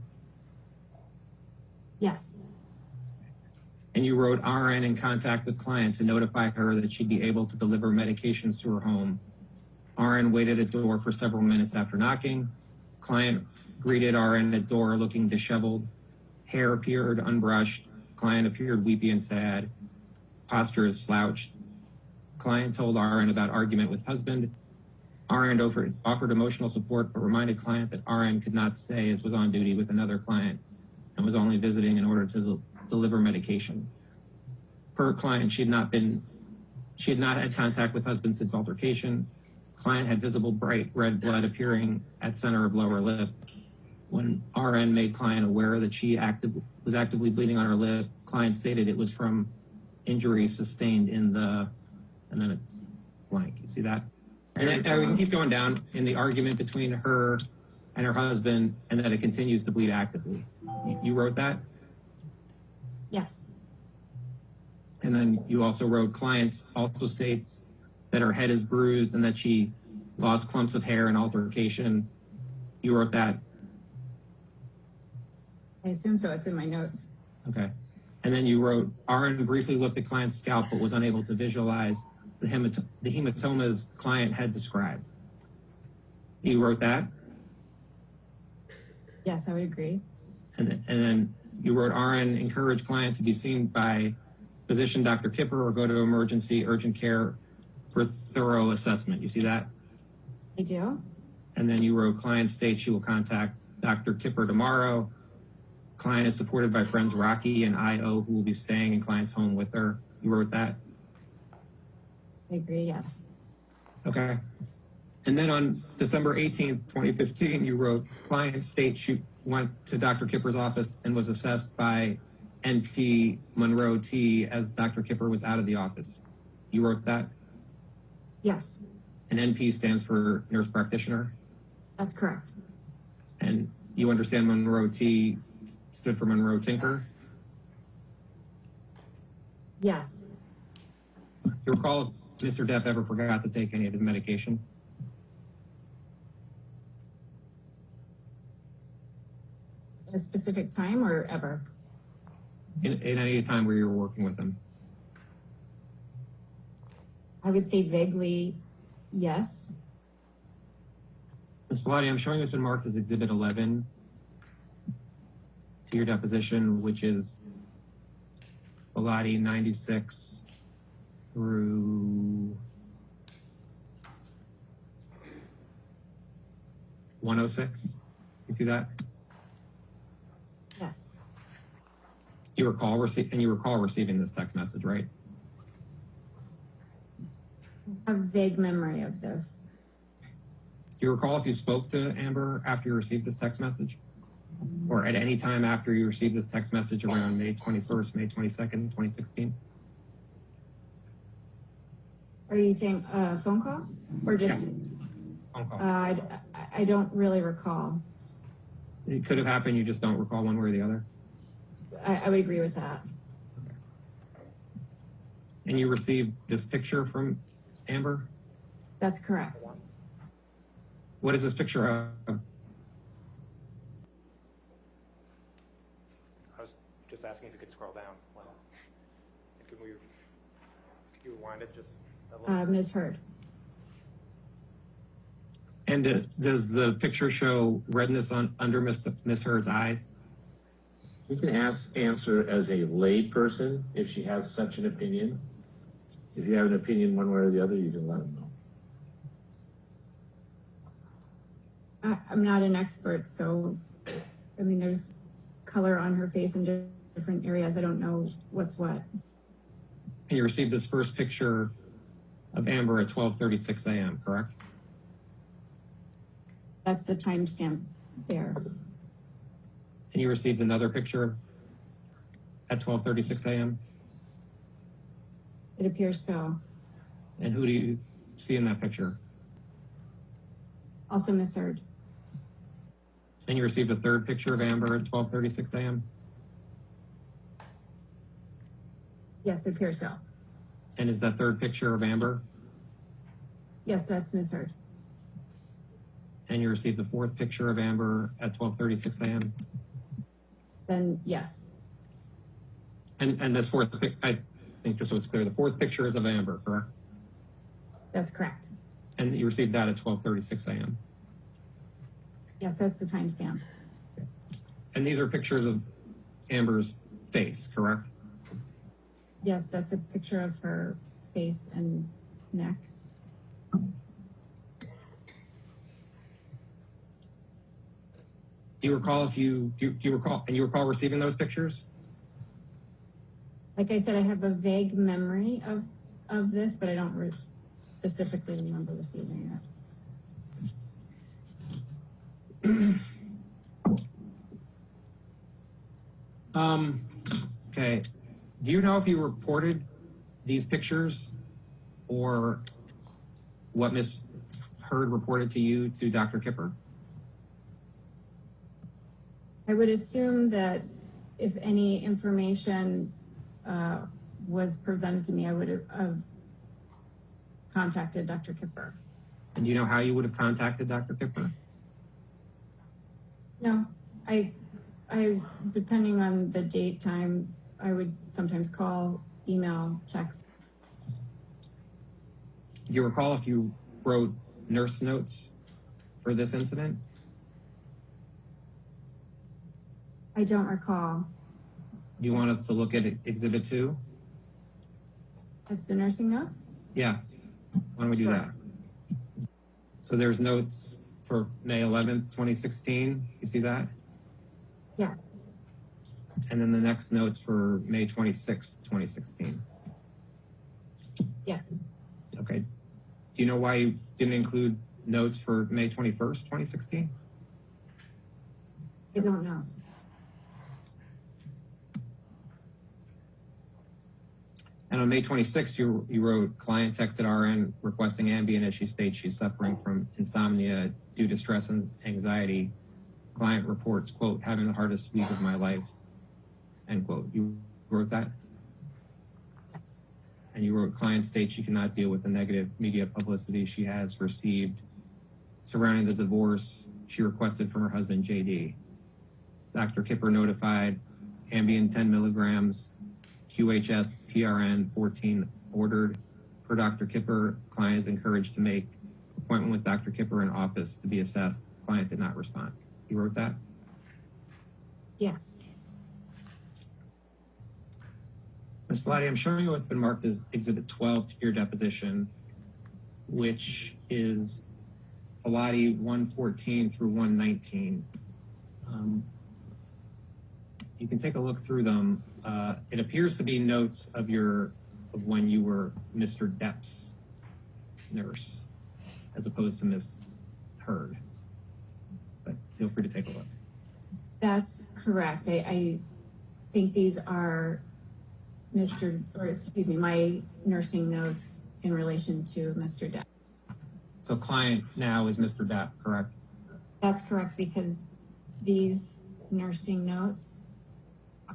Yes. And you wrote RN in contact with client to notify her that she'd be able to deliver medications to her home. RN waited at door for several minutes after knocking. Client greeted RN at door looking disheveled. Hair appeared unbrushed. Client appeared weepy and sad. Posture is slouched. Client told RN about argument with husband. RN offered emotional support but reminded client that RN could not stay as was on duty with another client and was only visiting in order to deliver medication. Per client, she had not had contact with husband since altercation. Client had visible bright red blood appearing at center of lower lip. When RN made client aware that she was actively bleeding on her lip, client stated it was from injury sustained in the, and then it's blank. You see that? And then we can keep going down in the argument between her and her husband, and that it continues to bleed actively. You wrote that? Yes. And then you also wrote clients also states that her head is bruised and that she lost clumps of hair in altercation. You wrote that? I assume so. It's in my notes. Okay. And then you wrote, RN briefly looked at client's scalp but was unable to visualize the hematomas client had described. You wrote that? Yes, I would agree. And then you wrote RN encourage client to be seen by physician Dr. Kipper or go to emergency urgent care for thorough assessment. You see that? I do. And then you wrote client states she will contact Dr. Kipper tomorrow. Client is supported by friends Rocky and IO who will be staying in client's home with her. You wrote that? I agree, yes. Okay. And then on December 18th, 2015, you wrote client states she went to Dr. Kipper's office and was assessed by NP Monroe T as Dr. Kipper was out of the office. You wrote that? Yes, And NP stands for nurse practitioner. that's correct. And you understand Monroe T stood for Monroe Tinker. Yes, You recall if Mr. Depp ever forgot to take any of his medication? at a specific time or ever? In any time where you were working with him? I would say vaguely, yes. Ms. Bellotti, I'm showing it's been marked as Exhibit 11 to your deposition, which is Bellotti 96 through 106. You see that? Yes, You recall receiving this text message, right? I have a vague memory of this. Do you recall if you spoke to Amber after you received this text message? Or at any time after you received this text message around May 21st, May 22nd, 2016? Are you saying a phone call or just? Yeah. Phone call. I don't really recall. It could have happened, you just don't recall one way or the other? I would agree with that. And you received this picture from Amber? That's correct. What is this picture of? I was just asking if you could scroll down. Well, could you rewind it just a little? Ms. Heard. And does the picture show redness under Miss Heard's eyes? You can answer as a lay person if she has such an opinion. If you have an opinion one way or the other, you can let them know. I'm not an expert, so, I mean, there's color on her face in different areas. I don't know what's what. And you received this first picture of Amber at 12:36 a.m., correct? That's the timestamp there. And you received another picture at 12:36 a.m.? It appears so. And who do you see in that picture? Also misheard. And you received a third picture of Amber at 12:36 a.m.? Yes, it appears so. And is that third picture of Amber? Yes, that's misheard. And you received the fourth picture of Amber at 12:36 a.m.? Then yes. And this fourth, I think just so it's clear, the fourth picture is of Amber, correct? That's correct. And you received that at 12:36 a.m.? Yes, that's the timestamp. And these are pictures of Amber's face, correct? Yes, that's a picture of her face and neck. Do you recall do you recall receiving those pictures? Like I said, I have a vague memory of this, but I don't specifically remember receiving it. Okay. Do you know if you reported these pictures or what Ms. Heard reported to you to Dr. Kipper? I would assume that if any information was presented to me, I would have contacted Dr. Kipper. And do you know how you would have contacted Dr. Kipper? No, I depending on the date, time, I would sometimes call, email, text. Do you recall if you wrote nurse notes for this incident? I don't recall. You want us to look at Exhibit 2? That's the nursing notes? Yeah. Why don't we do that? So there's notes for May 11th, 2016. You see that? Yeah. And then the next notes for May 26th, 2016. Yes. Okay. Do you know why you didn't include notes for May 21st, 2016? I don't know. And on May 26th, you wrote, client texted RN requesting Ambien as she states she's suffering from insomnia due to stress and anxiety. Client reports, quote, having the hardest week of my life, end quote. You wrote that? Yes. And you wrote, client states she cannot deal with the negative media publicity she has received surrounding the divorce she requested from her husband, JD. Dr. Kipper notified Ambien 10 milligrams, QHS PRN 14 ordered. Per Dr. Kipper, client is encouraged to make appointment with Dr. Kipper in office to be assessed. Client did not respond. You wrote that? Yes. Ms. Vladi, I'm showing you what's been marked as Exhibit 12 to your deposition, which is Vladi 114 through 119. You can take a look through them. It appears to be notes of when you were Mr. Depp's nurse, as opposed to Ms. Heard. But feel free to take a look. That's correct. I think these are my nursing notes in relation to Mr. Depp. So client now is Mr. Depp, correct? That's correct, because these nursing notes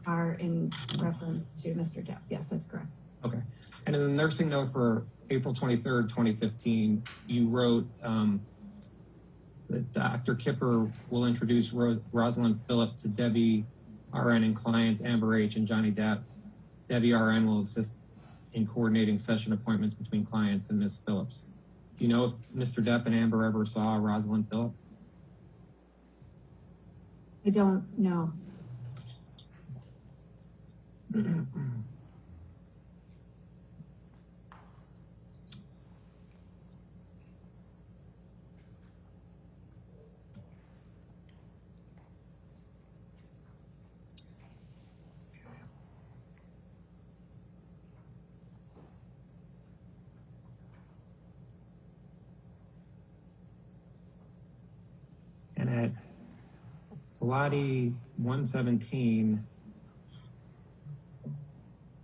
are in reference to Mr. Depp. Yes, that's correct. Okay. And in the nursing note for April 23rd, 2015, you wrote that Dr. Kipper will introduce Rosalind Phillip to Debbie RN and clients Amber H. and Johnny Depp. Debbie RN will assist in coordinating session appointments between clients and Ms. Phillips. Do you know if Mr. Depp and Amber ever saw Rosalind Phillip? I don't know. And at Pilati 117,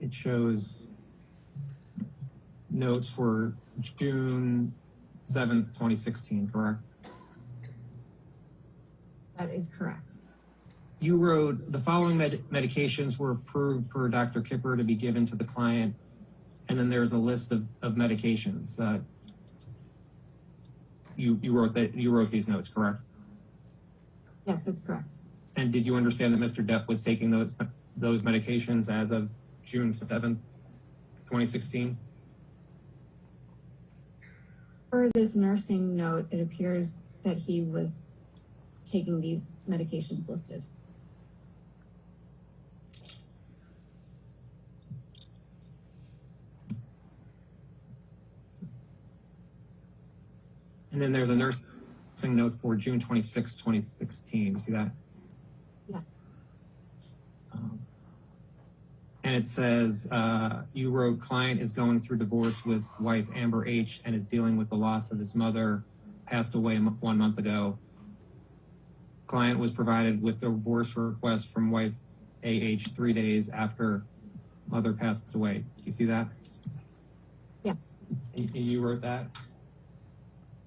it shows notes for June 7th, 2016, correct? That is correct. You wrote, the following medications were approved per Dr. Kipper to be given to the client, and then there's a list of medications. You wrote these notes, correct? Yes, that's correct. And did you understand that Mr. Depp was taking those medications as of June 7th, 2016? For this nursing note, it appears that he was taking these medications listed. And then there's a nursing note for June 26, 2016. You see that? Yes. And it says, you wrote, client is going through divorce with wife Amber H. and is dealing with the loss of his mother, passed away 1 month ago. Client was provided with the divorce request from wife AH 3 days after mother passed away. Do you see that? Yes. And you wrote that?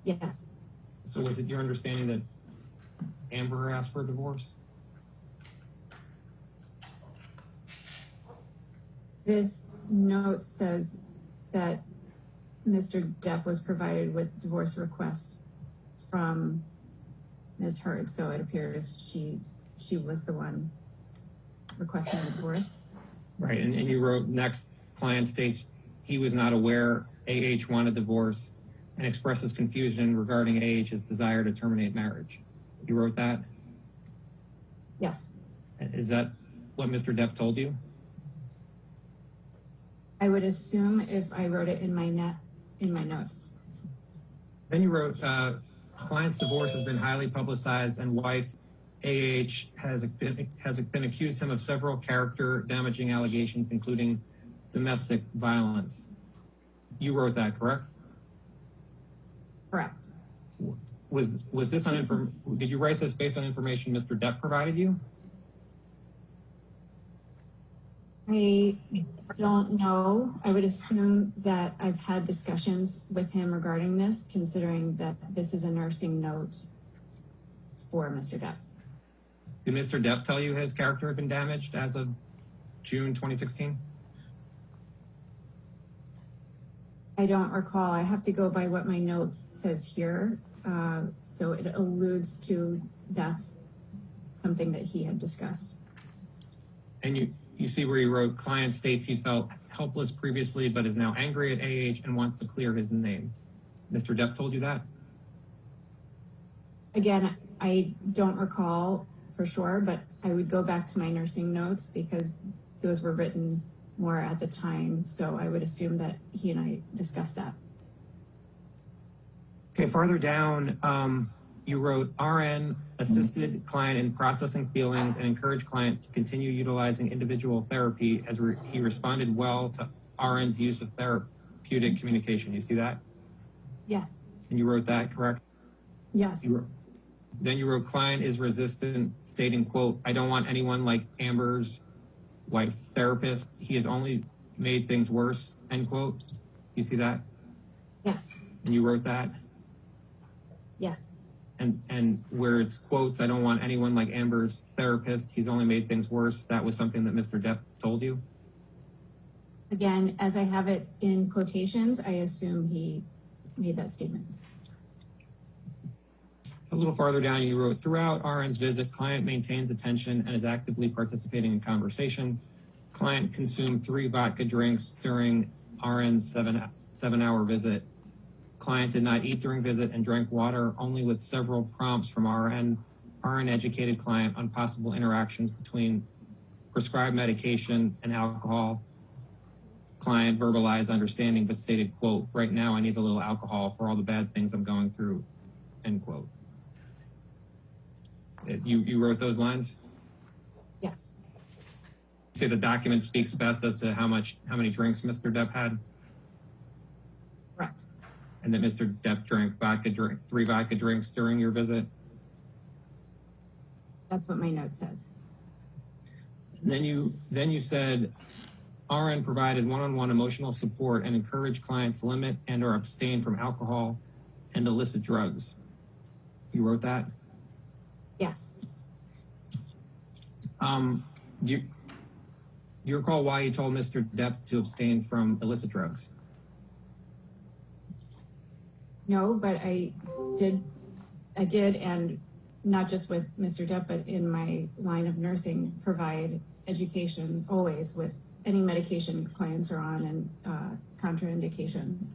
Yes. So was it your understanding that Amber asked for a divorce? This note says that Mr. Depp was provided with divorce request from Ms. Heard, so it appears she was the one requesting the divorce. Right, and you wrote, next, client states he was not aware AH wanted divorce and expresses confusion regarding AH's desire to terminate marriage. You wrote that? Yes. Is that what Mr. Depp told you? I would assume if I wrote it in my notes. Then you wrote, client's divorce has been highly publicized and wife AH has been accused him of several character damaging allegations, including domestic violence. You wrote that, correct? Correct. Was this on did you write this based on information Mr. Depp provided you? I don't know. I would assume that I've had discussions with him regarding this, considering that this is a nursing note for Mr. Depp. Did Mr. Depp tell you his character had been damaged as of June 2016? I don't recall. I have to go by what my note says here. So it alludes to that's something that he had discussed. And you see where you wrote, client states he felt helpless previously, but is now angry at AH and wants to clear his name. Mr. Depp told you that? Again, I don't recall for sure, but I would go back to my nursing notes because those were written more at the time. So I would assume that he and I discussed that. Okay, farther down, you wrote, RN assisted client in processing feelings and encouraged client to continue utilizing individual therapy as he responded well to RN's use of therapeutic communication. You see that? Yes. And you wrote that, correct? Yes. Then you wrote, client is resistant, stating, quote, I don't want anyone like Amber's wife therapist. He has only made things worse, end quote. You see that? Yes. And you wrote that? Yes. And where it's quotes, I don't want anyone like Amber's therapist. He's only made things worse. That was something that Mr. Depp told you? Again, as I have it in quotations, I assume he made that statement. A little farther down, you wrote, throughout RN's visit, client maintains attention and is actively participating in conversation. Client consumed 3 vodka drinks during RN's seven-hour visit. Client did not eat during visit and drank water only with several prompts from RN. RN educated client on possible interactions between prescribed medication and alcohol. Client verbalized understanding but stated, quote, right now I need a little alcohol for all the bad things I'm going through, end quote. You wrote those lines? Yes. You say the document speaks best as to how many drinks Mr. Depp had? Correct. And that Mr. Depp drank 3 vodka drinks during your visit? That's what my note says. Then you said RN provided one-on-one emotional support and encouraged clients to limit and or abstain from alcohol and illicit drugs. You wrote that? Yes. Do you recall why you told Mr. Depp to abstain from illicit drugs? No, but I did, and not just with Mr. Depp, but in my line of nursing, provide education always with any medication clients are on and contraindications.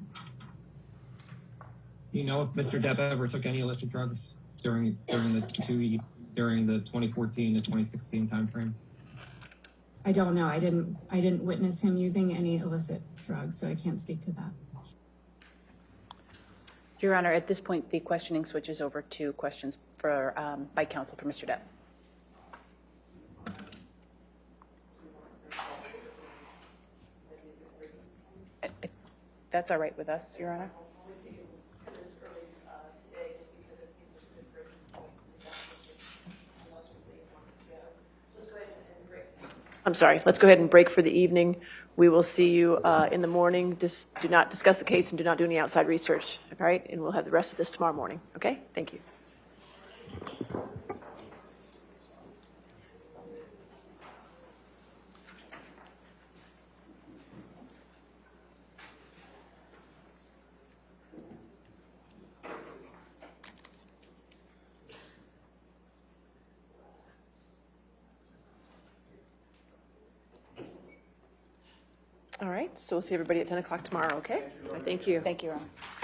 You know if Mr. Depp ever took any illicit drugs during the 2014 to 2016 timeframe? I don't know. I didn't witness him using any illicit drugs, so I can't speak to that. Your Honor, at this point, the questioning switches over to questions for by counsel for Mr. Depp. That's all right with us, Your Honor. I'm sorry, let's go ahead and break for the evening. We will see you in the morning. Just do not discuss the case and do not do any outside research, all right? And we'll have the rest of this tomorrow morning, okay? Thank you. All right, so we'll see everybody at 10 o'clock tomorrow, okay? Thank you. Thank you, Your Honor.